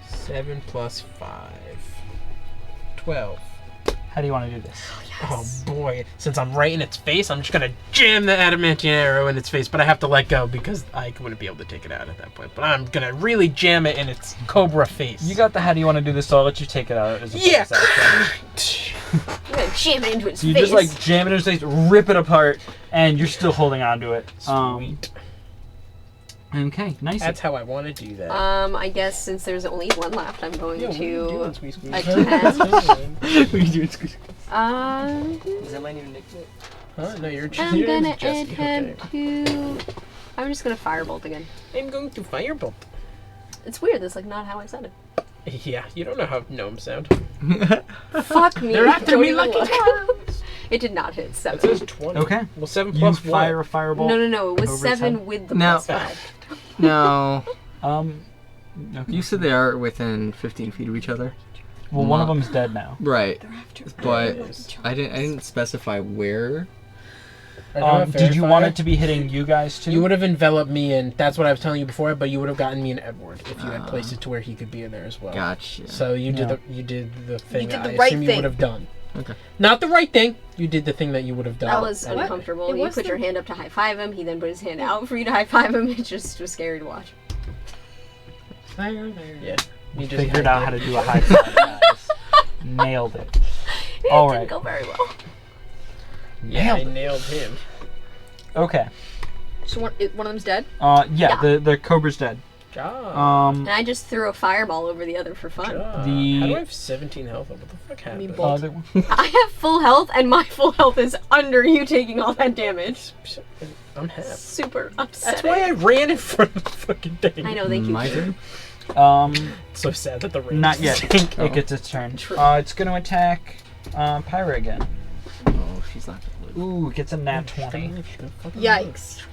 7 plus 5. 12. How do you want to do this? Oh boy. Since I'm right in its face, I'm just gonna jam the adamantium arrow in its face, but I have to let go because I wouldn't be able to take it out at that point. But I'm gonna really jam it in its cobra face. You got the how do you want to do this, so I'll let you take it out as a Yeah! bonus action. I'm gonna jam it into its So you face. just like jam it in his face, rip it apart, and you're still holding on to it. Sweet. Okay, nice. That's how I want to do that. I guess since there's only one left, I'm going Yeah, what are you to doing, Squeeze Squeeze? attack. What are you doing? Is that my new nickname? Huh? No, you're I'm you're gonna Jesse. attempt Okay. to. I'm just gonna firebolt again. I'm going to firebolt. It's weird. That's like not how it sounded. Yeah, you don't know how gnomes sound. Fuck me. They're after Don't me even like look. It did not hit It 7. says 20. Okay. Well, 7 You plus fire 1. a firebolt. No. It was Over 7 10? with the No. plus 5. No. Okay. You said they are within 15 feet of each other. Well, one of them's dead now. Right. But Yes. I didn't specify where. I don't have Did you fairy want fire. it to be hitting you guys too? You would have enveloped me in. That's what I was telling you before. But you would have gotten me in Edward if you had placed it to where he could be in there as well. Gotcha. So you did Yeah. you did the thing did that the I right assume you thing. would have done. Okay. Not the right thing. You did the thing that you would have done. That was anyway. uncomfortable. It You was put the- your hand up to high five him. He then put his hand out for you to high five him. It just was scary to watch. Yeah. You just Figured out how to do a high five, guys. Nailed it. It All didn't right. go very well. Yeah, I Nailed it. nailed him. Okay. So one of them's dead? Yeah, the cobra's dead. Job. And I just threw a fireball over the other for fun. Job. the- How do I have 17 health? What the fuck happened? bolt. Other one. I have full health, and my full health is under you taking all that damage. I'm half. Super upsetting. That's why I ran in front of the fucking thing. I know. Thank you. My Peter. turn? It's so sad that the rain Not yet. stink. It gets its turn. True. It's going to attack Pyra again. Oh, she's not gonna live. Ooh, gets a nat 20. Yikes.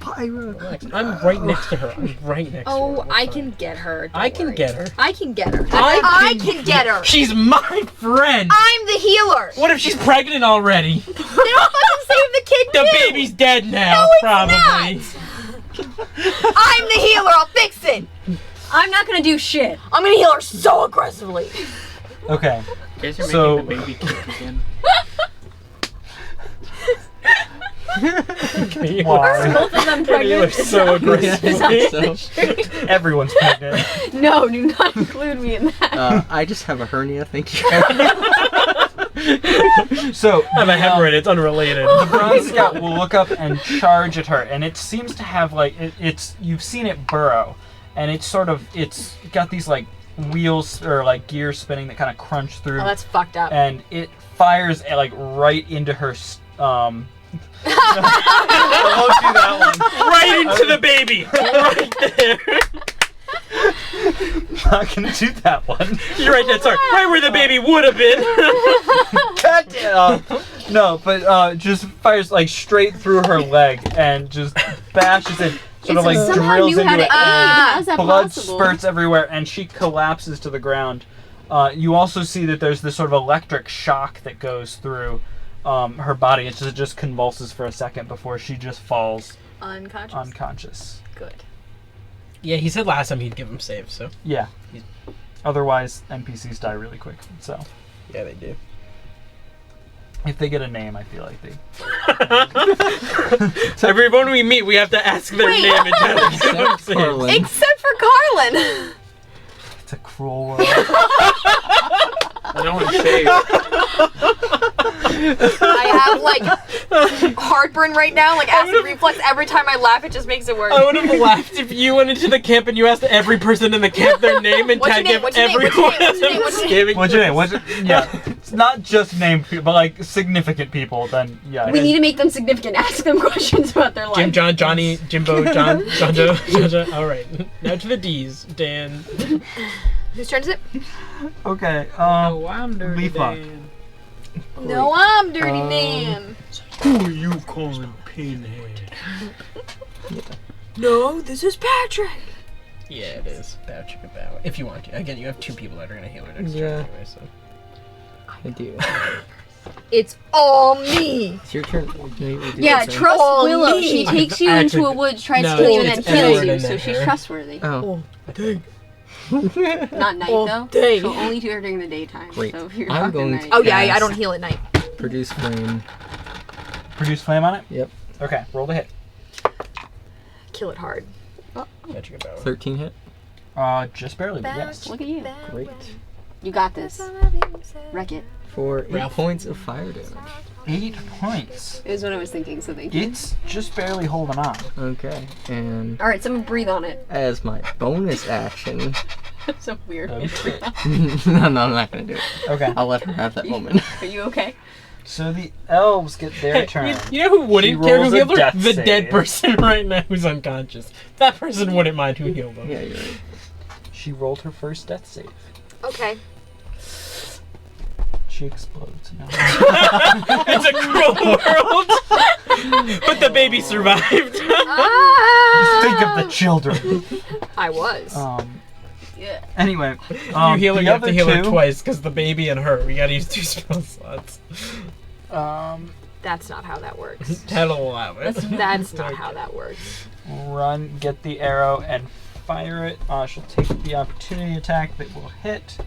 Pyra. Relax. I'm right next to her. I'm right next to her. Oh, We're I fine. can get her. I Don't can worry. get her. I can get her. I I can get her. She's my friend. I'm the healer. What if she's pregnant already? Then I'll fucking save the kid The too. baby's dead now, No, it's probably. I'm the healer. I'll fix it. I'm not gonna do shit. I'm gonna heal her so aggressively. Okay. You guys are So- making the baby kick again. Why? Both of them You are pregnant. so aggressive. Is that So- the Everyone's pregnant. truth? No, do not include me in that. I just have a hernia, thank you. So, I have a hemorrhoid. It's unrelated. the bronze scout will look up and charge at her, and it seems to have like it's you've seen it burrow, and it's got these like wheels or like gears spinning that kind of crunch through, Oh, that's fucked up. and it fires like right into her. I won't do that one. Right into the baby. Right there. Not gonna do that one. You're right there. Sorry. Right where the baby would have been. Cut it off. No, but just fires like straight through her leg and just bashes it, sort of like somehow drills knew into how to it. aim. How is that Blood possible? spurts everywhere, and she collapses to the ground. You also see that there's this sort of electric shock that goes through her body. It just convulses for a second before she just falls unconscious. Good. Yeah, he said last time he'd give him save, so. Yeah. Otherwise, NPCs die really quick. So Yeah, they do. if they get a name, I feel like they. So everyone we meet, we have to ask their Wait. name and try to give them save. Carlin. Except for Carlin. It's a cruel world. No one saved. I have like heartburn right now, like acid reflux. Every time I laugh, it just makes it worse. I would have laughed if you went into the camp and you asked every person in the camp their name and What's your tagged name? What's your name? everyone. What's your name? What's your name? What's your name? Yeah, it's not just named people, but like significant people. Then yeah. We need to make them significant. Ask them questions about their life. Jim, John, Johnny, Jimbo, John, Jojo, Jojo. All right, now to the D's. Dan. Whose turn is it? Okay. Oh, I'm dirty. Leaflock. Dan. No, I'm Dirty Dan. Who are you calling Pinhead? No, this is Patrick. Yeah, it is. Patrick about. If you want to. Again, you have two people that are gonna heal her next Yeah. turn anyway, so. I do. It's all me. It's your turn. Yeah, trust all Willow. me. She takes you Actually, into a woods, tries no, to kill you, and then it's kills Edward you. and So then she's her. trustworthy. Oh. Not night All though. day. She'll only do her during the daytime. Great. So if you're I'm talking going night. to- Oh yeah, I Yes. don't heal at night. Produce flame. Produce flame on it. Yep. Okay. Roll the hit. Kill it hard. Patrick about. 13 hit. Just barely, but yes. Look at you. Great. You got this. Wreck it. For 8 Ralph. points of fire damage. 8 points. It was what I was thinking. So thank you. It's just barely holding on. Okay. And All right, someone breathe on it. as my bonus action. So weird. Okay. no, I'm not going to do it. Okay. I'll let her have that moment. Are you okay? So the elves get their turn. You know who wouldn't She care who rolls a healed her? death The dead save. person right now who's unconscious. That person wouldn't mind who healed them. Yeah, you're right. She rolled her first death save. Okay. She explodes now. It's a cruel world. But the baby survived. Think of the children. I was. Yeah. Anyway, You heal her, the you have to other heal her two, twice because the baby and her. We gotta use 2 spell slots. That's not how that works. That'll allow it. That's not how that works. run, get the arrow, and fire it. She'll take the opportunity attack that will hit.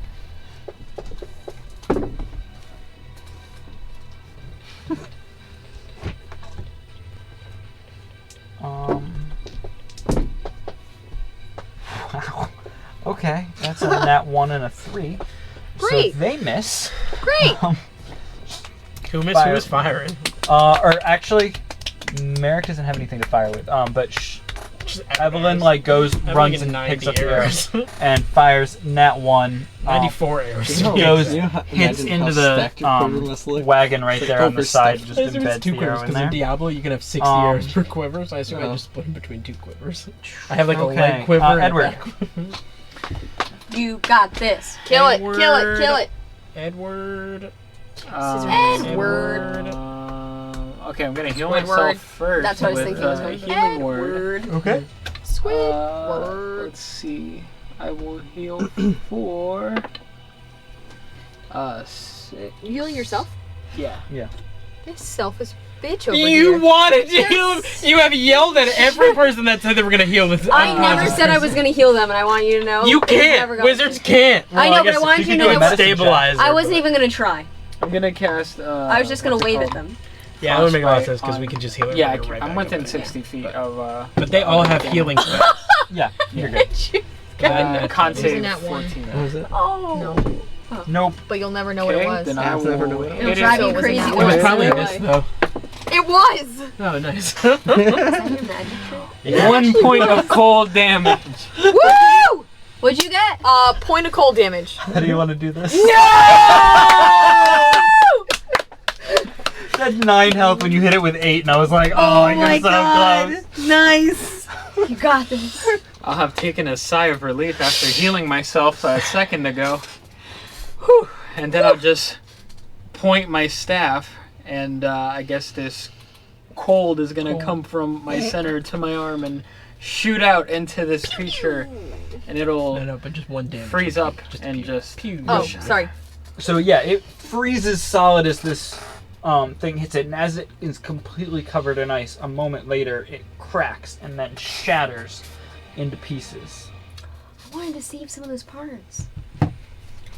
Wow. Okay, that's a nat 1 and a 3. Great. So they miss. Great. Who missed? Fire. Who was firing? Or actually, Merrick doesn't have anything to fire with. But Evelyn goes, runs and picks up the arrows and fires nat 1. 94 arrows. Goes, You know how- hits imagine how into the stacked your quiver must look? wagon right It's there like on the side. overstuffed. Just I assume it's embeds 2 the quivers arrow in because in there. Diablo you can have 60 arrows per quiver, so I assume I Oh. just split them between 2 quivers. I have like a Okay, leg quiver and a Edward. back quiver. You got this. Kill it, kill it, kill it. Edward. Edward. Okay, I'm gonna heal Squidward. myself first. That's what I was with, thinking was a going healing word. Okay. Squidward. Let's see. I will heal for. 6. You healing yourself? Yeah. This selfish bitch over You here. wanted to heal. You have yelled at every person that said they were gonna heal this. I never unconscious said I person. was going to heal them, and I want you to know. You It's never can't. gonna- Wizards can't. I know, Well, but I guess wanted you you can to do a know. medicine check. Stabilizer. I wasn't even going to try. I'm gonna cast. I was just going to wave at them. Yeah, that would make a lot of sense Frostbite because we can just heal it. Yeah, right I'm back within up. 60 feet of. But they all have healing spells. Yeah, you're good. Con Isn't save that one? 14. What was it? Oh. No, Nope. but you'll never know what it Okay, was. then I I'll will. never know what it It'll It drive is- you crazy. It It was when probably I this say though. It was. Oh, nice. Is that your magic trick? 1 point of cold damage. Woo! What'd you get? Point of cold damage. How do you want to do this? That's 9 health when you hit it with 8, and I was like, oh you're so close. Nice. You got this. I'll have taken a sigh of relief after healing myself a second ago. Whew. And then I'll just point my staff and I guess this cold is gonna come from my center to my arm and shoot out into this creature, and it'll No, but just one damage. freeze up Just and pew. just Pew. Oh, sorry. So yeah, it freezes solid as this thing hits it, and as it is completely covered in ice, a moment later it cracks and then shatters into pieces. I wanted to save some of those parts.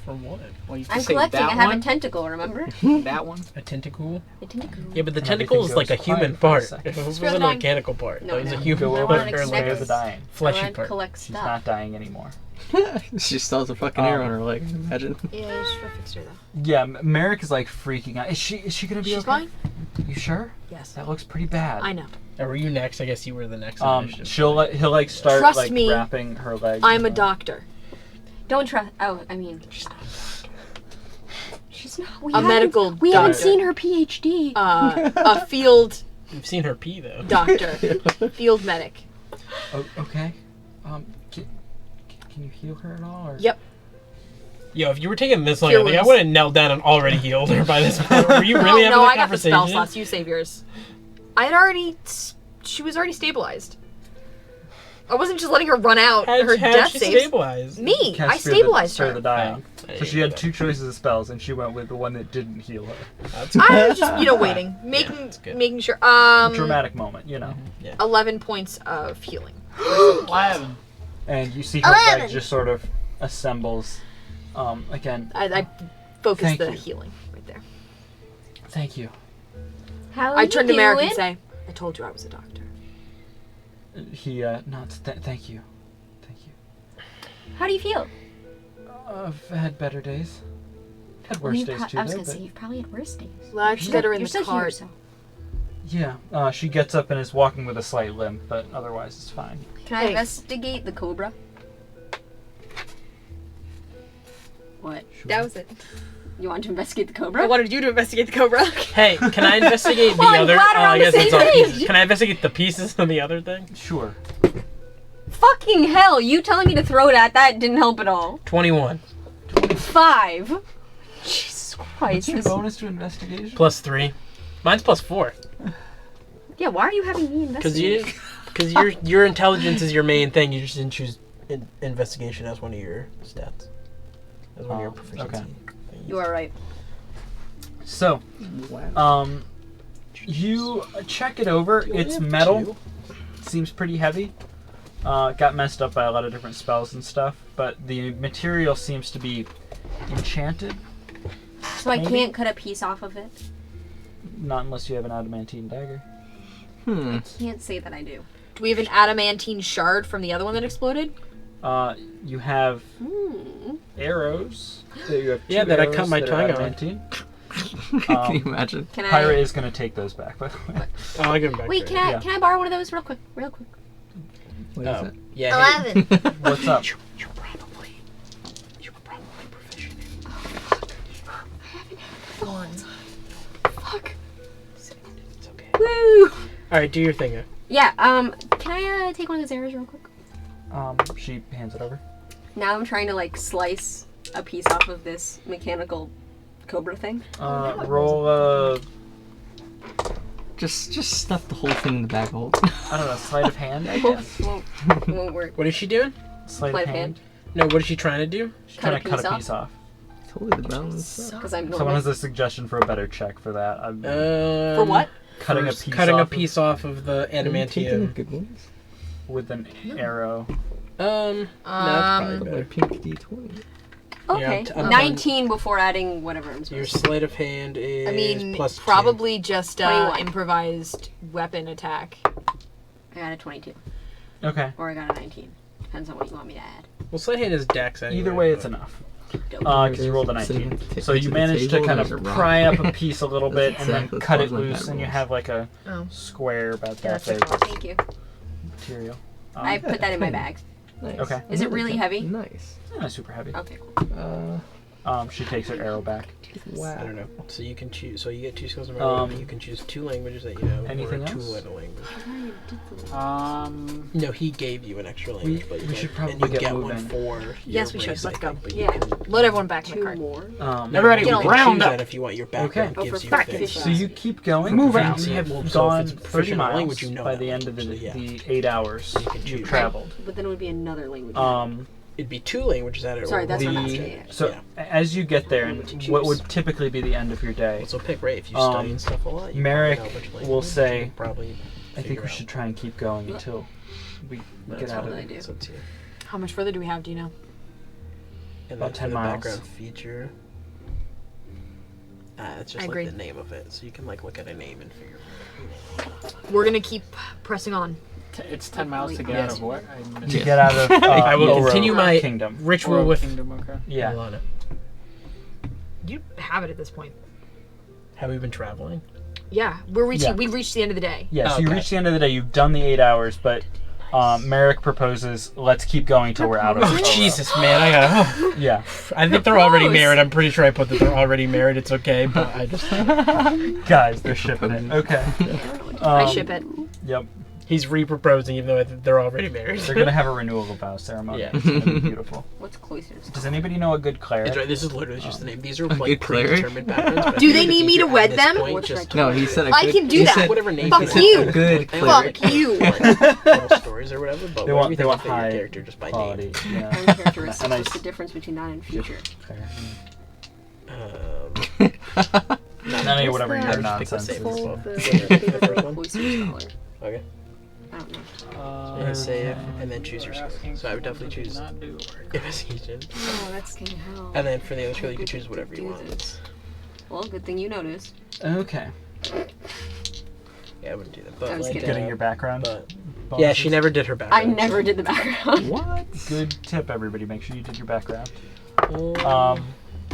For what? Well, you can I'm say collecting. that I have one, a tentacle, remember? that one. A tentacle? A tentacle. Yeah, but the And tentacle everything is like a goes quiet human for a part. second. It wasn't Screw a the dying. mechanical part. No, That was a no. human Go I over wanted to to Spare collect- the Dying. I fleshy wanted to part. collect She's stuff. not dying anymore. She still has a fucking arrow on her leg. Imagine. Yeah, I just fixed her though. Yeah, Merrick is like freaking out. Is she gonna be She's okay? fine? You sure? Yes. That looks pretty bad. I know. Were you next? I guess you were the next. initiative. He'll like start Trust like me, wrapping her leg. I'm a doctor. Don't trust. Oh, I mean, she's not. We A medical We haven't doctor. seen her PhD. A field You've seen her pee though. doctor. Field medic. Oh, okay. Can you heal her at all? Or? Yep. Yo, if you were taking this long, Cure I think I wounds. would have knelt down and already healed her by this point. Were you really having no, a I got the spell conversation? slots. You save yours. I had already. She was already stabilized. I wasn't just letting her run out. How'd her death she saves. stabilize? Me. Cast I Spare stabilized Spare her. the Dying. Oh, So she had two choices of spells, and she went with the one that didn't heal her. That's I was just, waiting, good. making sure. Dramatic moment, you know. 11 points of healing. 11. And you see her 11. leg just sort of assembles. Again, I focused Thank the you. healing right there. thank you. How I turned to Merrick and doing? say, "I told you I was a doctor." He nods. Thank you. Thank you. How do you feel? I've had better days. Had Well, worse you days pro- too, I was though. gonna But say you've probably had worse days. Glad she got her in You're the still cart. here, so. yeah, she gets up and is walking with a slight limp, but otherwise it's fine. Can I Hey. investigate the cobra? What? That was it. You want to investigate the I cobra? wanted you to investigate the cobra. Hey, can I investigate the Well, I'm other? glad we're I on the guess same it's all page. pieces. Can I investigate the pieces of the other thing? Sure. Fucking hell! You telling me to throw it at that didn't help at all. 21 5. Jesus What's Christ. your this- bonus to investigation? plus 3. Mine's plus 4. Yeah, why are you having me investigate? Because your intelligence is your main thing. You just didn't choose investigation as one of your stats. As one of your Oh, proficiency. okay. You are right. So, you check it over. It's metal. Seems pretty heavy. Got messed up by a lot of different spells and stuff, but the material seems to be enchanted. So I Maybe. can't cut a piece off of it? Not unless you have an adamantine dagger. I can't say that I do. Do we have an adamantine shard from the other one that exploded? You have arrows. You have Yeah, two that I arrows cut my that are tongue on. adamantine. Can you imagine? Can Pyra I? is going to take those back, by the way. Oh, I'll give him back. Wait, for can it. I? Yeah. Can I borrow one of those real quick? Real quick. What is Oh, it? yeah. Hey, 11. What's up? you're probably proficient. Fuck. It's okay. Woo! All right, do your thing. Yeah. Can I take one of those arrows real quick? She hands it over. Now I'm trying to like slice a piece off of this mechanical cobra thing. Roll a, Just stuff the whole thing in the bag hole. I don't know, sleight of hand, I guess. Won't work. What is she doing? Sleight Sleight of of hand. No, what is she trying to do? She's Cut trying a to cut piece a off? piece off. Totally the balance. Because I'm Someone normal. has a suggestion for a better check for that. I'm For what? cutting a First, piece cutting off a of- piece off of the Taking the adamantium. good ones. with an arrow. No, that's probably Put my better. pink D20. Okay. Yeah, I'm 19 before adding whatever I'm Your supposed to. sleight of hand is I mean, plus 2. probably just 21. improvised weapon attack. I got a 22. Okay. Or I got a 19. Depends on what you want me to add. Well, sleight hand is dex anyway. Either way, it's but- enough. Dope. Because you rolled a Sitting 19. at the So you to the managed to table, kind there's of a rock. pry up a piece a little bit That's and then exactly cut what it my loose, bad and you rolls. have like a Oh. square about Yeah, that that's big fine. Thank you. material. I put that in my bag. Nice. Okay. Is it really heavy? Nice. Not super heavy. Okay, cool. She takes her arrow back. I don't know. So you can choose. So you get 2 skills in my Um, You can choose 2 languages that you know, anything or a else? 2-letter language. No, he gave you an extra language, but we should probably and you get get moving. one for. Yes, we your should. race, Let's I go. think, but Yeah. you can, Load everyone back in the 2 cart. more. Everybody you can round choose up. that if you want. Your background Okay. gives Oh, you for a practice. thing. So you keep going. Move You out. have Well, so if gone it's 30 proficient in miles language, you know by that the end of the, language, so yeah. the 8 hours can you choose. traveled. But then it would be another language. It'd be 2 languages at it. Sorry, or that's what I'm one. asking. So as you get there, and choose. what would typically be the end of your day, Well, so pick right if you study and stuff a lot. You Merrick probably know which will language say, you can probably. I think we should try and keep going until we get out of what I it. do. It's up to you. How much further do we have? Do you know? And About then 10 for the miles. background feature. It's just I like agree. the name of it, so you can like look at a name and figure. We're gonna keep pressing on. It's 10 miles to get out of what? I missed To it. get out of I will Oro continue my kingdom. ritual Oro with Kingdom, okay. Yeah. Milana. You have it at this point. Have we been traveling? Yeah, we're reaching. Yeah. We've reached the end of the day. Yeah, so you Okay. reach the end of the day. You've done the 8 hours, but Merrick proposes, let's keep going till we're out of Oh Oro. Jesus, man! I gotta. Yeah. I think they're already married. I'm pretty sure I put that they're already married. It's okay, but I just. Guys, they're shipping it. Okay. I ship it. Yep. He's re-proposing, even though I think they're already married. They're gonna have a renewal of vow ceremony. Yeah. It's gonna be beautiful. What's cloisters? Does anybody know a good cleric? That's right. This is literally just the name. These are good like cleric? predetermined patterns. but I Do think they it's need me to easier wed at this them? point What should just I to- No, he said a I good. can do he that. said- whatever name. Fuck you want. you. A good And, cleric. Fuck you. little stories or whatever. But They what want do you think high of your character just by quality. name? Yeah. And characteristics. A nice- What's the difference between that and future? None of whatever What's your the- nonsense Just pick is. the Full same. the The first one? cloister scholar. Okay. I don't know. Yeah, save and then choose your skill. So I would definitely choose Not do work. investigation. Oh, that's kind of hell. And then for the other skill, you can choose whatever you Do want. this. Well, good thing you noticed. Okay. Yeah, I wouldn't do that. I But was like, kidding. Getting your background. But bonuses? yeah, she never did her I background. never did the background. What? Good tip, everybody. Make sure you did your background. Um,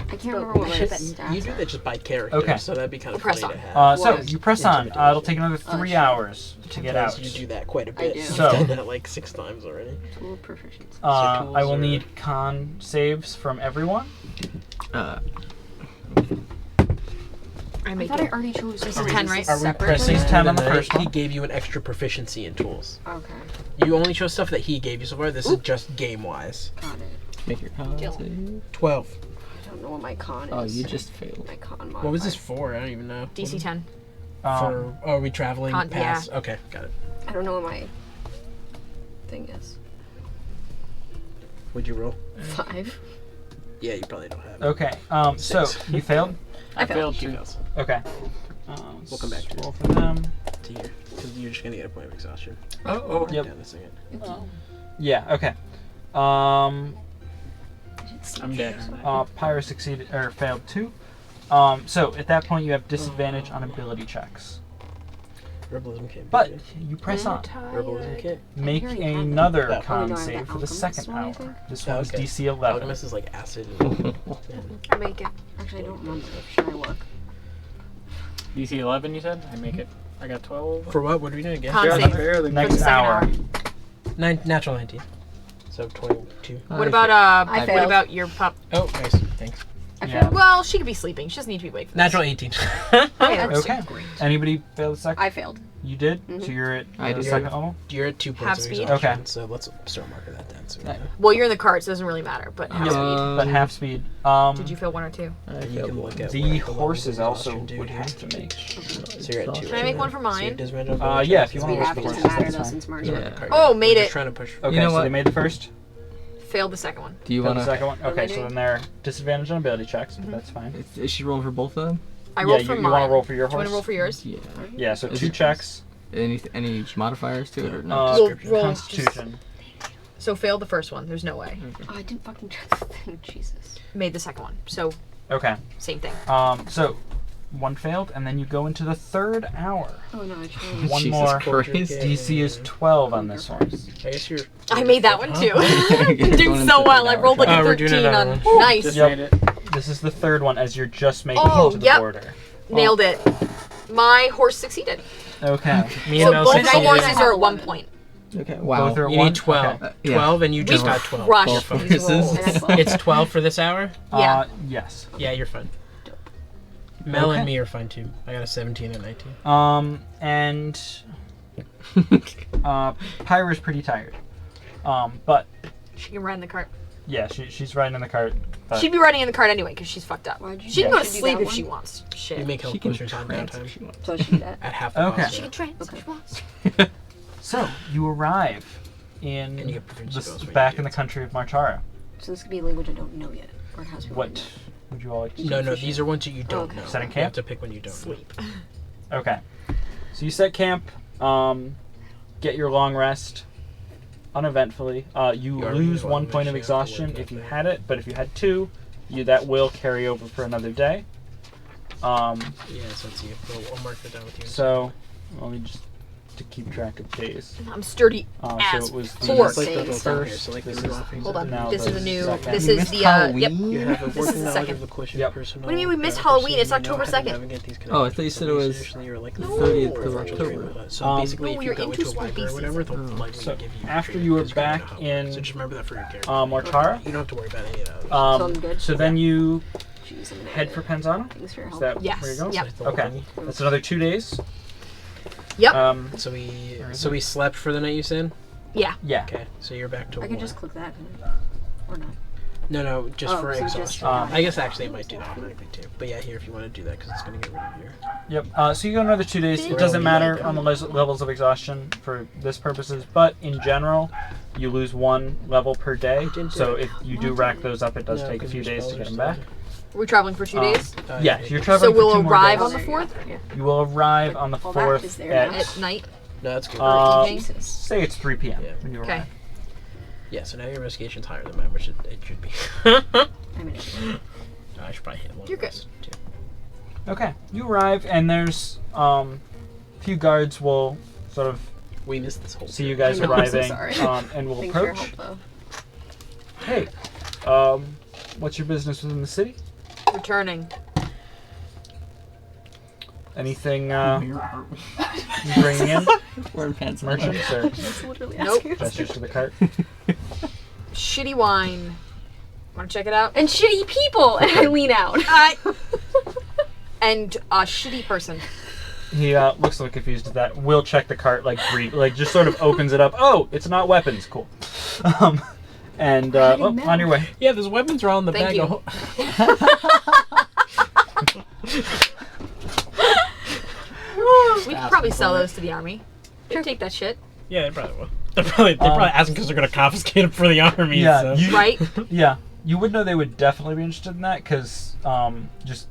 I can't remember what my Ship it. stats you do are. that just by character, Okay. so that'd be kind of Press funny on. to have. So Was you press on. intimidation. It'll take another 3 shit. hours to get out. You do that quite a I bit. do. You've So- done that like 6 times already. Tool of proficiency. tools I will are- need con saves from everyone. I I make thought I it. already chose. This is 10, right? Are we Separate pressing He's 10 on the then first He one. gave you an extra proficiency in tools. Okay, You only chose stuff that he gave you so far. This is just game-wise. got it. Make your con Deal. save. 12. I don't know what my con is. Oh, you just failed. My con modifier. What was this for? I don't even know. DC 10. For are we traveling Con- past? Okay, got it. I don't know what my thing is. Would you roll? 5. Yeah, you probably don't have it. Okay. So Six. you failed. I failed. She fails. Okay. We'll come back to roll it. for them. To here. Because you're just going to get a point of exhaustion. Oh, Yep. Down a second. Yeah. Okay. I'm dead. Pyro succeeded or failed too. So at that point you have disadvantage on ability checks, Herbalism can't. but be you press on. Herbalism can't. Make hearing you have it. another Oh. Oh, con no, I have save the for the alchemist second one, I hour. think. This Oh, one is okay. DC 11. Alchemist is like acid. And, I make it. Actually, I don't remember. Should I look? DC 11, you said? I make it. I got 12. for what? What are we doing again? Con Yeah, save. barely. Next second hour. Natural 19. So 22. What about I what failed. about your pup? Oh, nice. Thanks. I Yeah. failed. Well, she could be sleeping. She doesn't need to be awake. For this. Natural 18. Okay, that's Okay. Anybody fail the second? I failed. You did? Mhm. So you're at I the did. second level? You're at 2 Half points of speed? exhaustion. Okay. So let's start marking that down. So we know. Well, you're in the cart, so it doesn't really matter. But half speed. But half speed. Did you fail 1 or 2? And you can look at The what levels horses of also exhaustion do would here. have to make. So you're at 2. Can I make one for mine? Yeah, if you We want to have roll it for doesn't horses, matter that's though fine. since Mars. Yeah. Oh, made Just it. trying to push. Okay, You know so what? they made the first, Failed the second one. Do you failed want the to? second one. What am Okay, I so doing? then they're disadvantage on ability checks, but that's fine. Is she rolling for both of them? I Yeah, rolled you- for you mine. wanna roll for your Do you want horse? to roll for yours? Yeah. Yeah, so Is 2 it- checks. Any modifiers to it or no? Uh, We'll roll Constitution. So failed the first one. There's no way. Oh, I didn't fucking check the thing. Jesus. Made the second one. So Okay. same thing. So 1 failed, and then you go into the 3rd hour. Oh no, I changed. One Jesus more. Christ. DC is 12 on this one. I guess you're. I made that one too. You're I'm doing going so into well. the I rolled like Oh, a we're doing 13 another on. one. Nice. Just Yep. made it. This is the 3rd one as you're just making Oh, it to the yep. border. Nailed it. My horse succeeded. Okay. Me So and Mel both my succeeded. horses are at 1 point. Okay. Wow. Both are at You one? need 12. Okay. Yeah. 12, and you just We got 12. crushed You're fine. these Versus- rolls. It's 12 for this hour? Yeah. Yes. Yeah, you're fine. Mel and Okay. me are fine too. I got a 17 and 19. And Pyra's pretty tired. But She can ride in the cart. yeah, she's riding in the cart. But She'd be riding in the cart anyway because she's fucked up. Why'd you She can Yeah. go to should do sleep that if she one? wants. You Shit. make health She can potions on trance downtime if she wants. So I should do that. at half the Okay. cost. She can trans if Okay. she wants. so you arrive And you in get proficiency bonus when you back do in the it. country of Martara. So this could be a language I don't know yet, or it has to be. What would you all like to do? No, these are ones that you don't Okay. know. Setting You have camp? to pick when you don't Sleep. Okay. So you set camp, get your long rest uneventfully. You You already lose know 1 what point of mission you have to exhaustion work if you with. had it, but if you had 2, that will carry over for another day. know. Yeah, so let's see. I'll mark that down with you. So let me just to keep track of days. I'm sturdy So as it was the pork. It's like the little down here, first. so like This the is real things. Hold on. now This is the a new. second. This You is missed the. Yep. Halloween? You have a This is working the knowledge second. of equestrian Yep. personnel. What do you mean we missed Percy, Halloween? It's you know October how to 2nd. navigate these Oh, I thought you said it was Traditionally, you're like No. 30th of virtual October. training. So Um, basically, No, if you're you go into into a spooky library or whatever, they'll season. likely So give you after training you were because gotta know back how it works. in, So just remember that for your character. Martara. You don't have to worry about any of that. So I'm good. So then you Jeez, I'm gonna head for Panzano. Thanks for your Is help. that Yes. where you're going? Yep. Like the Okay. whole thing. That's another 2 days. Yep. So we slept for the night, you said? Yeah. Yeah. Okay. So you're back to I can one. just click that, or not. No, just Oh, for so just- exhaustion. I guess actually it might do that automatically too. But yeah, here if you want to do that because it's going to get rid of your. Yep. So you go another 2 days. It doesn't matter on the levels of exhaustion for this purposes, but in general, you lose 1 level per day. Didn't do So it. if you do rack those up, it does No, take a 'cause few your days to spells get are them back. still We're traveling for 2 days there. Yeah, you're So traveling for we'll 2 more arrive days. on the 4th Yeah. You will arrive on the Well, that 4th is there at, now. at night. No, that's good. evening. Jesus. say it's 3 p.m. Yeah. when you Okay. arrive. Yeah, so now your investigation's higher than mine, which it should be. I'm an idiot. I should probably hit one. You're of good. those, too. Okay. You arrive, and there's a few guards will sort of We missed this whole. see you thing. guys I know, I'm so arriving, sorry. and will Thanks for your approach. help, though. Hey, what's your business within the city? Returning. Anything you bringing in? Wearing pants. Merchants or Just literally Nope. asking. gestures to the cart? Shitty wine. Want to check it out? And shitty people, and I lean out. And a shitty person. He looks a little confused at that. Will check the cart like just sort of opens it up. Oh, it's not weapons. Cool. And on your way. Yeah, those weapons are all in the Thank bag. you. We could probably sell those to the army. They'd take that shit, Yeah, they probably will. They're probably asking because they're gonna confiscate them for the army. Yeah, so. you, right? yeah. You would know they would definitely be interested in that because just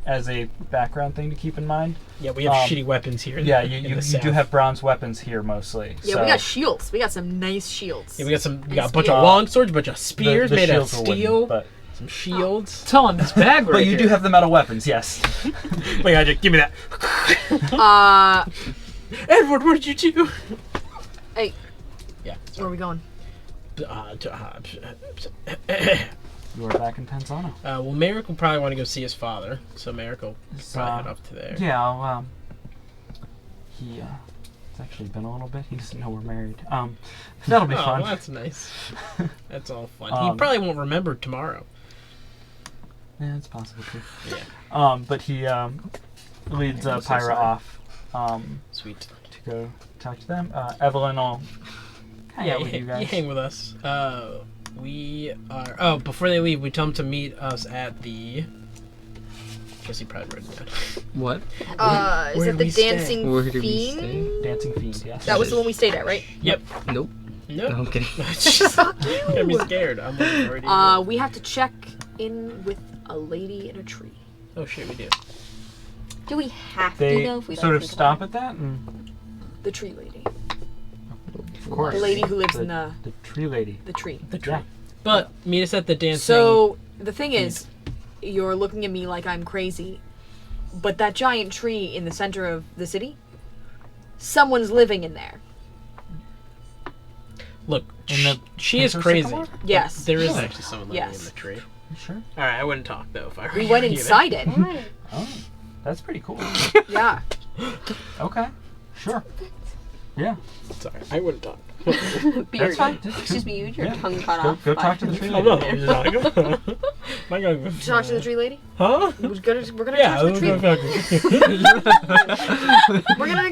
as a background thing to keep in mind. Yeah, we have Um, shitty weapons here. Yeah, in you the do South. have bronze weapons here mostly. Yeah, so we got shields. We got some nice shields. Yeah, we got a bunch spears. of long swords, a bunch of spears the made of shields are wooden, steel, but some shields. It's all in this bag right but you here. do have the metal weapons, yes. Wait, Isaac, give me that. Edward, what did you do? Hey, Yeah. where are we going? You are back in Panzano. Well, Merrick will probably want to go see his father, so Merrick will So, probably head up to there. Yeah, I'll, it's actually been a little bit. He doesn't know we're married. That'll be Oh, fun. well, that's nice. That's all fun. Um, He probably won't remember tomorrow. Yeah, it's possible too. Yeah. But he leads I'm so Pyra sorry. off Sweet. to go talk to them. Evelyn will hang out with you you guys. hang with us. We are. Oh, before they leave, we tell them to meet us at the. Guess he probably wrote it down. What? Is where it did the we stay? Dancing Where did we Fiend? stay? Dancing Fiend, yes. That was the one we stayed at, right? Yep. Nope. No. Okay. I'm gonna be scared. I'm already. We have to check in with a lady in a tree. Oh shit, we do. Do we have to, They though, if we sort don't of think stop about at that, and The tree lady. of course, The lady who lives in the tree lady. tree. The tree. Yeah. But meet us at the dancing. So the thing is, you're looking at me like I'm crazy, but that giant tree in the center of the city, someone's living in there. Look, In the she is Princess crazy. Sycamore? Yes. There is Sure. actually someone living Yes. in the tree. You sure? All right, I wouldn't talk though if I were We you went either. inside it. Oh, that's pretty cool. Yeah. Okay, sure. Yeah. Sorry, I wouldn't talk. Beard. That's fine. Excuse me, you had your Yeah. tongue cut Go, off. go by- talk to the tree I'm lady. not talking. My God. Talk to the tree lady. Huh? We're gonna Yeah. talk to the tree. We're gonna.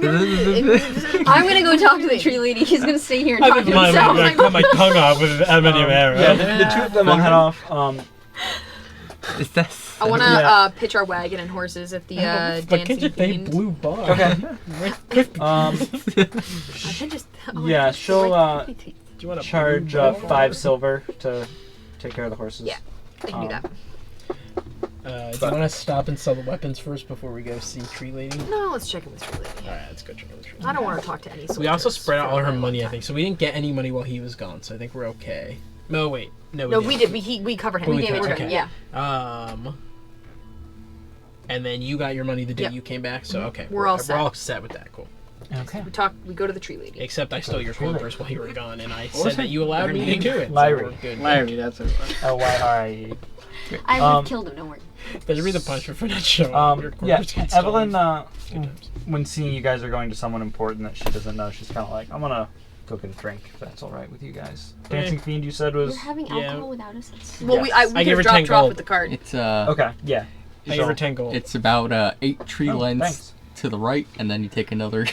I'm gonna go talk to the tree lady. He's gonna stay here and I talk just to want himself. to cut my tongue off with as many of arrows. Yeah, the two of them will head off. Is that? I want to Yeah. pitch our wagon and horses if the But dancing can't you say fiend. blue bar? Okay. I can just. Yeah, she'll Do you want to charge 5 silver to take care of the horses. Yeah. I can do that. Do you want to stop and sell the weapons first before we go see Tree Lady? No, let's check in with tree lady. Alright, let's go check out the Tree I don't want to talk to any. We also soldiers spread out for all a her long money, I time. think, so we didn't get any money while he was gone, so I think we're okay. No, wait. No, we didn't. did. We covered him. We We gave it covered to him, him. okay. Yeah. And then you got your money the day Yep. you came back, so okay. We're all set. We're all set with that, cool. Okay. We go to the tree lady. Except I stole your Tree Lady. papers while you were gone, and I was said that it? you allowed me to do it. so Lyrie. we're good. Larry, that's it. L-Y-R-I-E. I would have killed him. Don't worry. There's really the punishment for not showing up. Your Yeah, corpse gets stolen. Evelyn, Good times. when seeing you guys are going to someone important that she doesn't know, she's kind of like, I'm gonna go get a drink, if that's alright with you guys. Okay. Dancing Fiend, you said was... You're having Yeah. alcohol without us. That's... Well, we I gave her could 10 drop gold. with the card. It's Okay, yeah. I gave her 10 gold. It's about 8 tree Oh, lengths thanks. to the right, and then you take another.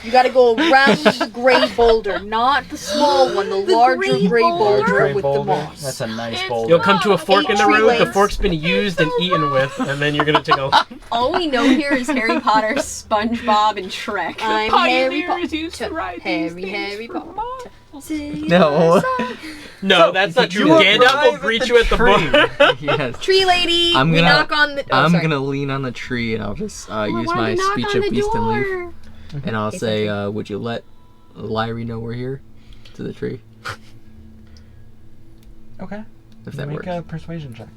You gotta go around the gray boulder, not the small one, the larger gray gray boulder? boulder Gray with boulder. the moss. That's a nice boulder. You'll come to a fork in the 8 tree road, the lengths. fork's been used and eaten with, and then you're gonna take a... All we know here is Harry Potter, SpongeBob, and Shrek. I'm Harry Potter. Harry Potter. No. No, that's not true. you Gandalf will arrive at greet the you at the tree. bar. Yes. Tree lady. I'm we gonna- knock on the. Oh, I'm sorry. gonna lean on the tree, and I'll just use Why my do you knock speech on of the beast and leaf, door? and I'll Hey, say, Sentry. "Would you let Lyrie know we're here?" To the tree, Okay. if that Make works. a persuasion check.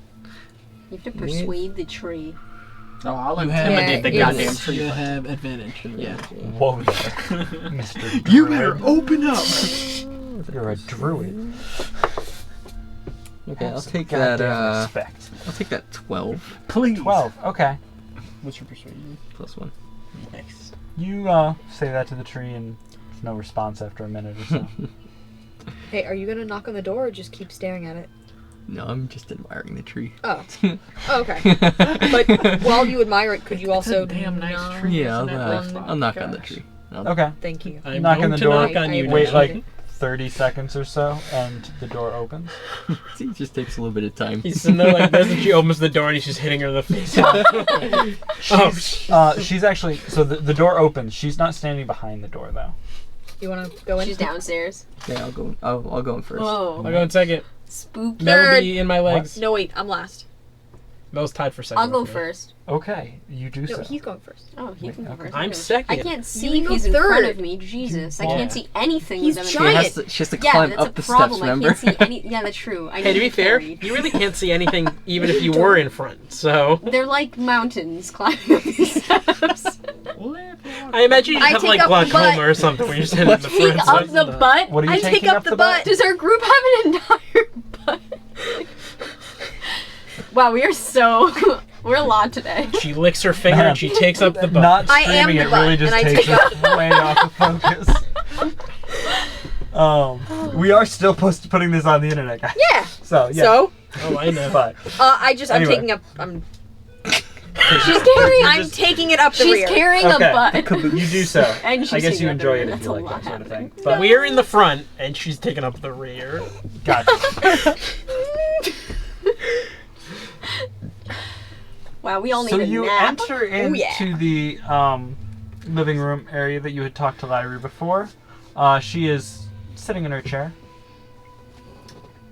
You have to persuade the tree. Oh, I'll You have, intimidate the Yeah, goddamn it's- tree. you have advantage. Yeah. Whoa there, Mr. You Druid. better open up. You're a druid. Okay, I'll Have some take that. goddamn respect. I'll take that 12 Please. 12. Okay. What's your persuasion? plus 1. Nice. You say that to the tree, and there's no response after a minute or so. Hey, are you gonna knock on the door or just keep staring at it? No, I'm just admiring the tree. Oh. Oh, okay. But while you admire it, could you also damn nice knock tree. Yeah, on the- I'll knock on the Gosh. tree. Okay. Thank you. I'm Knock on going the to door. knock on you Wait now. like 30 seconds or so, and the door opens. See, it just takes a little bit of time. He's sitting there like this, and she opens the door, and he's just hitting her in the face. She's actually so the door opens. She's not standing behind the door though. You wanna go in? She's downstairs. Okay, I'll go. I'll go in first. Whoa. I'll go in second. Spooky. Mel will Third. be in my legs. No, wait. I'm last. Mel's tied for second. I'll go with me. first. Okay, you do No, so. he's going first. Oh, he can go Okay. first. I'm Okay. second. I can't see can if go he's in front third. of me. Jesus, I Yeah. can't see anything He's with She them. giant. has to Yeah, climb that's up a the problem. steps. I Remember? can't see any. Yeah, that's true. I Hey, to need be fair, carried. you really can't see anything even if you were in front. So They're like mountains climbing up these steps. I imagine you I have take like up the glaucoma butt. or something when you're sitting in the Take front. up the butt. What are you I taking take up up the butt. Does our group have an entire butt? Wow, we are so we're a lot today. She licks her finger and she takes up the butt. Not I am streaming the it really butt, just and I takes take us way off of focus. We are still putting this on the internet, guys. Yeah. So yeah. So, Oh, I know. But I'm Anyway. taking up. She's carrying. I'm taking it up the She's rear. carrying okay, a butt. you do so. And she's I guess taking you up the enjoy rear. it if That's you a like lot that sort of thing. happening. But We're in the front and she's taking up the rear. gotcha. Wow, we all need So a you nap. enter into yeah. the living room area that you had talked to Lyrie before. She is sitting in her chair.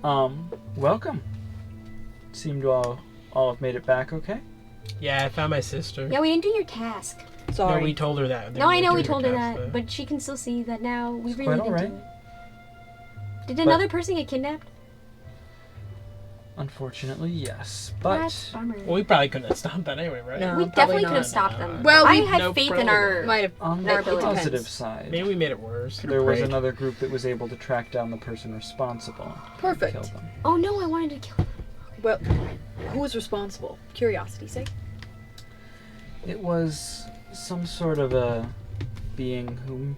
Welcome. Seem to all have made it back okay. Yeah, I found my sister. Yeah, we didn't do your task. Sorry. No, we told her that. No, I know we During told her task, that, but she can still see that now. We It's really quite didn't alright. do it. Did another person get kidnapped? Unfortunately, yes. That's But a bummer. Well, we probably couldn't have stopped that anyway, right? No. We probably definitely not. could have stopped them. Well, I we- had no faith in problem. our. Might have. on Our the ability. positive Depends. side, Maybe we made it worse. there was Great. another group that was able to track down the person responsible. And Perfect. kill them. Oh no, I wanted to kill him. Well, who was responsible? Curiosity's sake. It was some sort of a being who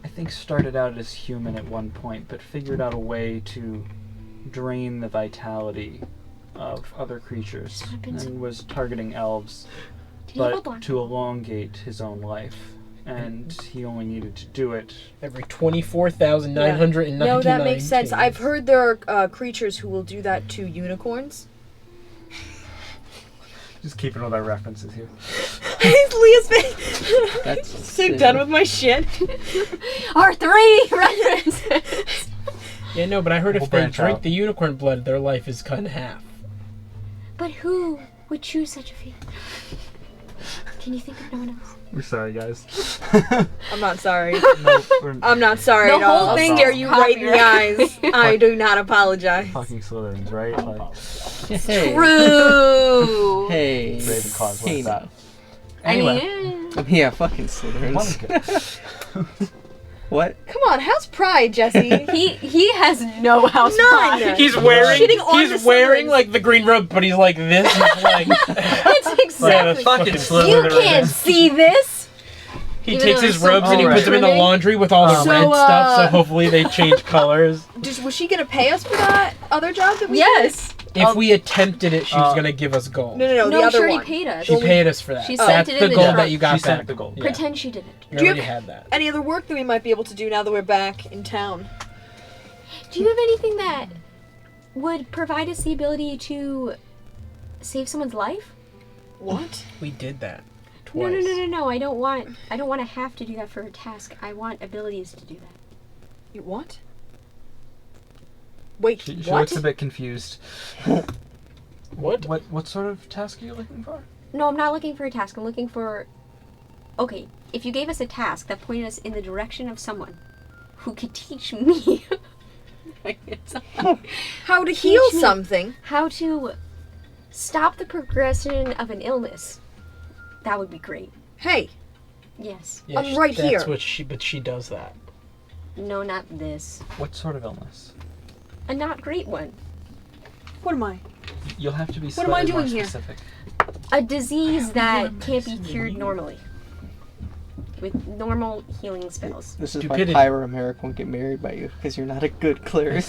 I think started out as human at one point, but figured out a way to drain the vitality of other creatures, and was targeting elves, but to elongate his own life. And he only needed to do it. Every 24,999. No, that makes sense. I've heard there are creatures who will do that to unicorns. Just keeping all our references here. Leah's face. That's So done with my shit. Our 3 references. Yeah, no, but I heard We'll if they branch drink out. the unicorn blood, their life is cut in half. But who would choose such a fate? Can you think of no one else? We're sorry, guys. I'm not sorry. No, we're I'm not sorry The at all. whole thing Stare is you right in the eyes. I do not apologize. fucking Slytherins, right? Like, Hey. True. Hey. Ravenclaws Hey, like that. Anyway. Yeah, fucking One is Slytherins. good. What? Come on, how's pride, Jesse? He has no house None. pride. He's Shitting wearing on the wearing Slytherins. like the green robe, but he's like this. He's like That's exactly. Fucking You Slytherin. can't see this. he Even takes though his it's so robes and he bright. puts them in the laundry with all the So, red stuff. So hopefully they change colors. Was she gonna pay us for that other job that we Yes. If we attempted it, she was Uh, gonna give us gold. did? No, the No, other she already one. paid us. She paid us for that. She That's sent it the in the gold truck. that you got She back. sent the gold. Yeah. Pretend she didn't. You Do you already have- had that. Any other work that we might be able to do now that we're back in town? Do you have anything that would provide us the ability to save someone's life? What? We did that No, twice. no. I don't want to have to do that for a task. I want abilities to do that. You what? Wait, She what? looks a bit confused. What? What sort of task are you looking for? No, I'm not looking for a task. I'm looking for. Okay, if you gave us a task that pointed us in the direction of someone who could teach me How to heal me. something? how to stop the progression of an illness, that would be great. Hey, Yes. Yeah, I'm right that's here. What she does that. No, not this. What sort of illness? A not great one. what am I? You'll have to be What am I slightly more doing here? specific. A disease that can't be cured normally. With normal healing spells. This is Stupidity. why Pyra Merrick won't get married by you, because you're not a good cleric.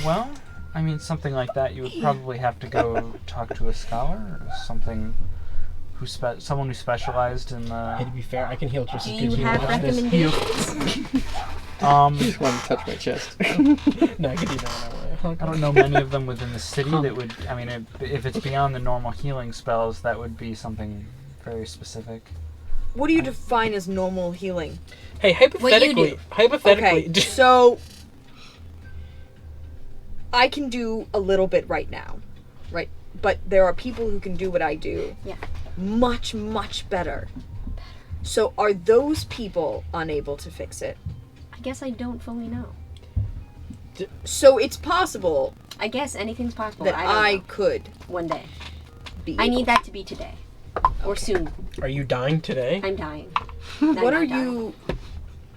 Well, I mean, something like that, you would probably have to go talk to a scholar or something someone who specialized in Hey, to be fair, I can heal just Do as you good as have you. recommendations? You just want to touch my chest. No, I can do that whenever I don't know many of them within the city that would. I mean, if it's beyond the normal healing spells, that would be something very specific. What do you define as normal healing? Hey, hypothetically, Okay, so I can do a little bit right now, right? But there are people who can do what I do. Yeah. Much, much better. So are those people unable to fix it? I guess I don't fully know. So it's possible I guess anything's possible. that I I don't know. could One day. be. I need that to be today. Or soon. Are you dying today? I'm dying. What are you?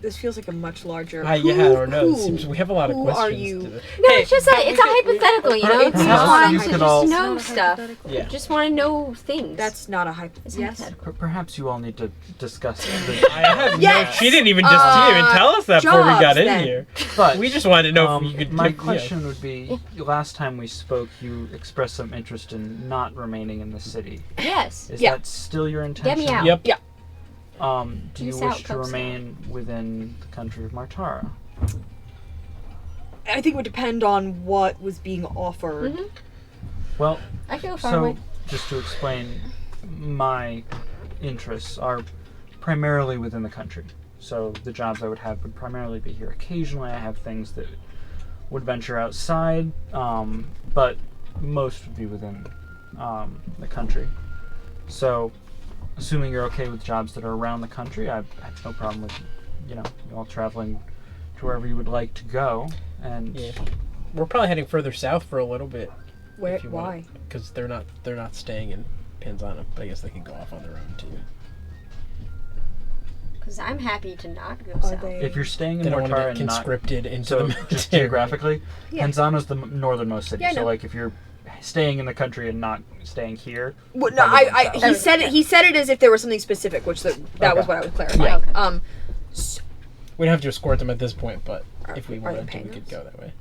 This feels like a much larger. Yeah, I don't know. It seems we have a lot of who questions. are you? To No, Hey, it's just it's a hypothetical, you know? Perhaps It's just wanting you to could just all- know stuff. Yeah. Just want to know things. That's not a hype. It's Yes. hypothetical. Perhaps you all need to discuss I have Yes! no. She didn't even she didn't even tell us that before we got jobs, in then. here. But We just wanted to know if you could. my give- question would be: last time we spoke, you expressed some interest in not remaining in the city. Yes. Is Yeah. that still your intention? Get me out. Yep. Yeah. Do you Peace wish out, to Cub Scout. remain within the country of Martara? I think it would depend on what was being offered. Mhm. Well, I feel far so away. just to explain, my interests are primarily within the country. So the jobs I would have would primarily be here. Occasionally, I have things that would venture outside, but most would be within the country. So, assuming you're okay with jobs that are around the country, I have no problem with you all traveling to wherever you would like to go. And Yeah. We're probably heading further south for a little bit. Where? if you Why? Because they're not staying in Panzano. But I guess they can go off on their own too. Because I'm happy to not go Are south. they? if you're staying They in don't want to Martara get and not conscripted into so the just military. geographically, Yeah. Panzano's the northernmost city. Yeah, I so know. like if you're staying in the country and not staying here. Well, no, probably wouldn't he sound- said it as if there was something specific, which that was Okay. what I was clarifying. Yeah, okay. We don't have to escort them at this point, but if we they wanted to, paying we could us? go that way.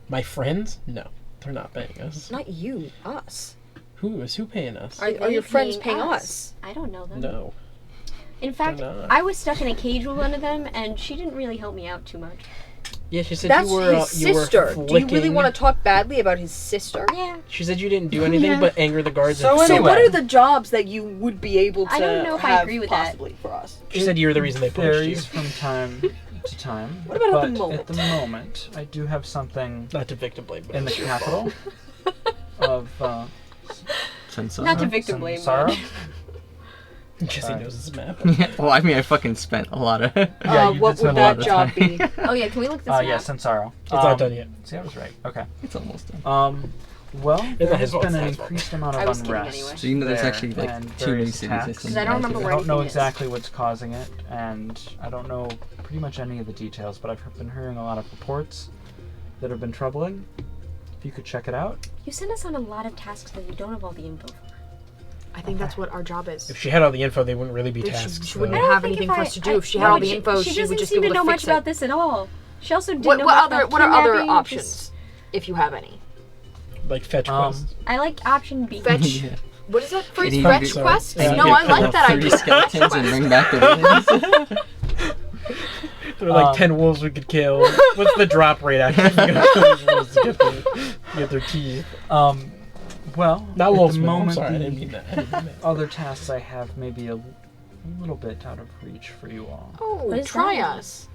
My friends? No, they're not paying us. Not you, us. Who paying us? Are They your friends paying paying us? us? I don't know them. No. In fact, They're not. I was stuck in a cage with one of them, and she didn't really help me out too much. Yeah, she said That's you were his you were sister. Do you really flicking- want to talk badly about his sister? Yeah. She said you didn't do anything but anger the guards. So and So anyway. what are the jobs that you would be able to I don't know if I have agree with that. possibly for us? She said you were the reason they punished you. Varies from time to time. What about but at the moment? At the moment, I do have something Not to victim blame, but in the it's your capital of Sensor. Not to victim blame, Sorrow. but- Jesse Sorry. knows his map. Well, I mean, I fucking spent a lot of. Yeah, you what did would spend a lot that of job time. be? Oh yeah, can we look this Yeah, up? Sensaro. It's not done yet. See, I was right. Okay. It's almost done. Well, there not has his fault, been it's an his fault. increased amount I of was kidding unrest. anyway. So you know there's there, actually like and too many various cities. tasks. That's Because I don't remember I where don't know anything is. exactly what's causing it, and I don't know pretty much any of the details, but I've been hearing a lot of reports that have been troubling. If you could check it out. You send us on a lot of tasks that you don't have all the info for. I think that's what our job is. If she had all the info, they wouldn't really be She tasks. wouldn't though. have anything for us to do. If she had all the info, she would just be seem able to to know fix much about it. this at all. She also didn't What know much other about what are other kidnapping, options, just- if you have any? Like fetch quests. I like option B. Fetch. Yeah. What is that phrase? Any- Fetch Sorry. quest? Yeah. No, Yeah. I like that 30 idea. skeletons and bring back the villains. There are like 10 wolves we could kill. What's the drop rate actually? If you're gonna kill these wolves to get their teeth. Well, Not at wolves, the man. I'm moment, sorry, I the didn't mean that. I didn't mean that. other tasks I have may be a little bit out of reach for you all. Oh, What is try that? us.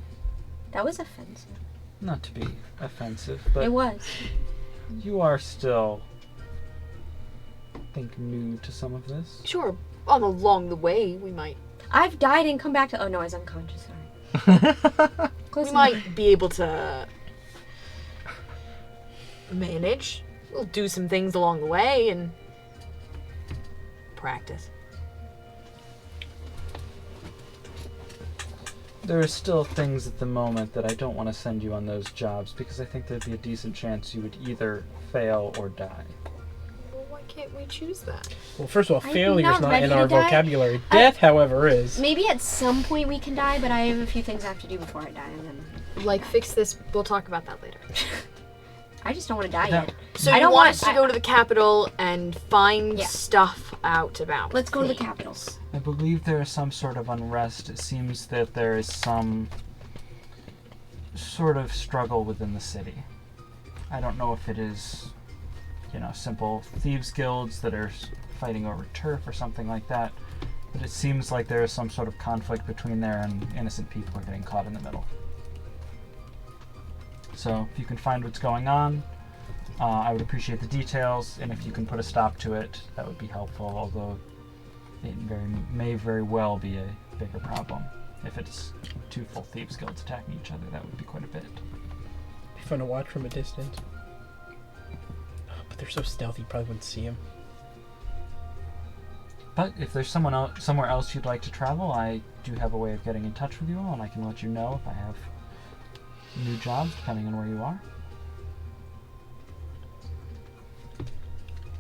That was offensive. Not to be offensive, It but was. you are still, I think, new to some of this. Sure, along the way we might I've died and come back to. Oh no, I was unconscious. Sorry. Close we enough. might be able to manage. We'll do some things along the way and practice. There are still things at the moment that I don't want to send you on those jobs because I think there'd be a decent chance you would either fail or die. Well, why can't we choose that? Well, first of all, I'm failure's not not ready in to our die. vocabulary. Death, however, is. Maybe at some point we can die, but I have a few things I have to do before I die, and then Like fix this. We'll talk about that later. I just don't want to die That- yet. So I you don't want want- us to go to the capital and find Yeah. stuff out about. Let's go to the things. capital. I believe there is some sort of unrest. It seems that there is some sort of struggle within the city. I don't know if it is, simple thieves guilds that are fighting over turf or something like that, but it seems like there is some sort of conflict between there and innocent people are getting caught in the middle. So if you can find what's going on, I would appreciate the details, and if you can put a stop to it, that would be helpful, although it may very well be a bigger problem. If it's two full thieves guilds attacking each other, that would be quite a bit. Be fun to watch from a distance. But they're so stealthy, you probably wouldn't see them. But if there's somewhere else you'd like to travel, I do have a way of getting in touch with you all, and I can let you know if I have new jobs, depending on where you are.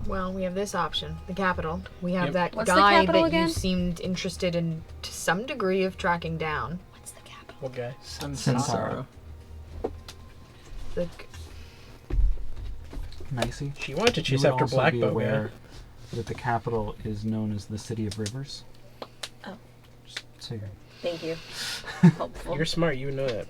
Well, we have this option, the capital. We have Yep. that What's the guy capital that again? you seemed interested in to some degree of tracking down. What's the capital? What guy? Sensaro. The Nicey. She wanted to You chase would after also Black be Bow aware that the capital is known as the City of Rivers. Oh. So you're... Thank you. Helpful. You're smart, you would know that.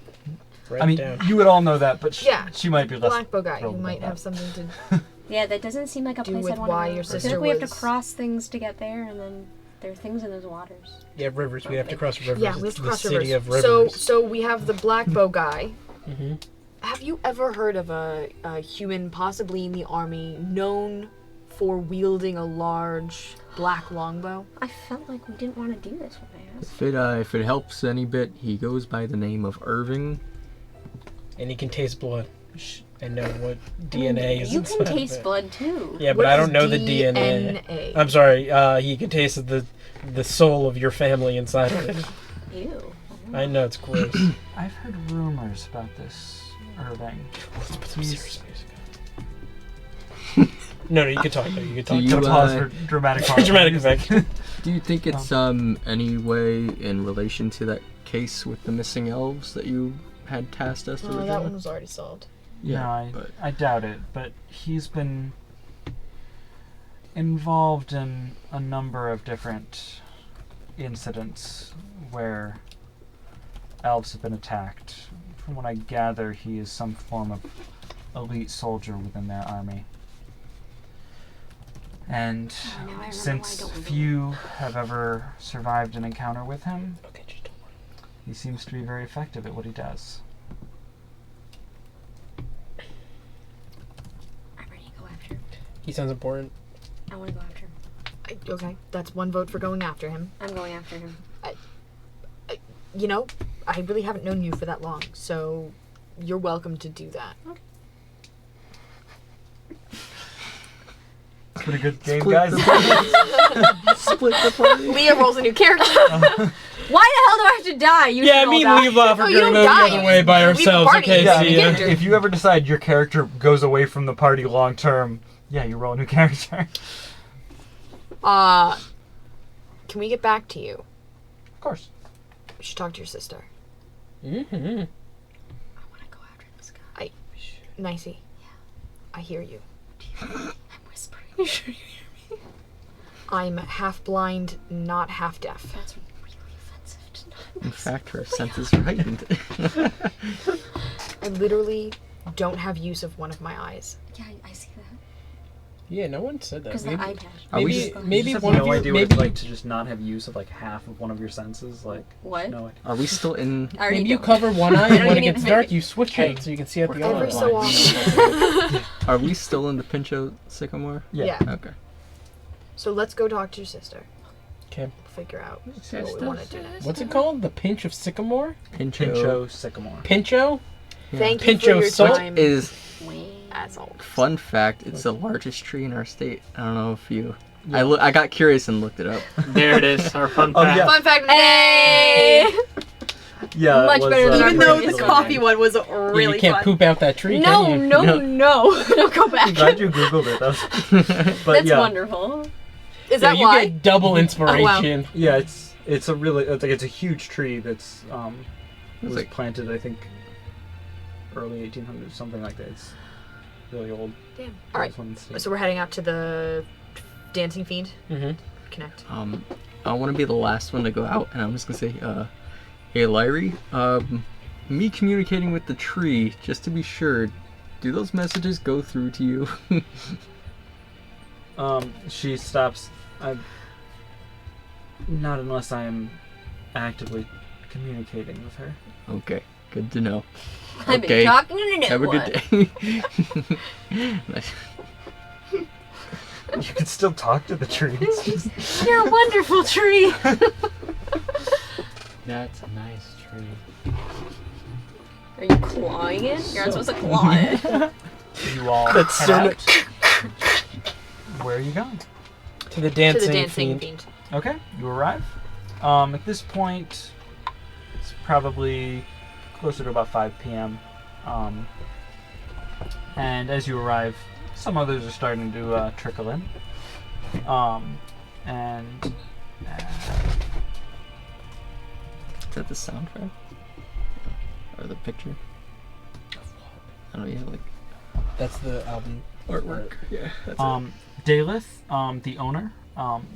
Write I it mean, down. you would all know that, but Yeah, she might be less... black bow guy. You thrilled might about have that. something to. Yeah, that doesn't seem like a Do place with I'd want why to go. your I feel sister like we have to was- cross things to get there, and then there are things in those waters. Yeah, rivers. We have to cross rivers. Yeah, we have It's to the cross city rivers. of rivers. So we have the black bow guy. Mm-hmm. Have you ever heard of a human, possibly in the army, known for wielding a large black longbow? I felt like we didn't want to do this when I asked. If it helps any bit, he goes by the name of Irving. And he can taste blood. And know what DNA is You inside can of taste it. blood too. Yeah, but What I is don't know the DNA. DNA? I'm sorry. He can taste the soul of your family inside of it. Ew. I know it's gross. I've heard rumors about this Irving. Let's put some He's- serious music on. No, you can talk. No, you can talk. you, Gotta pause for dramatic pause. Dramatic effect. Do you think it's any way in relation to that case with the missing elves that you had tasked us to resolve? that one was already solved. Yeah, No, I doubt it, but he's been involved in a number of different incidents where elves have been attacked. From what I gather, he is some form of elite soldier within their army. And since few have ever survived an encounter with him, Okay, just don't worry. he seems to be very effective at what he does. I'm ready to go after him. He sounds important. I want to go after him. Okay, that's one vote for going after him. I'm going after him. You know, I really haven't known you for that long, so you're welcome to do that. It's been a good game, guys. Split the party. Leah rolls a new character. Why the hell do I have to die? You Yeah, should me all and die. Leave off. Oh, We're you gonna don't move die, the other you way by leave the ourselves. party. Okay, Yeah, see you ya. can- If you ever decide your character goes away from the party long term, yeah, you roll a new character. Can we get back to you? Of course. We should talk to your sister. Mm-hmm. I want to go after this guy. Nicey. Yeah. I hear you. I'm whispering. You sure you hear me? I'm half blind, not half deaf. That's really offensive to not. In fact, her senses are heightened. I literally don't have use of one of my eyes. Yeah, I see that. Yeah, no one said that. Because the eye patch. Are we Maybe, just- maybe you just one have of no you. idea what Maybe it's like to just not have use of like half of one of your senses. Like What? No idea. Are we still in? I already Maybe you don't. cover one eye, I and don't when it even gets think dark, it- you switch it so you can see out the other Every eye. so often. Are we still in the Pincho Sycamore? Yeah. Okay. So let's go talk to your sister. Okay. Figure out what Sister. we want to do next. What's it called? The pinch of sycamore? Pincho Sycamore. Pincho? Thank you Pincho for your salt time. Is Asshole. fun fact? It's the largest tree in our state. I don't know if you. I got curious and looked it up. There it is. Our fun Oh, fact. yeah. Fun fact of the day! Yeah. it Much was, better than Even though the It's coffee fine. one was Yeah, really you can't fun. poop out that tree, No, can you? no, No. no. Don't go back. I'm glad you googled it. That was, but That's yeah, wonderful. Is Yeah, that you why? get double inspiration. yeah, it's a really it's a huge tree that's It's was like- planted I think early 1800s, something like that. It's really old. Damn. Alright, This one's- so we're heading out to the Dancing Fiend. Mm-hmm. Connect. I want to be the last one to go out, and I'm just gonna say, hey, Lyrie, me communicating with the tree, just to be sure, do those messages go through to you? She stops. Not unless I am actively communicating with her. Okay, good to know. I've Okay. been talking to no Have a one. good day. Nice. You can still talk to the tree. It's just... You're a wonderful tree. That's a nice tree. Are you clawing it? You're not supposed to claw it. You all That's head so out. Where are you going? To the To dancing, the Dancing fiend. Fiend. Okay, you arrive. At this point, it's probably closer to about 5 p.m. And as you arrive, some others are starting to trickle in. And Is that the soundtrack? Or the picture? I don't know, yeah, like That's the album. artwork. Yeah, that's Daleth, the owner,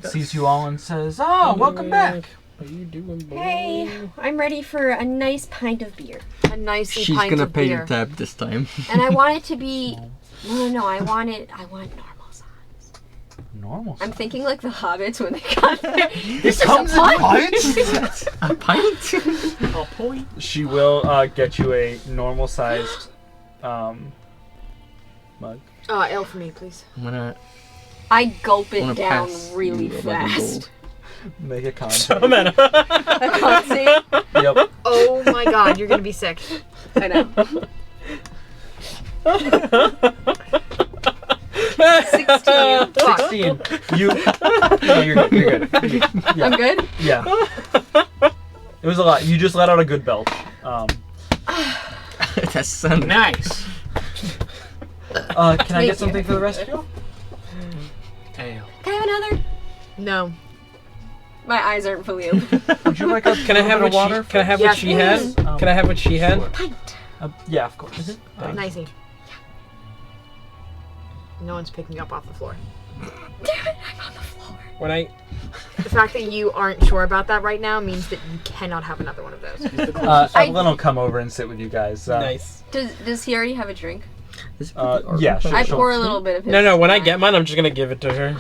sees you all and says, "Ah, welcome back." What are you doing, boy? Hey, I'm ready for a nice pint of beer. A nice She's pint gonna of pay beer. your tab this time. And I want it to be no, I want normal size. Normal. I'm thinking like the hobbits when they got there. It comes in pints. A pint? A point. She will get you a normal-sized mug. Ale for me, please. I'm gonna I gulp it wanna down pass really you 11 fast. gold. Make a con. I'm at I can't see. Yep. Oh my god, you're gonna be sick. I know. 16. Fuck. 16. You. No, you're good. You're good. Yeah. I'm good? Yeah. It was a lot. You just let out a good belch. That's son. Nice. Can I Thank get something you. for the rest of you? Ale. Can I have another? No. My eyes aren't fully open. Would you like a Can I have little what bit of water? she? Can I have Yes, what she has? please. Can I have what she had? Pint. Yeah, of course. Nicey. No one's picking up off the floor. Damn it, I'm on the floor. When I The fact that you aren't sure about that right now means that you cannot have another one of those. Evelyn will come over and sit with you guys. nice. Does he already have a drink? Yeah, sure. I pour a little bit of his. No. When I get mine, I'm just gonna give it to her.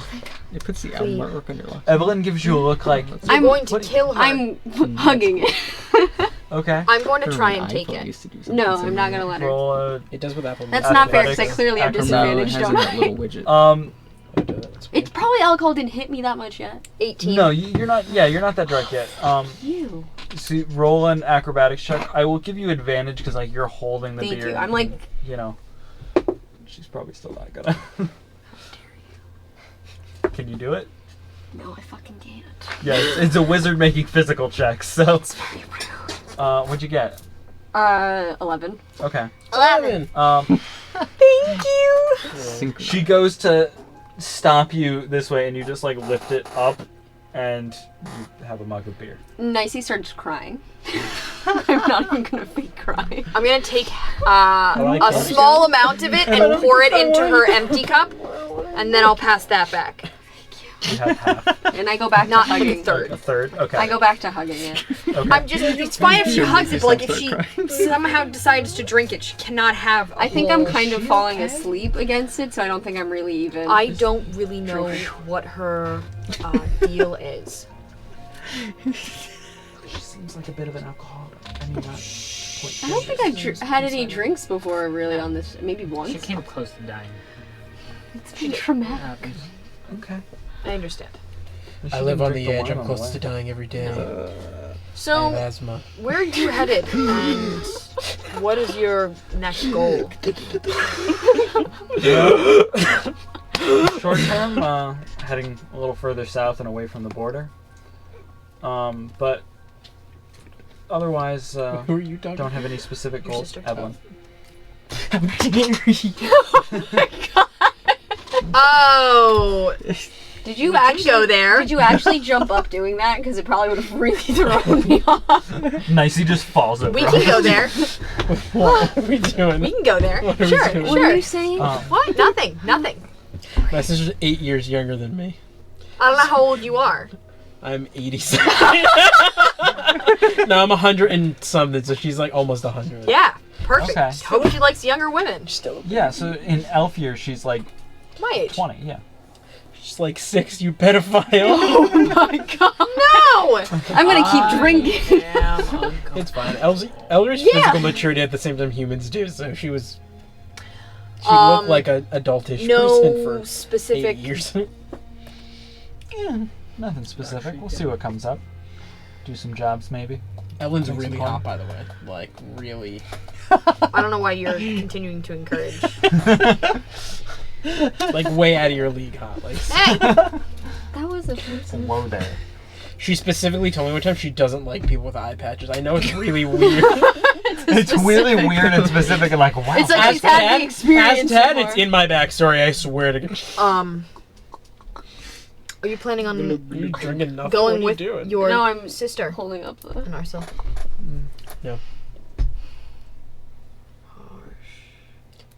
It puts the Please. mark on your left. Evelyn gives you a look like, You're I'm going to what- kill her. I'm hugging it. okay. I'm going to try Her and take iPhone it. used to do something No, I'm similar. not gonna let her. Roll a, It does with Apple. That's not fair because I Athletics. clearly have Acrobatics. No, it disadvantage, has don't that I? little widget. It's probably alcohol didn't hit me that much yet. 18. no, you're not. Yeah, you're not that drunk yet. You. See, roll an acrobatics check. I will give you advantage because like you're holding the Thank beer. you. I'm like, you know, she's probably still not gonna. Can you do it? no, I fucking can't. Yeah, it's a wizard making physical checks. So, It's very rude. what'd you get? 11. Okay. 11. Thank you. Synchronized. She goes to stop you this way, and you just like lift it up, and you have a mug of beer. Nicey starts crying. I'm not even gonna fake cry. I'm going to take like a that. small amount of it and pour it into her empty cup, and then I'll pass that back. You have half, And I go back Not to hugging. a third. a third. Okay. I go back to hugging it. Okay. I'm just, it's fine if she hugs it, but like if she Start somehow decides to drink it, she cannot have a I think I'm whole- kind of falling asleep against it, so I don't think I'm really even. I don't really know what her deal is. She seems like a bit of an alcoholic. I mean, not I don't think I've had any drinks before, really, on this. Maybe once. She came close to dying. It's been traumatic. Okay. I understand. I live on the edge. I'm close to dying every day. I have So, asthma. where are you headed, and what is your next goal? Short term, heading a little further south and away from the border. But otherwise, Who are you talking don't have any specific Your goals. sister. Evelyn. Oh, Did you We can actually go there. Did you actually jump up doing that? Because it probably would have really thrown me off. Nicey just falls over. we can go there. What are we doing? We can go there. What are we Sure, doing? What are you sure. saying? What? Nothing. Nothing. My sister's 8 years younger than me. I don't know how old you are. I'm 87. No, I'm 100 and something, so she's like almost 100. Yeah, perfect. Okay. Hope she likes younger women. Still. Yeah, so in elf year, she's like My age. 20, yeah. She's like 6, you pedophile. Oh my god! No. I'm gonna keep drinking. It's fine. Elders Yeah. physical maturity at the same time humans do, so she looked like a adultish person No for 8 specific. years. Yeah, nothing specific. We'll see what comes up. Do some jobs, maybe. Evelyn's Thanks, really Nicole. hot, by the way. Like, really. I don't know why you're continuing to encourage. Like, way out of your league hot. Like, Hey, That was offensive. Whoa there. she specifically told me one time she doesn't like people with eye patches. I know it's really weird. It's really weird and specific and like, wow. It's like she's had the experience. As Ted, before. it's in my backstory, I swear to God. are you planning on You drinking nothing? going what with are you doing? your No, I'm sister holding up the. and Arcel? No.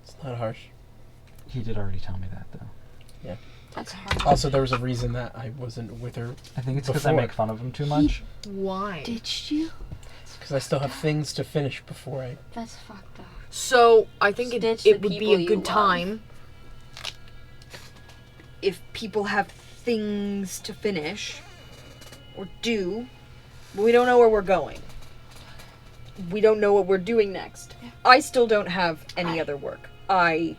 It's not harsh. He did already tell me that, though. That's hard. Also, there was a reason that I wasn't with her, I think it's because I Before. make fun of him too much. Why? Did you? because I still have things to finish before I... That's fucked up. So I think Ditch it the would be people a you good love. time if people have things to finish or do, but we don't know where we're going. We don't know what we're doing next. I still don't have any other work. I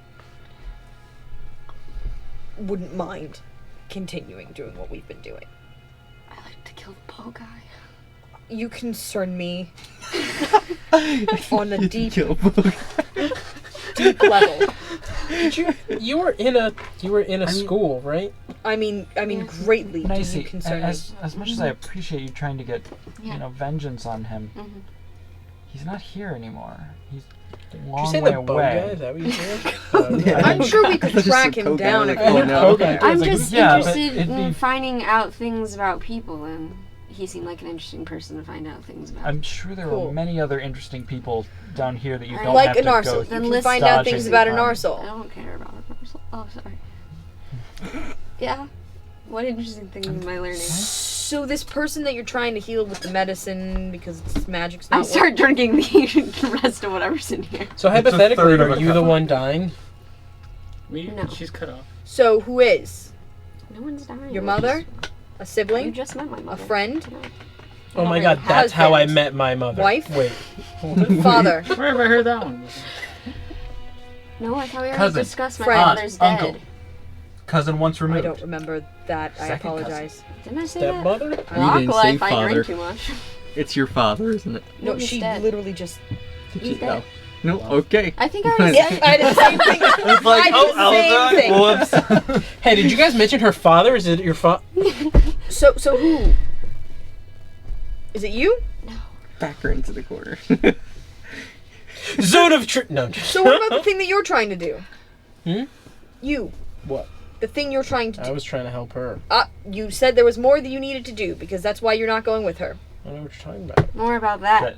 wouldn't mind continuing doing what we've been doing. I like to kill the Poe guy. You concern me on a deep level. You were in a school, right? I mean, greatly do Nicey, you concern me. as much as I appreciate you trying to get, Yeah. vengeance on him, Mhm. he's not here anymore. Did you long say way the bow away. guy? Is that what you said? Yeah. I'm sure we could Just track some him coke down out if of we the know. corner. Okay. I'm like, just yeah, but interested it'd in be- finding out things about people, and he seemed like an interesting person to find out things about. I'm sure there Cool. are many other interesting people down here that you Alright. don't Like have an to go arsehole. You Then can let's find out dodging things about an on- I arsehole. don't care about a person. Oh, sorry. Yeah. What interesting things am I learning? So this person that you're trying to heal with the medicine because it's magic's not I start drinking the rest of whatever's in here. So It's a hypothetically, third of are a you the cup. one dying? No. She's cut off. So who is? No one's dying. Your mother? A You sibling? just met my A mother. friend? No. Oh don't my really god, have that's how I husband. met my mother. Wife? Wait. Father? Where have I heard that one? No, I thought we already Cousin. discussed my Friend. father's dead. Uncle. Cousin once I removed. don't remember that. I Second cousin. apologize. Didn't I say that? Stepmother? My didn't uncle, say if I father. drink too much. It's your father, isn't it? No, he's she dead. literally just. He's dead. No, okay. I think I already Yeah, said I did the same thing. It's like, I did the same thing. whoops. Hey, did you guys mention her father? Is it your father? So who? Is it you? Back her into the corner. Zone of truth. No. just- So what about the thing that you're trying to do? Hmm? You. What? The thing you're trying to I do. was trying to help her. You said there was more that you needed to do because that's why you're not going with her. I don't know what you're talking about. more about that.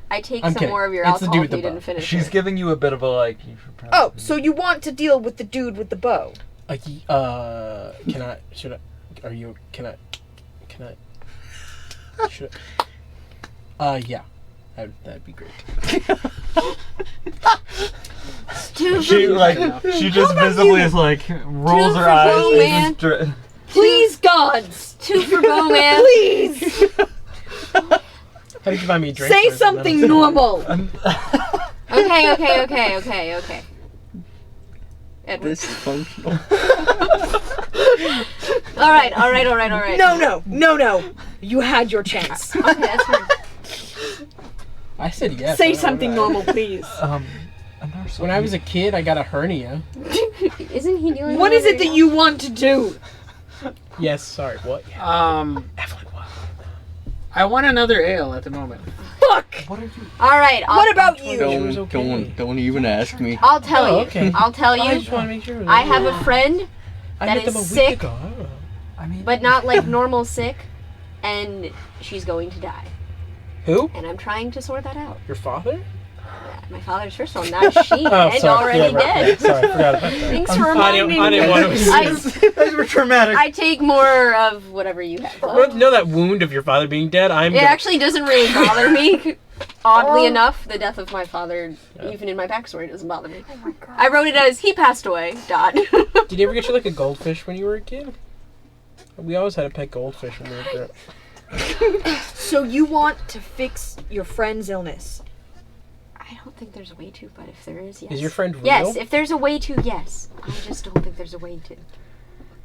I take I'm some kidding. more of your It's the alcohol dude if with you the didn't bow. finish She's it. giving you a bit of a like. You should probably Oh, so you want to deal with the dude with the bow? Can I? Should I? Are you? Can I? Should I? Yeah. That'd be great. she just visibly is like rolls Two her for eyes. Bo, and man. just Please, gods! 2 for Bo, man. Please! How did you buy me a drink? Say first? something normal! Okay. Edward. Dysfunctional. All right. No. You had your chance. Okay, that's fine. I said yes. Say all something right. normal, please. When I was a kid, I got a hernia. Isn't he doing What is it that you want to do? Yes. Sorry. What? Evelyn, what? I want another ale at the moment. Fuck! What are you? All right. What about you? She was okay. Don't even ask me. I'll tell Oh, you. okay. I'll tell I you. just want to make sure. I have a friend I that met them is a week sick. ago. I don't know. I mean, but not like normal sick, and she's going to die. Who? And I'm trying to sort that out. Your father? My father's first one, not she, Oh, and sorry. already Yeah, right, dead. right. Sorry, I forgot about that. Thanks for I reminding me. didn't want to. those were traumatic. I take more of whatever you have. You know that wound of your father being dead? It actually doesn't really bother me. Oddly enough, the death of my father, even in my backstory, doesn't bother me. Oh my God. I wrote it as he passed away. Dot. Did you ever get you like a goldfish when you were a kid? We always had a pet goldfish when we were growing up. So you want to fix your friend's illness? I don't think there's a way to, but if there is, yes. Is your friend real? Yes, if there's a way to, yes. I just don't think there's a way to.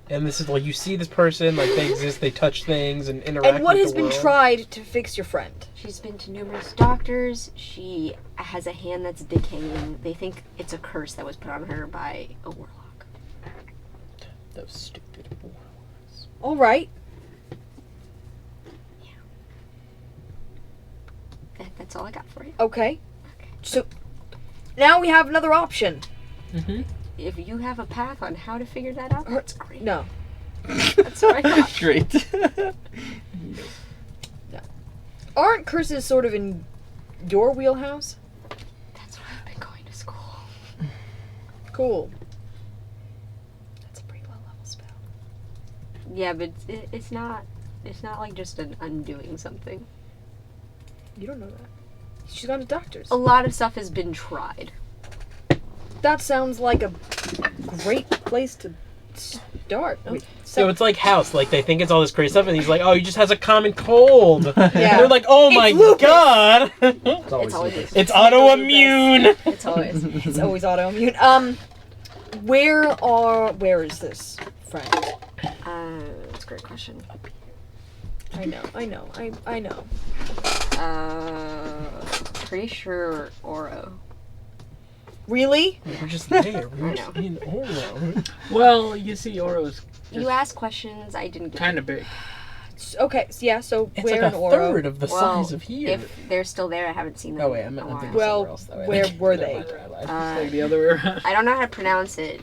And this is like you see this person, like they exist, they touch things and interact. And what with has the been world. tried to fix your friend? She's been to numerous doctors. She has a hand that's decaying. They think it's a curse that was put on her by a warlock. Those stupid warlocks. All right. That's all I got for you. Okay. So now we have another option. Mm-hmm. If you have a path on how to figure that out, that's great. No. That's what I thought. Great. Aren't curses sort of in your wheelhouse? That's why I've been going to school. Cool. That's a pretty low level spell. Yeah, but it's not like just an undoing something. You don't know that. She's gone to doctors. A lot of stuff has been tried. That sounds like a great place to start. So it's like House, like they think it's all this crazy stuff, and he's like, "Oh, he just has a common cold." Yeah. They're like, "Oh my lupus. god, It's always it's autoimmune." It's always. It's always autoimmune. Where is this friend? That's a great question. I know. Pretty sure Oro. Really? We're just there. We're I just know. in Orlo. Well, you see, Oro's You asked questions I didn't get. kind of big. Okay, so yeah, so It's where like in a Oro? third of the Well, size of here. if they're still there, I haven't seen them. Oh, wait, I'm in a thinking while. of Well, somewhere else, though. where were they? Like the other way around. I don't know how to pronounce it.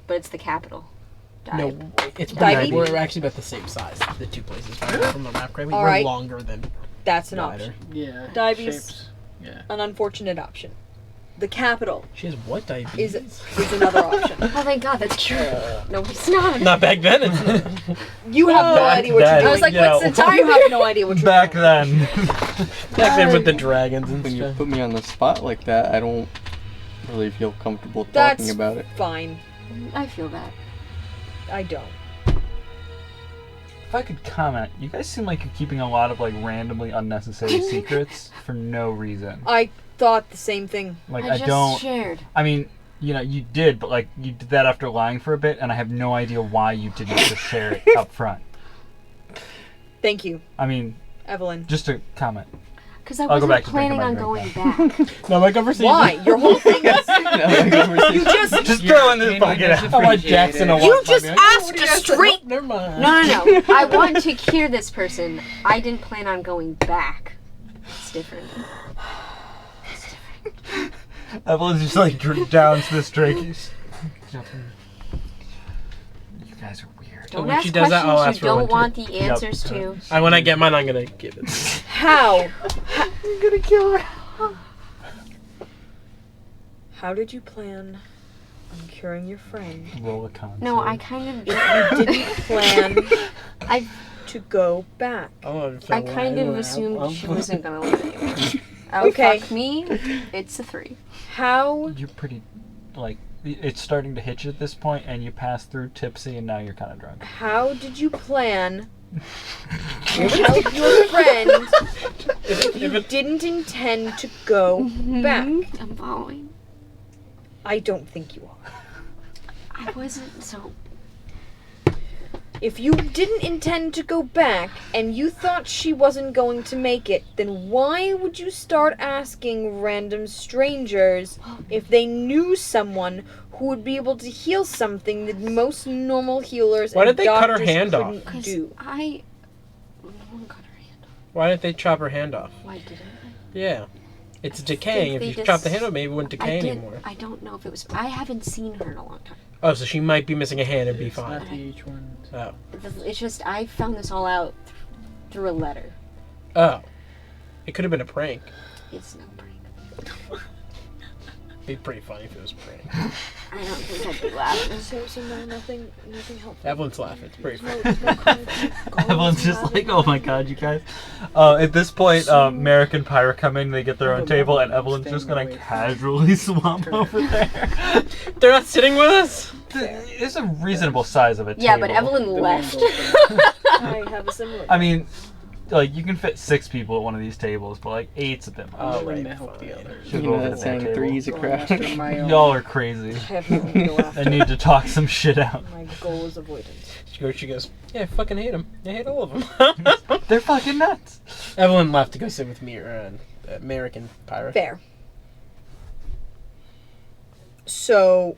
But it's the capital. No, Dive. it's Divey? we're actually about the same size. The two places from the map, correctly. All We're right. longer than That's an wider. option. Yeah. Dives. Shapes. Yeah. An unfortunate option. The capital She has what diabetes? is another option. Oh, thank God, that's true. No, it's not. Not back then. It's You have no Back idea what you're then. doing. I was like, Yeah. what's the time? You have no idea what you're Back doing. then. back then with the dragons and When you stuff. put me on the spot like that, I don't really feel comfortable That's talking about it. fine. I feel that. I don't. If I could comment, you guys seem like you're keeping a lot of like randomly unnecessary secrets for no reason. I thought the same thing. Like I I just don't. shared. I mean, you know, you did, but like you did that after lying for a bit, and I have no idea why you didn't just share it up front. Thank you, I mean, Evelyn. just a comment. Because I I'll go wasn't back to planning on drinking going my back. No, my conversation. Why? Your whole thing is You Just throwing this bucket out. I want Jackson to you walk by just me. asked a straight. Never mind. No. I want to cure this person. I didn't plan on going back. It's different. Evelyn's just like downs this drink. You guys are weird. Don't when ask she does that, I'll questions ask you for one, don't too. want the answers to. When I get mine, I'm gonna give it. How? I'm gonna kill her. How did you plan on curing your friend? Roll a con. No, save. I kind of. You didn't plan I to go back. I kind of assumed she wasn't gonna live anyway. Oh, Okay. fuck me. It's a 3. How? You're pretty, like, it's starting to hitch at this point, and you pass through tipsy, and now you're kind of drunk. How did you plan to help your friend if you didn't intend to go back? I'm following. I don't think you are. I wasn't so. If you didn't intend to go back and you thought she wasn't going to make it, then why would you start asking random strangers if they knew someone who would be able to heal something that most normal healers Why and did they cut her doctors hand off? couldn't Because do? I. No one cut her hand off. Why didn't they chop her hand off? Why didn't I? Yeah. It's decaying. If they you just- chop the hand off, maybe it wouldn't decay I did. anymore. I don't know if it was. I haven't seen her in a long time. Oh, so she might be missing a hand and be It's fine. not the H1. Oh. It's just I found this all out through a letter. Oh. It could have been a prank. It's no prank. It'd be pretty funny if it was a prank. I don't think I'd be laughing. So no, nothing helpful. Evelyn's laughing. It's pretty funny. Evelyn's just like, oh my god, you guys. At this point, Merrick and Pyra come in, they get their own table, and Evelyn's just gonna casually swamp over there. They're not sitting with us? It's a reasonable size of a table. Yeah, but Evelyn left. I have a similar. I mean, like, you can fit 6 people at one of these tables, but like 8's a bit much. Oh, willing right, to help the fine. others. Should You go know over that to their saying table. three's a crowd. After my own- Y'all are crazy. I have nothing to go I after. need to talk some shit out. My goal is avoidance. She goes, yeah, I fucking hate them. I hate all of them. They're fucking nuts. Evelyn left to go sit with me and American Pirate. Fair. So,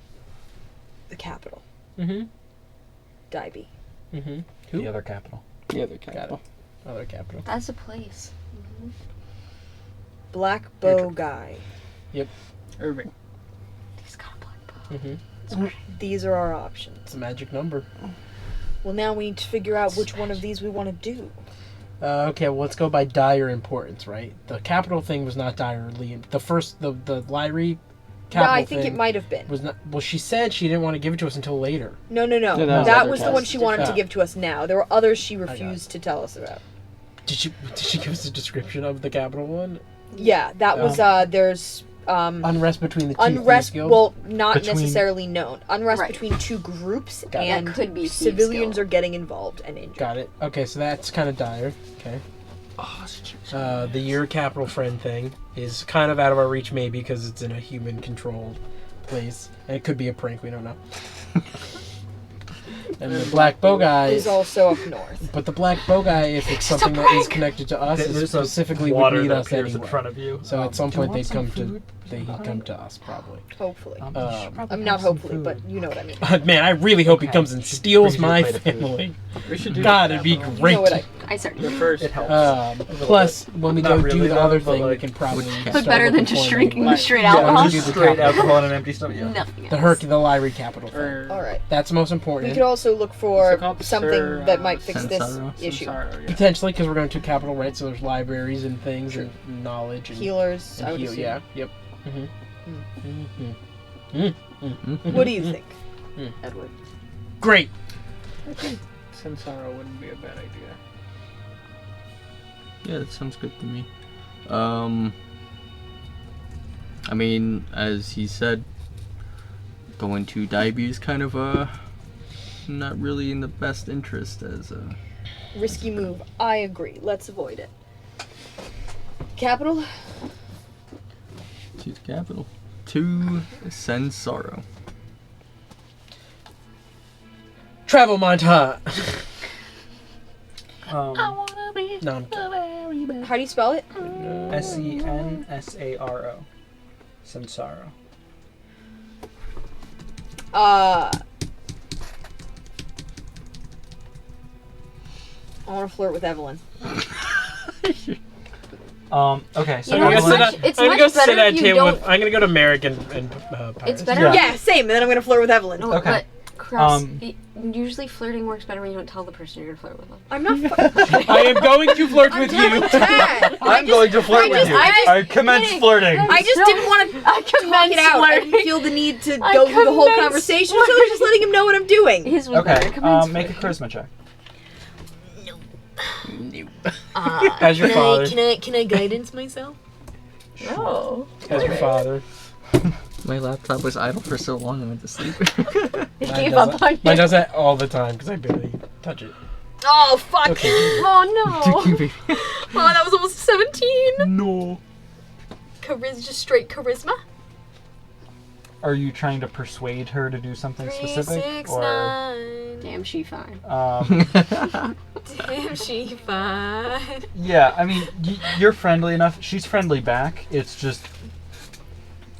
the capital, Mm-hmm. Daibi. Mm-hmm. The other capital. The other Got it. capital. Other capital. That's a place. Black bow guy. Irving. He's got a black bow. Mm-hmm. These are our options. It's a magic number. Well, now we need to figure out which one of these we want to do. Okay, well, let's go by dire importance, right? The capital thing was not direly... The Lyrie Yeah, capital I think thing it might have been. was not... Well, she said she didn't want to give it to us until later. No. No, that was That other was the test. one she wanted to Oh. give to us now. There were others she got refused to tell us about. Did she give us a description of the capital one? Yeah, that was, there's, Unrest between the two unrest, Thieves Guild? well, not Between- necessarily known. Unrest Right. between 2 groups, Got it. and That could be Thieves civilians Guild. are getting involved and injured. Got it. Okay, so that's kind of dire. Okay. The Your Capital Friend thing is kind of out of our reach, maybe, because it's in a human-controlled place. And it could be a prank, we don't know. And the Black Bow guy... Is also up north. But the Black Bow guy, if it's something that is connected to us, is specifically would water need that us appears anyway. in front of you. So at some Do you point want they'd some come food? they'd come to us, probably. Hopefully. Um, I'm not hopefully, but you know what I mean. Man, I really hope he Okay. comes and steals Brings you a my plate of food. family. We should do God, it'd be capital. great. You know what I start. The first. It helps. Plus, when we Not go really, do the though, other but, thing, we like, can probably. Which But better than just drinking the straight Yeah, alcohol. just straight alcohol and an empty stomach. Yeah. Nothing The else. the Lyrie capital thing. Or, All right. That's most We important. could also look What's for it called? something Sir, that might fix this Sensaro? issue. Sensaro, yeah. Potentially, because we're going to capital, right? So there's libraries and things and knowledge and Healers, I and would heal. assume. Yeah. Yep. What do you think, Mm. Edward? Great. Sensaro wouldn't be a bad idea. Yeah, that sounds good to me. I mean, as he said, going to Daibi is kind of not really in the best interest as Risky move. I agree. Let's avoid it. Capital? to the capital. To Sensaro. Travel montage. Um, No, I'm kidding. How do you spell it? Sensaro. Sensaro. I want to flirt with Evelyn. Okay, so You know, I'm it's gonna much- sit it's at- I'm gonna go much better sit at if you table with. don't- I'm gonna go to Merrick and It's Pirates. better. Yeah. Yeah, same. And then I'm going to flirt with Evelyn. No, Okay. but Cross, Um, usually flirting works better when you don't tell the person you're gonna flirt with them. I'm not. I am going to flirt with you. Dad. I'm going to flirt with you. I commence flirting. I just didn't want to I talk commence it out. I flirting. didn't feel the need to I go through the whole commence conversation, so I was just letting him know what I'm doing. His was Okay, better. Commence make a flirting. charisma check. As your father. Can I guidance myself? No. As your father. My laptop was idle for so long I went to sleep. It Mine gave does up that- on Mine you. does that all the time because I barely touch it. Oh fuck! Okay. Oh no. Oh, that was almost 17. No. Just straight charisma. Are you trying to persuade her to do something 3, specific? 6, or 9. Damn, she fine. Damn, she fine. yeah, I mean, you're friendly enough. She's friendly back. It's just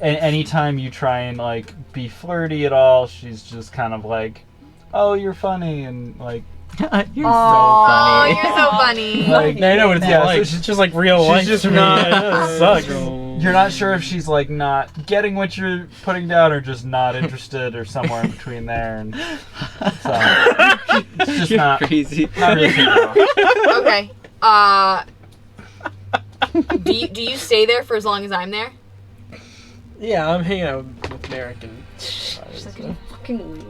anytime you try and like be flirty at all, she's just kind of like, "Oh, you're funny," and like, You're Oh, so funny. you're so funny. like I know what it's yeah, so like. she's It's just like real she's life. just to me. not- It sucks. you're not sure if she's like not getting what you're putting down or just not interested or somewhere in between there, and so it's just You're not crazy. not really figuring out. Okay. Do you stay there for as long as I'm there? Yeah, I'm hanging out with Merrick and. She's like, "You fucking leave."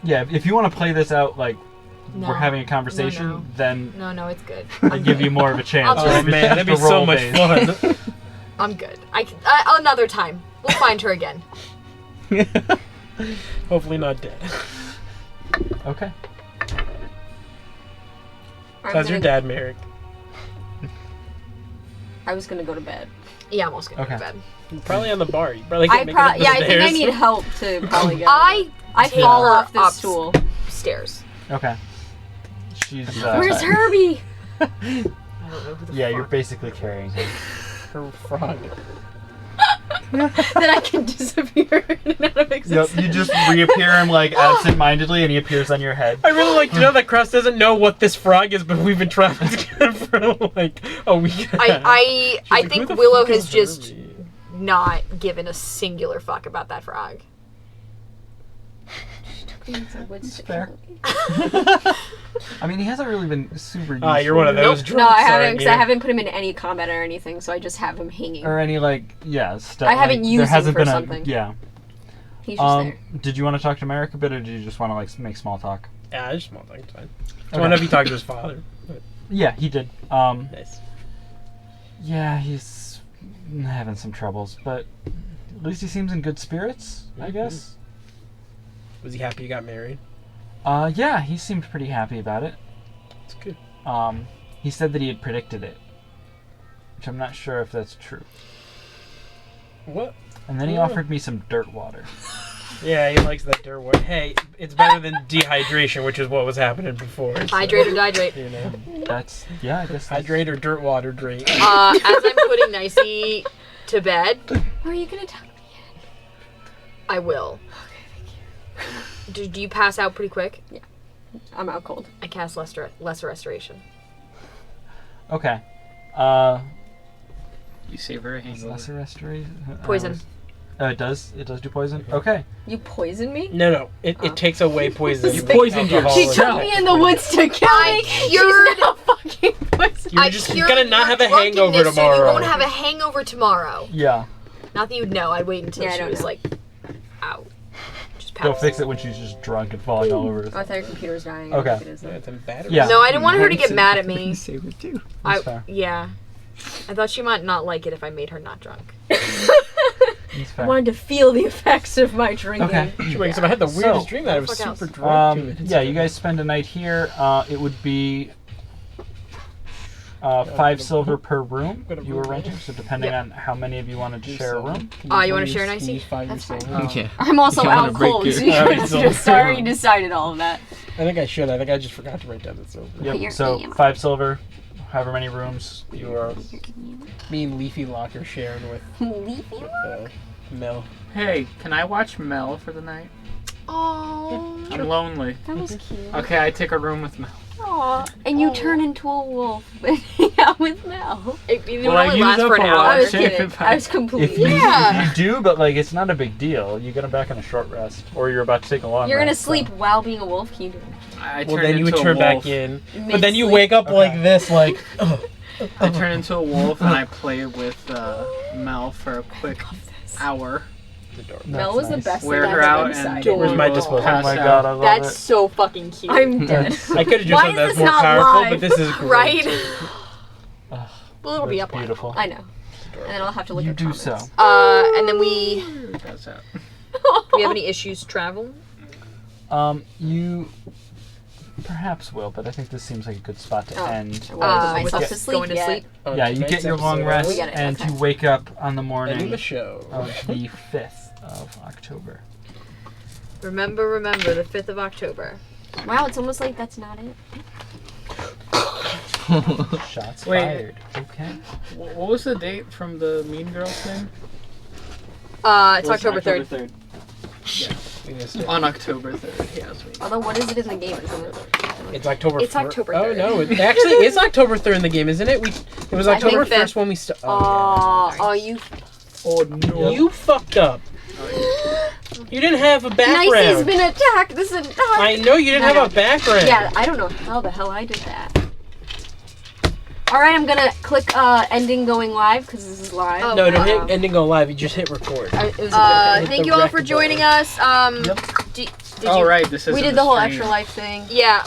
Yeah, if you want to play this out like No. we're having a conversation, No. then No, it's good. I give you more of a chance. I'll Oh just- man, that'd be Just a so roll much based. fun. I'm good. Another time. We'll find her again. Hopefully not dead. Okay. I'm How's your gonna- dad, Merrick? I was gonna go to bed. Yeah, I'm also gonna go Okay. to bed. Probably on the bar. You probably can't make it up the Yeah, I think I stairs. need help to probably go. I I take fall her off this up stool. stairs. Okay. She's. Where's Herbie? I don't know who the Yeah, you're fuck. basically carrying her. Her frog. Then I can disappear in and out of Yep, existence. you just reappear him like absent-mindedly, and he appears on your head. I really like to know that Cross doesn't know what this frog is, but we've been traveling together for like a week. and a half. I She's like, "Who think the Willow fuck has is just Herbie?" not given a singular fuck about that frog. Fair. I mean, he hasn't really been super useful. Ah, you're one of those drunks. No, I haven't, aren't because I you? haven't put him in any combat or anything, so I just have him hanging. Or any, like, yeah, stuff. I haven't like, used there him hasn't for been something. Yeah. He's just there. Did you want to talk to Merrick a bit, or did you just want to, like, make small talk? Yeah, I just want like fine. I Okay. don't know if he talked to his father. But Yeah, he did. nice. Yeah, he's having some troubles, but at least he seems in good spirits, I guess. Was he happy you got married? Yeah, he seemed pretty happy about it. It's good. He said that he had predicted it, which I'm not sure if that's true. What? And then he Yeah. offered me some dirt water. Yeah, he likes that dirt water. Hey, it's better than dehydration, which is what was happening before. so, Hydrate or dihydrate. You know, That's, yeah, I guess that's... hydrate or dirt water drink. As I'm putting Nicey to bed, Are you gonna tuck me I will. Do you pass out pretty quick? I'm out cold. I cast lesser restoration. Okay. You save her a hangover. Lesser restoration. Poison. It does do poison. Okay. You poison me? No. It takes away poison. You poisoned Alcohol yourself. is She took me in the woods to kill me. cured- She's now fucking poisoned. You're I just cured gonna not your have a hangover drunkenness, so tomorrow. you won't have a hangover tomorrow. Yeah. Not that you'd know. I'd wait until Yeah, I she don't was know. like out. Just Go pass. fix it when she's just drunk and falling all over. Oh, I thought your computer was dying. Okay. I think it is, though. It's a battery. Yeah. No, I didn't want her to get mad at me. Save it too. That's fair. Yeah. I thought she might not like it if I made her not drunk. That's I fair. wanted to feel the effects of my drinking. Okay. Because I had the weirdest So- dream that I was Fuck out. super drunk 2 minutes Yeah, ago. you guys spend a night here. It would be 5 silver per room you were renting, so depending on how many of you wanted to share a room. You wanna share an icy? That's fine. Okay. I'm also You wanna out break cold, your- so you Alright, could so- just already decided all of that. I think I should. I think I just forgot to write down the silver. Yep, Your so EMI. 5 silver, however many rooms you are. Me and Leafy Lock are sharing with Leafy? Mel. Hey, can I watch Mel for the night? Oh. I'm lonely. That was cute. Okay, I take a room with Mel. Aw. And you turn into a wolf and hang out with Mel. It would Well, I only use last up for an a lot. hour. I was shit, kidding. if I was If completely. you, Yeah. if you do, but like it's not a big deal. You get them back on a short rest, or you're about to take a long You're gonna rest, so- sleep while being a wolf. Can you do it? I Well, turn then you would into a turn back wolf. in. But then you Mid-sleep. wake up like Okay. this, like, I turn into a wolf and I play with Mel for a quick hour. That's Mel was the nice. best Wear thing her I've out ever and decided. Where's my we'll disposal? Oh pass my out. god, I love That's it. so fucking cute. I'm dead. I could have just Why done is that this more not powerful, live? but this is great. Right? Ugh, Well, it'll be that's up on. beautiful. I know. And then I'll have to look You at do comments. so. And then we Pass out. do we have any issues traveling? You perhaps will, but I think this seems like a good spot to Oh. end. I won't put myself with to the- sleep going to yet. sleep. Yeah, you get your long rest, We get it, and okay. to wake up on the Ending morning the show. of the 5th of October. Remember, the 5th of October. Wow, it's almost like that's not it. Shots Wait. fired. Okay. What was the date from the Mean Girls thing? It's October 3rd. 3rd. We missed it. On October 3rd, he asked me. Although, what is it in the game? Isn't it? It's October. It's October Oh 3rd. no! It actually is October 3rd in the game, isn't it? It was I October think 1st when we started. Oh, you. Oh no. You fucked up. You didn't have a Nicey's background. been attacked this entire. I know you didn't have a background. Yeah, I don't know how the hell I did that. Alright, I'm gonna click ending going live because this is live. Oh, No, don't okay. hit ending go live. You just hit record. It was a Hit Thank the you all rec for button. joining us. Did Oh you? right, this is. we did the whole extra life thing. Yeah.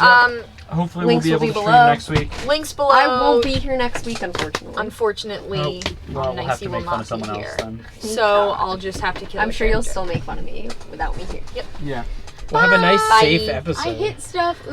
Hopefully Links we'll be will able be to stream below. next week. Links below. I won't be here next week, unfortunately. Unfortunately, Well, we'll have Nicey to will make fun not of someone be else here. then. So I'll just have to kill. I'm a sure you'll character. still make fun of me without me here. Yeah. We'll have a nice, Bye. safe episode. I hit stuff.